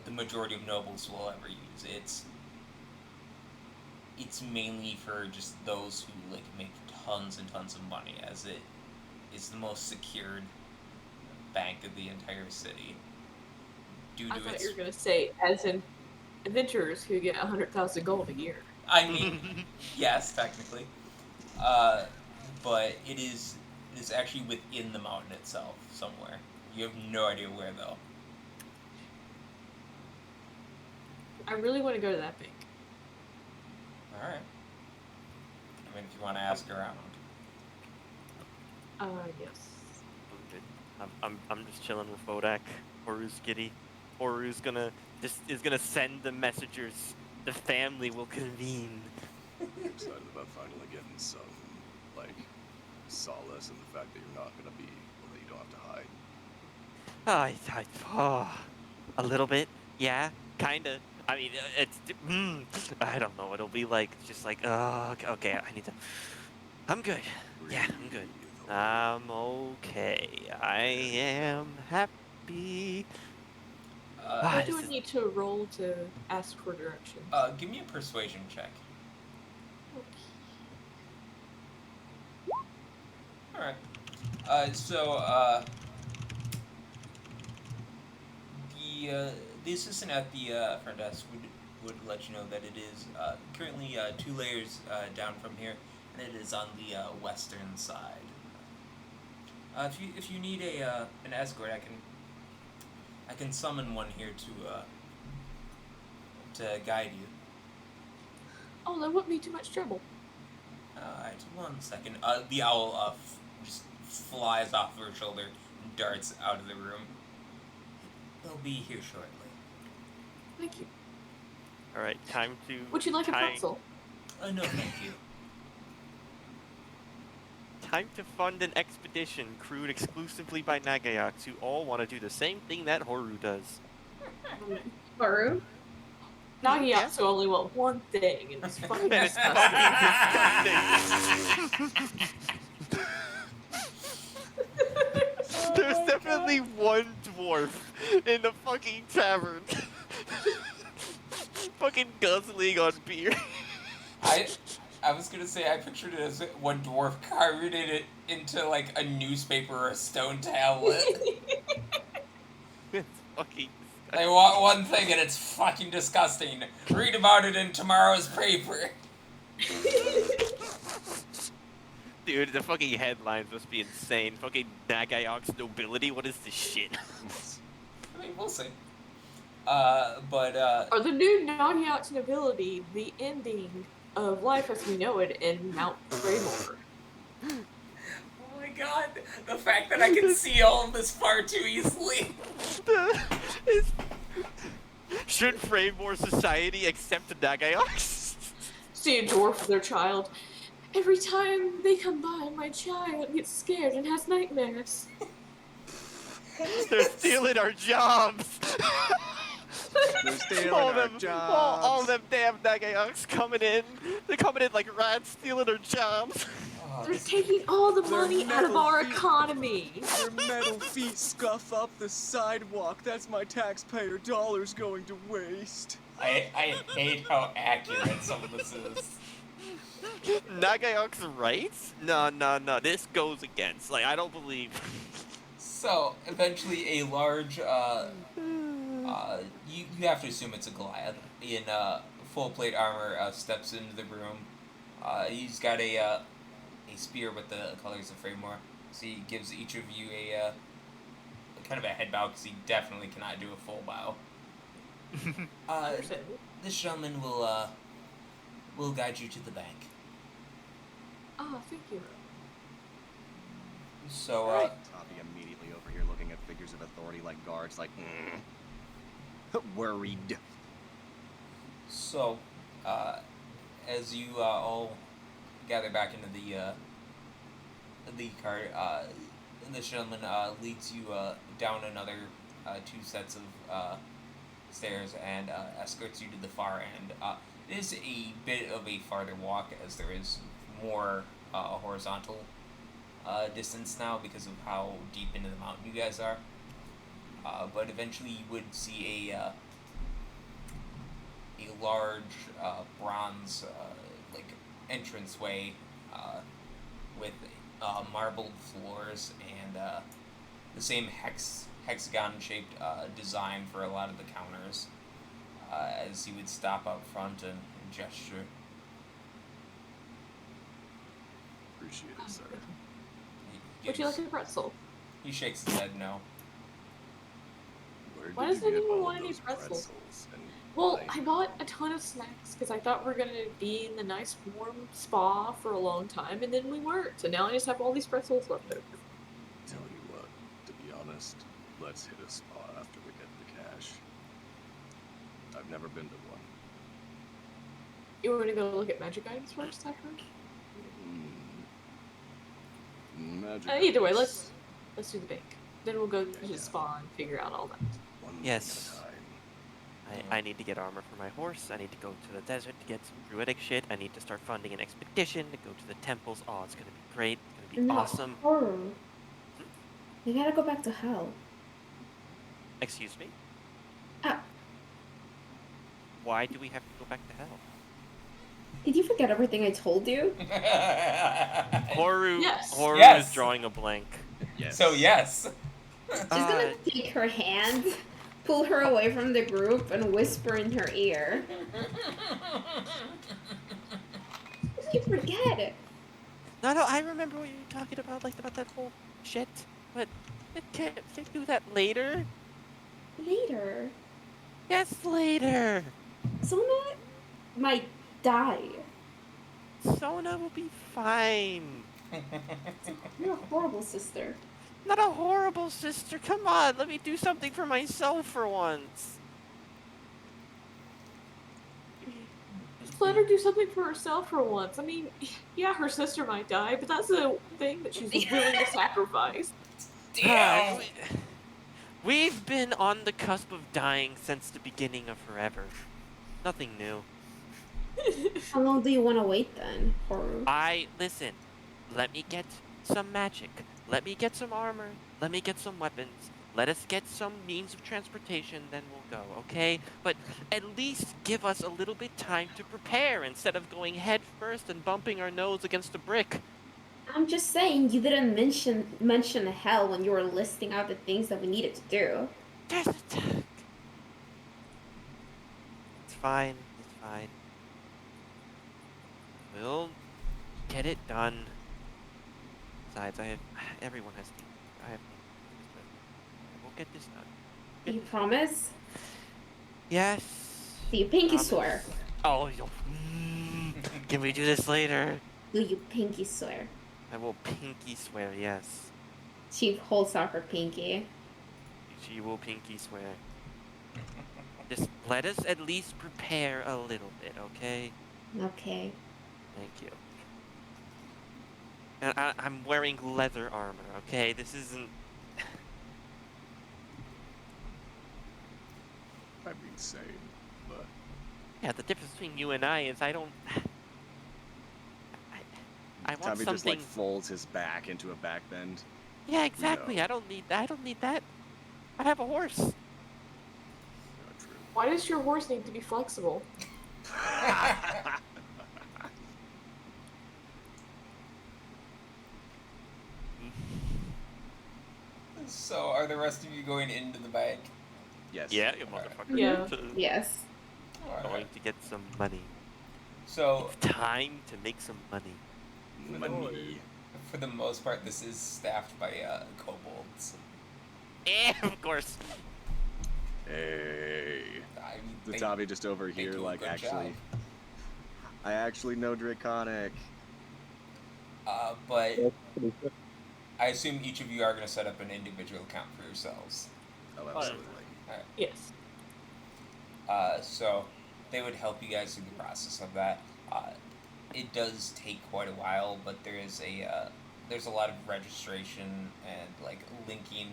the majority of nobles will ever use. It's mainly for just those who like make tons and tons of money, as it is the most secured bank of the entire city. I thought you were gonna say, as in adventurers who get 100,000 gold a year. I mean, yes, technically. But it is actually within the mountain itself, somewhere. You have no idea where, though. I really want to go to that bank. Alright. I mean, if you want to ask around. Yes. I'm good. I'm just chilling with Bodak. Horu's giddy. Horu's is gonna send the messengers. The family will convene. I'm excited about finally getting some, like, solace in the fact that you're not gonna be, well, that you don't have to hide. A little bit, yeah, kinda. I mean, I don't know. It'll be like just like, okay. I need to. I'm good. Yeah, I'm good. Breathe, I'm okay. I am happy. What do This I is need to roll to ask for directions? Give me a persuasion check. Alright. The assistant at the front desk would let you know that it is currently 2 layers down from here, and it is on the western side. If you need an escort, I can summon one here to guide you. Oh, that wouldn't be too much trouble. Alright, 1 second. The owl just flies off her shoulder and darts out of the room. They'll be here shortly. Thank you. all right. Time to. Would you like a time, pretzel? No, thank you. Time to fund an expedition crewed exclusively by Nagayoks who all want to do the same thing that Horu does. Haru? Nagiyatsu only want one thing, and it's fucking And it's disgusting. fucking disgusting. There's definitely one dwarf in the fucking tavern. Fucking guzzling on beer. I was gonna say I pictured it as one dwarf carving it into like a newspaper or a stone tablet. It's fucking They want one thing and it's fucking disgusting. Read about it in tomorrow's paper. Dude, the fucking headlines must be insane. Fucking Nagayok's nobility, what is this shit? I mean, we'll see. But Are the new Nagiyatsu nobility the ending of life as we know it in Mount Raymore? oh my god, the fact that I can see all of this far too easily. Should Framemore society accept the Nagayoks? See a dwarf with their child. Every time they come by, my child gets scared and has nightmares. They're stealing our jobs. They're stealing all our them, jobs. all them damn Nagayoks coming in. They're coming in like rats, stealing our jobs. They're taking all the money out of metal our feet. economy. Their metal feet scuff up the sidewalk. That's my taxpayer dollars going to waste. I hate how accurate some of this is. Nagayok's rights? No. This goes against. Like, I don't believe. So, eventually a large, you have to assume it's a Goliath in full plate armor steps into the room. He's got a spear with the colors of Framemore. So he gives each of you a kind of a head bow because he definitely cannot do a full bow. This gentleman will guide you to the bank. Oh, thank you. So, Toppy immediately over here looking at figures of authority like guards, like, worried. So, as you all gather back into the cart, this gentleman leads you down another 2 sets of stairs and escorts you to the far end. It is a bit of a farther walk as there is more horizontal distance now because of how deep into the mountain you guys are. But eventually you would see a large bronze like entranceway with marbled floors and the same hexagon shaped design for a lot of the counters as you would stop up front and gesture. appreciate it, sir. Would you like a pretzel? He shakes his head no. Where Why did does you get anyone all want of any those pretzels? And Well, why? I bought a ton of snacks because I thought we are gonna be in the nice warm spa for a long time, and then we weren't. So now I just have all these pretzels left over. Tell you what, to be honest, let's hit a spa after we get the cash. I've never been to one. You want to go look at magic items first? I heard. Magic. Either way, items. let's do the bank. Then we'll go to the Yeah. spa and figure out all that. One Yes. thing at a time. I need to get armor for my horse. I need to go to the desert to get some druidic shit. I need to start funding an expedition to go to the temples. Oh, it's gonna be great. It's gonna be awesome. Horror. We gotta go back to hell. Excuse me? Ah. Why do we have to go back to hell? Did you forget everything I told you? Horu, Yes. Horu Yes. is drawing a blank. Yes. So yes. She's gonna take her hand, pull her away from the group, and whisper in her ear. Did you forget? No, I remember what you were talking about, like about that whole shit. But it can't do that later. Later. Yes, later. Sona might die. Sona will be fine. You're a horrible sister. Not a horrible sister. Come on, let me do something for myself for once. Just let her do something for herself for once. I mean, yeah, her sister might die, but that's a thing that she's willing to sacrifice. Damn. We've been on the cusp of dying since the beginning of forever. Nothing new. How long do you want to wait then, Horu? Listen, let me get some magic. Let me get some armor. Let me get some weapons. Let us get some means of transportation, then we'll go, okay? But at least give us a little bit time to prepare instead of going head first and bumping our nose against a brick. I'm just saying, you didn't mention hell when you were listing out the things that we needed to do. There's a tag. It's fine. It's fine. We'll get it done. Besides, everyone has to. We'll get this done. Do you promise? Yes. Do you pinky Promise. swear? Oh, can we do this later? Do you pinky swear? I will pinky swear, yes. She holds out her pinky. She will pinky swear. Just let us at least prepare a little bit, okay? Okay. Thank you. And I'm wearing leather armor, okay? This isn't... I mean, same, but Yeah, the difference between you and I is I don't... I want Tommy something... just like folds his back into a back bend. Yeah, exactly. No. I don't need that. I have a horse. not true. Why does your horse need to be flexible? So are the rest of you going into the bank? Yes. Yeah, you motherfucker. Yeah. Yes. Going to get some money. So It's time to make some money. Money. for the most part, this is staffed by kobolds. Of course. Hey. I mean, The they- Tommy just over they here, do a like, good actually. job. I actually know Draconic. But I assume each of you are going to set up an individual account for yourselves. Oh, absolutely. Yes. So they would help you guys through the process of that. It does take quite a while, but there's a lot of registration and like linking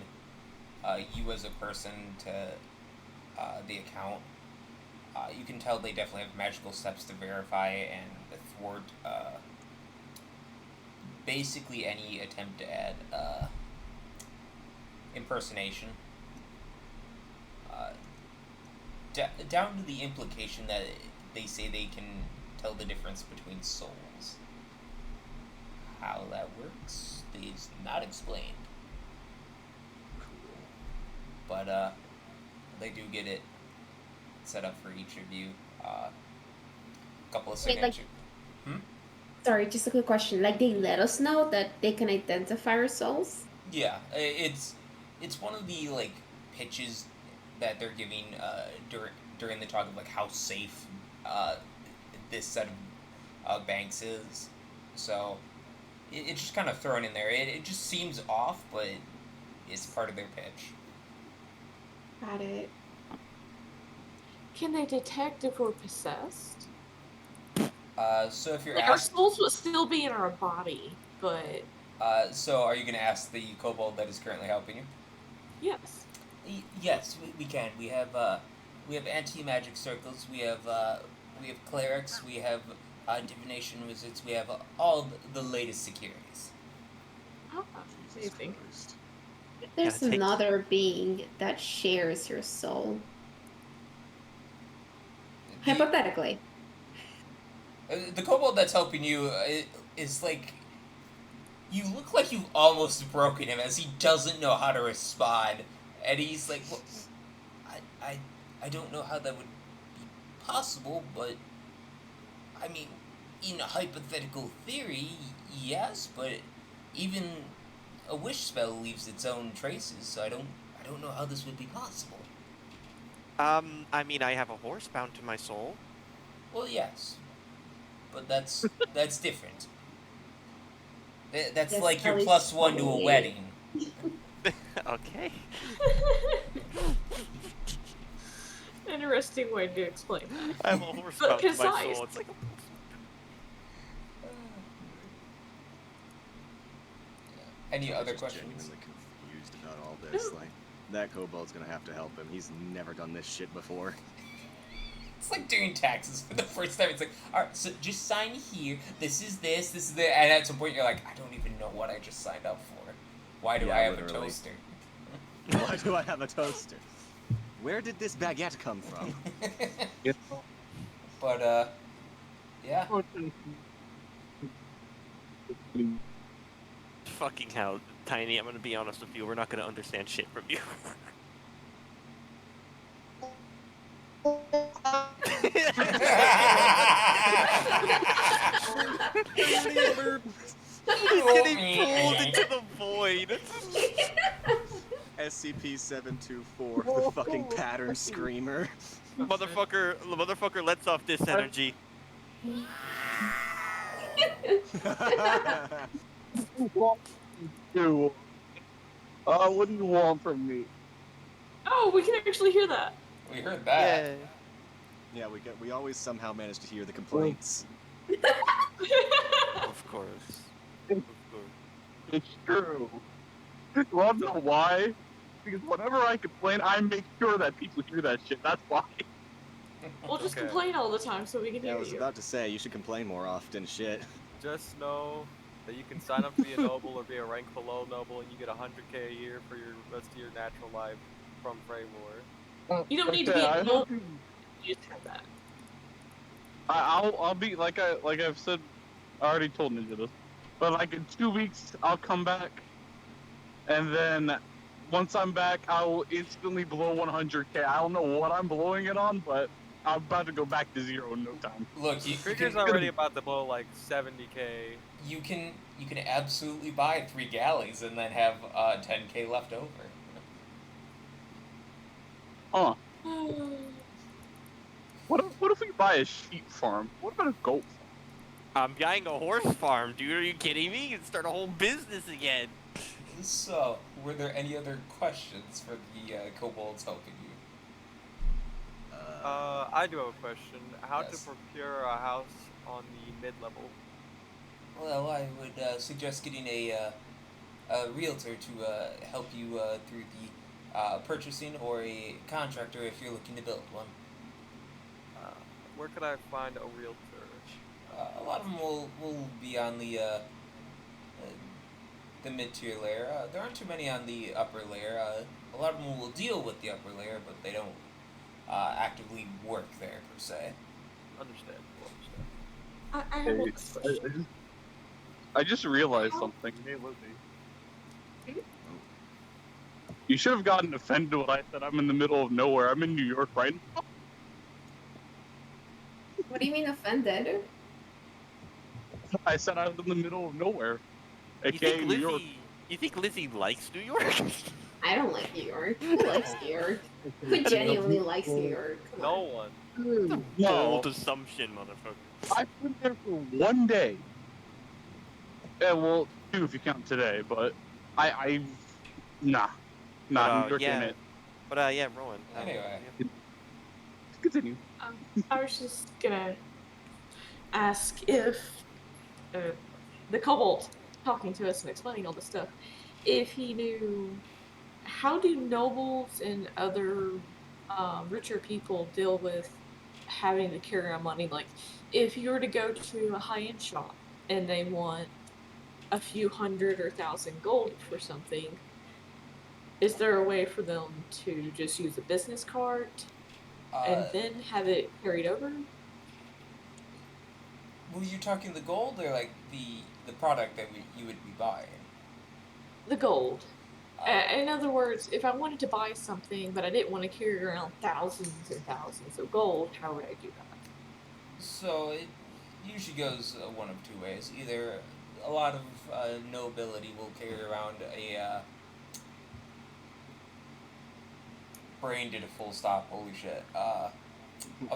you as a person to the account. You can tell they definitely have magical steps to verify and thwart basically any attempt to add impersonation. Down to the implication that they say they can tell the difference between souls. How that works is not explained. Cool. But they do get it set up for each of you. A couple of Wait, like- signature. Sorry, just a quick question. Like, they let us know that they can identify our souls? Yeah, it's one of the like pitches that they're giving during the talk of like how safe uh, this set of banks is. So it's just kind of thrown in there. It just seems off, but it's part of their pitch. Got it. Can they detect if we're possessed? So if you're Like, our asked, souls would still be in our body, but so are you going to ask the kobold that is currently helping you? yes. Yes, we can. We have anti magic circles. We have clerics. We have divination wizards. We have all the latest securities. Ah, Jesus amazing. Christ. There's Gotta take- another being that shares your soul. Hypothetically. The kobold that's helping you is like, you look like you've almost broken him as he doesn't know how to respond, and he's like, well, I don't know how that would be possible, but I mean, in a hypothetical theory, yes, but even a wish spell leaves its own traces, so I don't know how this would be possible. I mean, I have a horse bound to my soul. Well, yes, but that's different. That's Yes, like your at plus least one to a 28. wedding. Okay. Interesting way to explain that. I have a horse But bound to my concise. soul. It's like Any I'm other just questions? genuinely confused about all this. Like, that kobold's gonna have to help him. He's never done this shit before. It's like doing taxes for the first time. It's like, alright, so just sign here. This is that. And at some point, you're like, I don't even know what I just signed up for. Why do Yeah, I have literally. a toaster? Why do I have a toaster? Where did this baguette come from? But, yeah. fucking hell, Tiny. I'm gonna be honest with you. We're not gonna understand shit from you. He's getting pulled into the void. SCP-724, the fucking pattern screamer. Motherfucker lets off this energy. What do you want from me? Oh, we can actually hear that. We heard that. Yeah, we always somehow manage to hear the complaints. Of course. Of course. It's true. You wanna know why? Because whenever I complain, I make sure that people hear that shit. That's why. We'll just Okay. complain all the time so we can Yeah, I hear was you. about to say, you should complain more often, shit. Just know that you can sign up to be a noble or be a rank below noble, and you get 100k a year for your rest of your natural life from Freymore. You don't need to be I a hope noble. You just have that. I'll be like I've said. I already told Ninja this, but like in 2 weeks I'll come back, and then once I'm back I will instantly blow 100k. I don't know what I'm blowing it on, but I'm about to go back to zero in no time. Look, you Krieger's can, already about to blow like 70k. you can absolutely buy 3 galleys and then have 10k left over. Huh? What if we buy a sheep farm? What about a goat farm? I'm buying a horse farm, dude. Are you kidding me? You can start a whole business again. So, were there any other questions for the kobolds helping you? I do have a question. How Yes. to procure a house on the mid-level? Well, I would suggest getting a realtor to help you through the purchasing, or a contractor if you're looking to build one. Where could I find a realtor? A lot of them will be on the mid-tier layer. There aren't too many on the upper layer. A lot of them will deal with the upper layer, but they don't actively work there per se. Understandable. I have a question. I just realized something. Hey, Lizzie. You should have gotten offended when I said I'm in the middle of nowhere. I'm in New York right now. What do you mean offended? I said I was in the middle of nowhere, You think aka New York. Lizzie likes New York? I don't like New York. Who likes New York? Who I genuinely likes New York? Come No on. one. It's a No, bold assumption, motherfucker. I've been there for 1 day. Yeah, well, 2 if you count today, but nah, New York ain't it. Yeah, Rowan. Anyway. Continue. I was just gonna ask if the kobold talking to us and explaining all this stuff, if he knew how do nobles and other richer people deal with having to carry on money? Like, if you were to go to a high-end shop and they want a few hundred or thousand gold for something, is there a way for them to just use a business card and then have it carried over? Were you talking the gold or like the product that you would be buying? The gold. Uh, In other words, if I wanted to buy something but I didn't want to carry around thousands and thousands of gold, how would I do that? So it usually goes one of two ways. Either a lot of nobility will carry around a brain did a full stop. Holy shit! A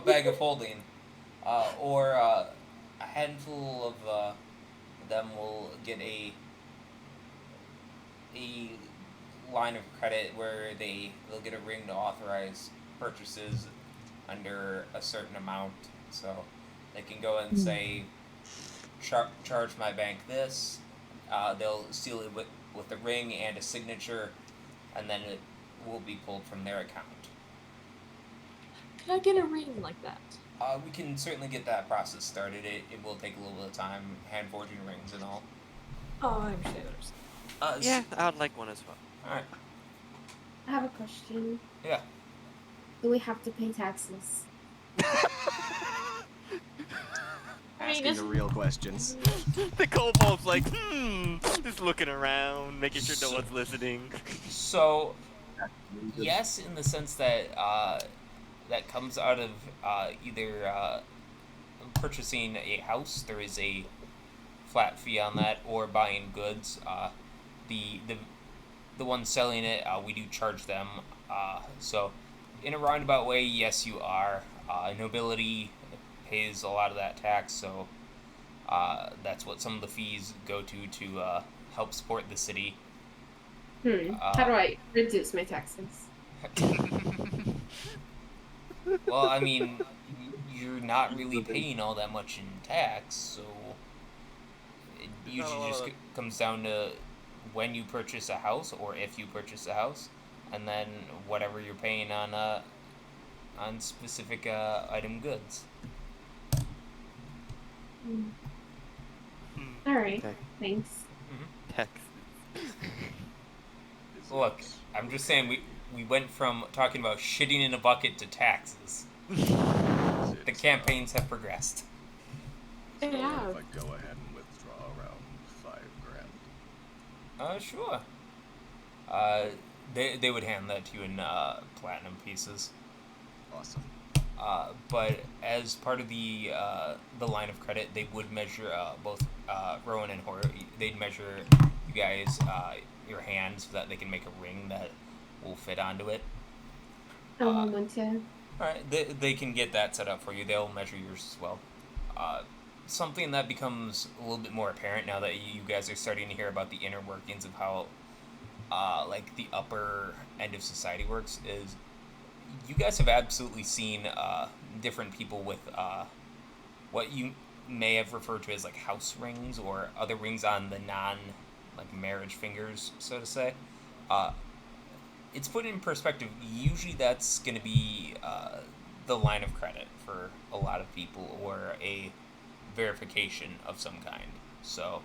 bag of holding, or a handful of them will get a line of credit where they'll get a ring to authorize purchases under a certain amount. So they can go and say, charge my bank this. They'll seal it with a ring and a signature, and then it will be pulled from their account. Could I get a ring like that? We can certainly get that process started. It will take a little bit of time, hand forging rings and all. Oh, I understand. Yeah, I'd like one as well. Alright. I have a question. Yeah. Do we have to pay taxes? Asking the real questions. The kobold's like, just looking around, making sure no one's listening. So, yes, in the sense that that comes out of either purchasing a house, there is a flat fee on that, or buying goods. The ones selling it, we do charge them. So, in a roundabout way, yes, you are. Nobility pays a lot of that tax, so that's what some of the fees go to help support the city. How do I reduce my taxes? Well, I mean, you're not really paying all that much in tax, so it usually just comes down to when you purchase a house, or if you purchase a house, and then whatever you're paying on specific item goods. All right, thanks. Texas. Look, I'm just saying we went from talking about shitting in a bucket to taxes. The campaigns have progressed. So Yeah. if I go ahead and withdraw around $5,000. Sure. They would hand that to you in platinum pieces. Awesome. But as part of the line of credit, they would measure both Rowan and Horror. They'd measure you guys your hands so that they can make a ring that will fit onto it. I want one too. All right, they can get that set up for you. They'll measure yours as well. Something that becomes a little bit more apparent now that you guys are starting to hear about the inner workings of how like the upper end of society works is you guys have absolutely seen different people with what you may have referred to as like house rings or other rings on the marriage fingers, so to say. It's put in perspective. Usually that's going to be the line of credit for a lot of people, or a verification of some kind. So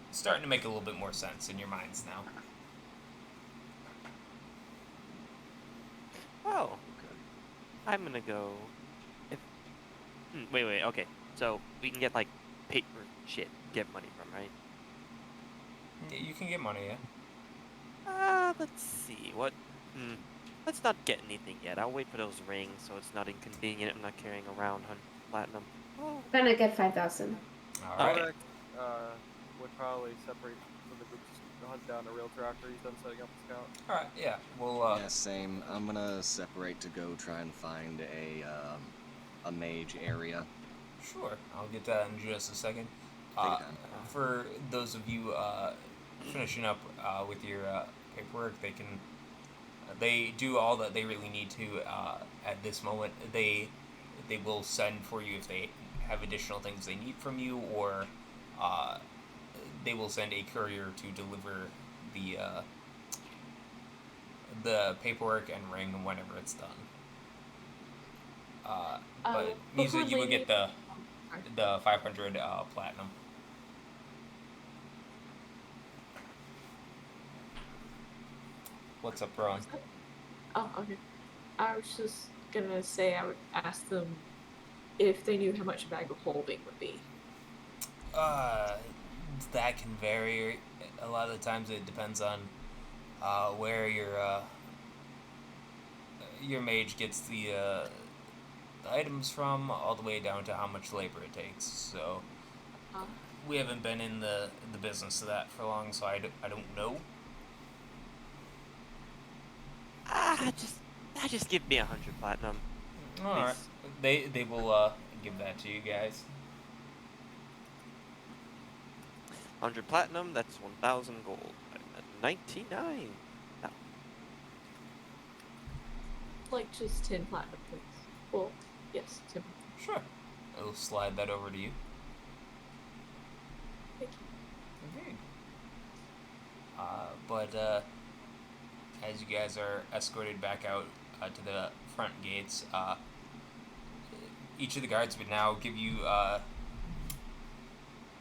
it's starting to make a little bit more sense in your minds now. Oh, I'm gonna go. Wait. Okay, so we can get like paper shit, get money from, right? You can get money, yeah. Let's see. What? Let's not get anything yet. I'll wait for those rings so it's not inconvenient. I'm not carrying around platinum. Gonna get 5,000. All I right. would, would probably separate from the group to hunt down a realtor after he's done setting up the scout. All right. Yeah. We'll. Yeah, same. I'm gonna separate to go try and find a mage area. Sure. I'll get that in just a second. Take your time. For those of you finishing up with your paperwork, they do all that they really need to at this moment. They will send for you if they have additional things they need from you, or they will send a courier to deliver the paperwork and ring whenever it's done. But Misa, you will get the 500 platinum. What's up, Ron? Oh, okay. I was just gonna say I would ask them if they knew how much a bag of holding would be. That can vary. A lot of the times it depends on where your mage gets the items from, all the way down to how much labor it takes. So we haven't been in the business of that for long, so I don't know. Just give me 100 platinum. All right. They will give that to you guys. 100 platinum, that's 1,000 gold. I'm at 99. No. Like just 10 platinum, please. Well, yes, 10. Sure. I'll slide that over to you. Thank you. Okay. But as you guys are escorted back out to the front gates, each of the guards would now give you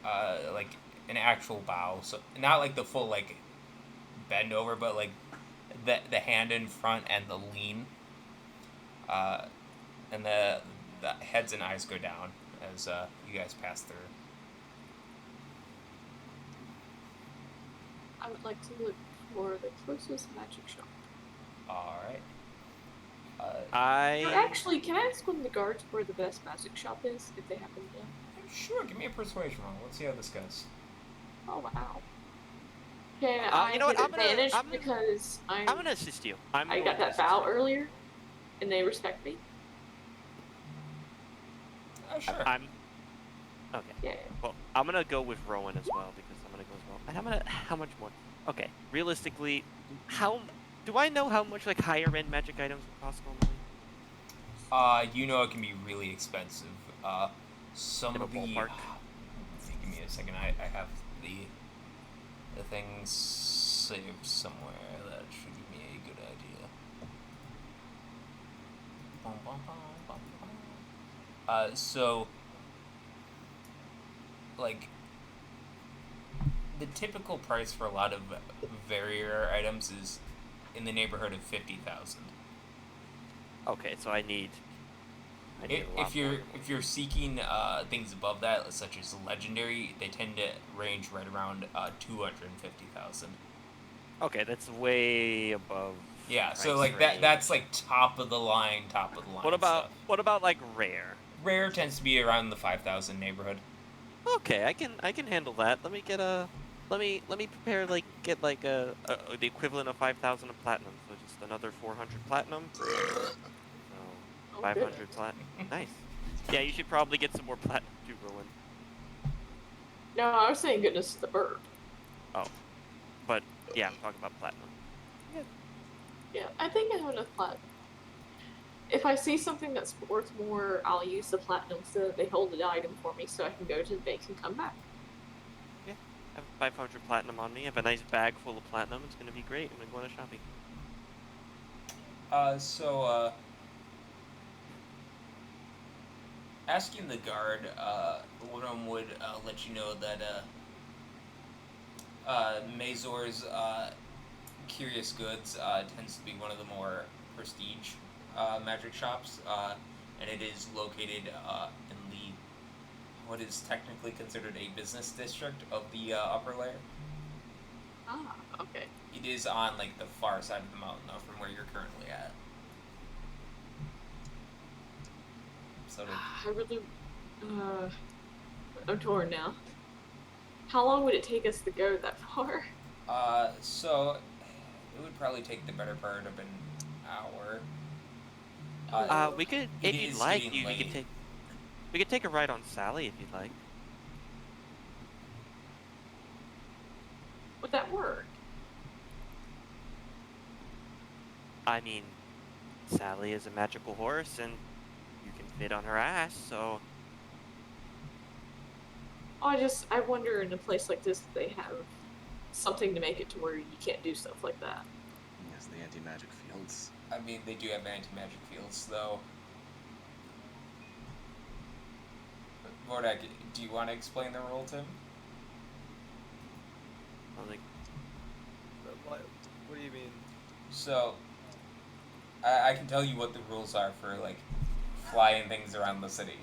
like an actual bow. So not like the full like bend over, but like the hand in front and the lean. And the heads and eyes go down as you guys pass through. I would like to look for the closest magic shop. All right. Or actually, can I ask one of the guards where the best magic shop is, if they happen to know? Sure, give me a persuasion roll. Let's see how this goes. Oh, wow. Can You I know what, get I'm gonna- advantage I'm- because I'm gonna assist you. I got that vow earlier, and they respect me? Sure. I'm okay. Yeah. Well, I'm gonna go with Rowan as well because I'm gonna go as well. And how much more? Okay, realistically, do I know how much like higher end magic items would cost normally? You know it can be really expensive. Some In a of the. ballpark? Give me a second. I have the things saved somewhere. That should give me a good idea. So, like, the typical price for a lot of very rare items is in the neighborhood of 50,000. Okay, so I need a lot If you're more. seeking things above that, such as legendary, they tend to range right around 250,000. Okay, that's way above. Yeah, so price like range. that's like top of the line stuff. What about like rare? Rare tends to be around the 5,000 neighborhood. Okay, I can handle that. Let me prepare get the equivalent of 5,000 of platinum. So just another 400 platinum. So 500 platinum. Nice. Yeah, you should probably get some more platinum too, Rowan. No, I was saying goodness to the bird. Oh, but yeah, I'm talking about platinum. Yeah, I think I have enough platinum. If I see something that's worth more, I'll use the platinum so that they hold the item for me so I can go to the bank and come back. Yeah, I have 500 platinum on me. I have a nice bag full of platinum. It's gonna be great. I'm gonna go on a shopping. Asking the guard, one of them would let you know that Mazor's Curious Goods tends to be one of the more prestige magic shops, and it is located in the what is technically considered a business district of the upper layer. Ah, okay. It is on like the far side of the mountain, though, from where you're currently at. So I really I'm torn now. How long would it take us to go that far? So it would probably take the better part of an hour. We could, It if you'd is like, getting we late. could take a ride on Sally if you'd like. Would that work? I mean, Sally is a magical horse, and you can fit on her ass, so I wonder in a place like this if they have something to make it to where you can't do stuff like that. Yes, the anti-magic fields. I mean, they do have anti-magic fields, though. Vordak, do you want to explain the rule to him? I was like, What do you mean? So, I can tell you what the rules are for, like, flying things around the city.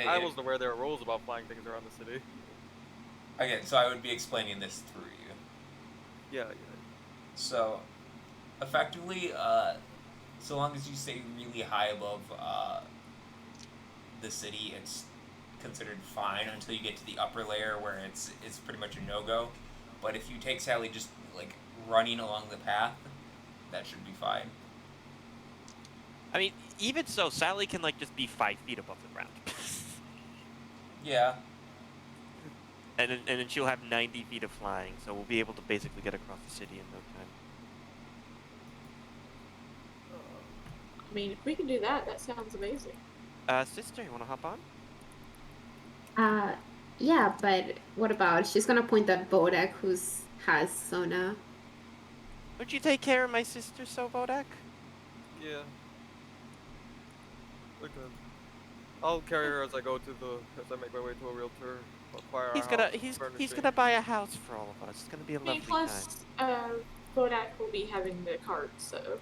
I wasn't aware there were rules about flying things around the city. Okay, so I would be explaining this through you. Yeah. So, effectively, so long as you stay really high above the city, it's considered fine until you get to the upper layer where it's pretty much a no-go. But if you take Sally just like running along the path, that should be fine. I mean, even so, Sally can like just be 5 feet above the ground, Yeah. and then she'll have 90 feet of flying, so we'll be able to basically get across the city in no time. I mean, if we can do that, that sounds amazing. Sister, you wanna hop on? Yeah, but what about, she's gonna point at Bodek, has Sona. Would you take care of my sister, so Vodak? Yeah. Okay. I'll carry her as I make my way to a realtor. Acquire He's a gonna house, he's furnishing. gonna buy a house for all of us. It's gonna be a I mean, lovely time. plus, Bodak will be having the cart, so.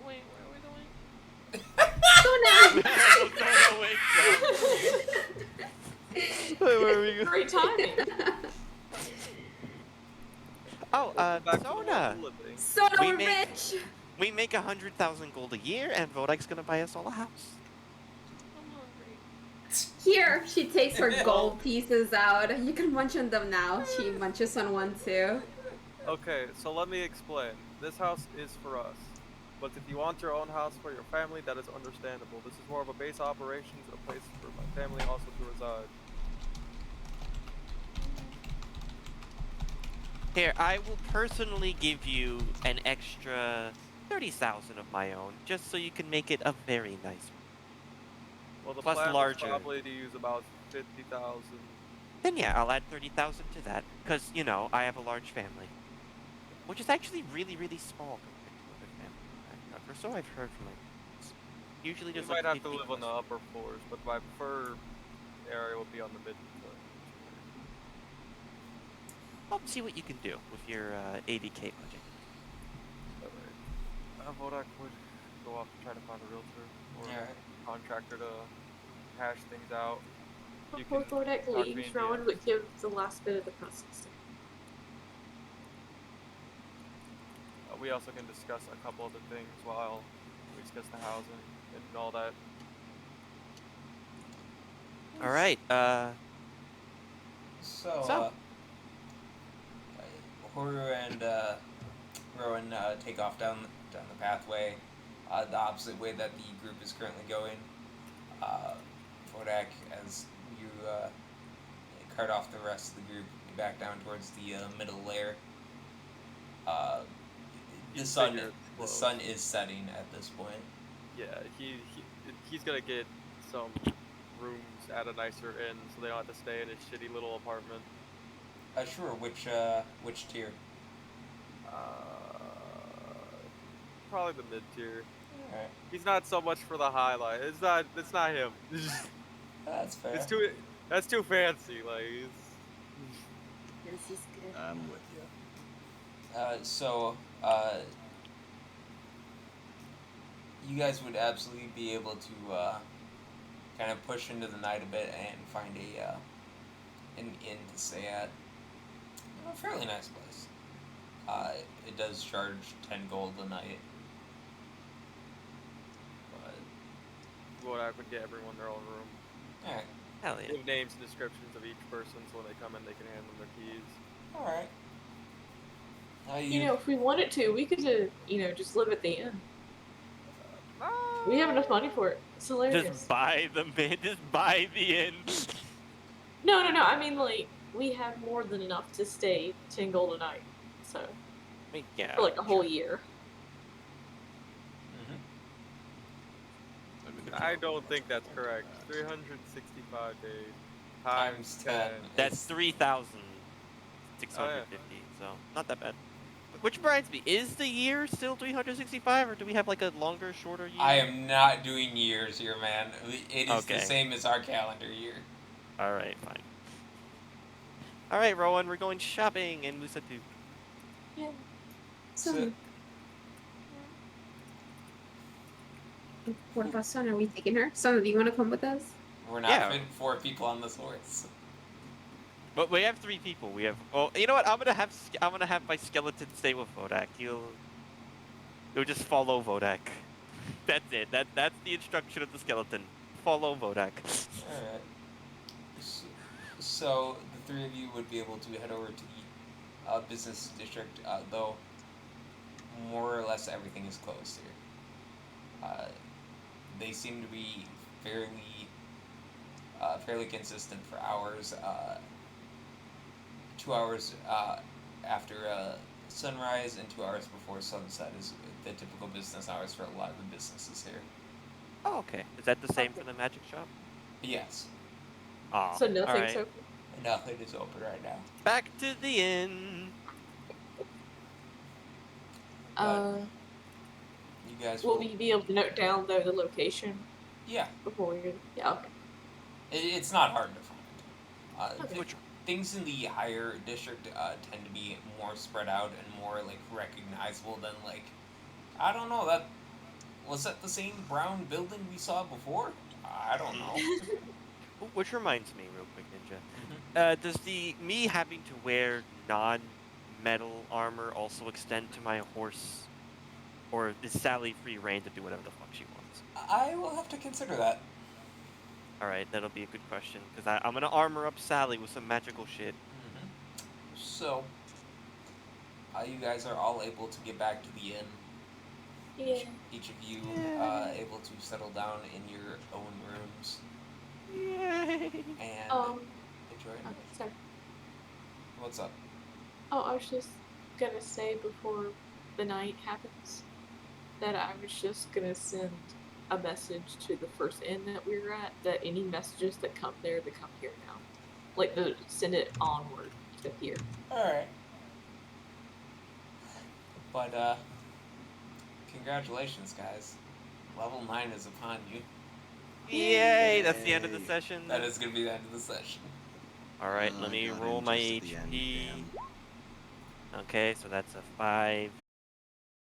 Wait, where are we going? Sona! Where are we going? Great timing. Oh, Back to the Sona! world of living. Sona, We we're make- rich! We make 100,000 gold a year, and Vodak's gonna buy us all a house. I'm hungry. Here, she takes her gold pieces out. You can munch on them now. She munches on one too. Okay, so let me explain. This house is for us. But if you want your own house for your family, that is understandable. This is more of a base operations, a place for my family also to reside. Here, I will personally give you an extra 30,000 of my own, just so you can make it a very nice one. Well, the Plus plan larger. was probably to use about 50,000. Then yeah, I'll add 30,000 to that, because, you know, I have a large family. Which is actually really, really small compared to other families. Or so I've heard from my friends. Usually You there's might like have to 50 live on the plus. upper floors, but my preferred area would be on the mid floor. I'll see what you can do with your 80k budget. Alright. Vodak would go off to try to find a realtor or Alright. a contractor to hash things out. You Before can Bodak talk to me leaves, in the Rowan end. would give the last bit of the processing. We also can discuss a couple other things while we discuss the housing and all that. Alright, So, Horu and Rowan take off down the pathway, the opposite way that the group is currently going. Vodak, as you cart off the rest of the group back down towards the middle layer. The sun is setting at this point. Yeah, he's gonna get some rooms at a nicer inn, so they don't have to stay in his shitty little apartment. Sure. Which tier? Probably the mid tier. Alright, He's not so much for the highlight. It's not him. that's fair. That's too fancy. Like This is good. I'm with you. You guys would absolutely be able to kind of push into the night a bit and find an inn to stay at. A fairly nice place. It does charge 10 gold a night. Vodak would get everyone their own room. Alright. Hell yeah. Give names and descriptions of each person, so when they come in, they can hand them their keys. Alright. You know, if we wanted to, we could, just live at the inn. We have enough money for it. It's hilarious. Just buy the man. Just buy the inn. No. I mean, like, we have more than enough to stay 10 gold a night. So, I mean, yeah. for like a whole year. I don't think that's correct. 365 days Times 10. That's 3,650. So not that bad. Which reminds me, is the year still 365, or do we have like a longer, shorter year? I am not doing years here, man. It is Okay. the same as our calendar year. All right, fine. All right, Rowan, we're going shopping in Musatu. Yeah. So, what about Son? Are we taking her? Son, do you want to come with us? We're not Yeah. fitting 4 people on this horse. But we have 3 people. We have. Oh, you know what? I'm gonna have my skeleton stay with Vodak. He'll just follow Vodak. That's it. That's the instruction of the skeleton. Follow Vodak. Alright. So, the 3 of you would be able to head over to the business district, though more or less everything is closed here. They seem to be fairly consistent for hours. 2 hours after sunrise and 2 hours before sunset is the typical business hours for a lot of the businesses here. Oh, okay. Is that the same for the magic shop? Yes. Aw, So nothing's alright. open. Nothing is open right now. Back to the inn. You guys Will we be able to note down, though, the location Yeah. before we go? Yeah, okay. It's not hard to find. Okay. Things in the higher district tend to be more spread out and more like recognizable than like, I don't know, was that the same brown building we saw before? I don't know. Which reminds me, real quick, Ninja. Does me having to wear non-metal armor also extend to my horse, or is Sally free reign to do whatever the fuck she wants? I will have to consider that. All right, that'll be a good question, because I'm gonna armor up Sally with some magical shit. So, you guys are all able to get back to the inn. Yeah. Each of you able to settle down in your own rooms Yay! and enjoy it. Okay, sorry. What's up? Oh, I was just gonna say before the night happens that I was just gonna send a message to the first inn that we were at that any messages that come there, they come here now. Like, send it onward to here. Alright. But, congratulations, guys. Level 9 is upon you. Yay! That's the end of the session. That is going to be the end of the session. All right, let me God, roll and my just at the end, HP. damn. Okay, so that's a 5,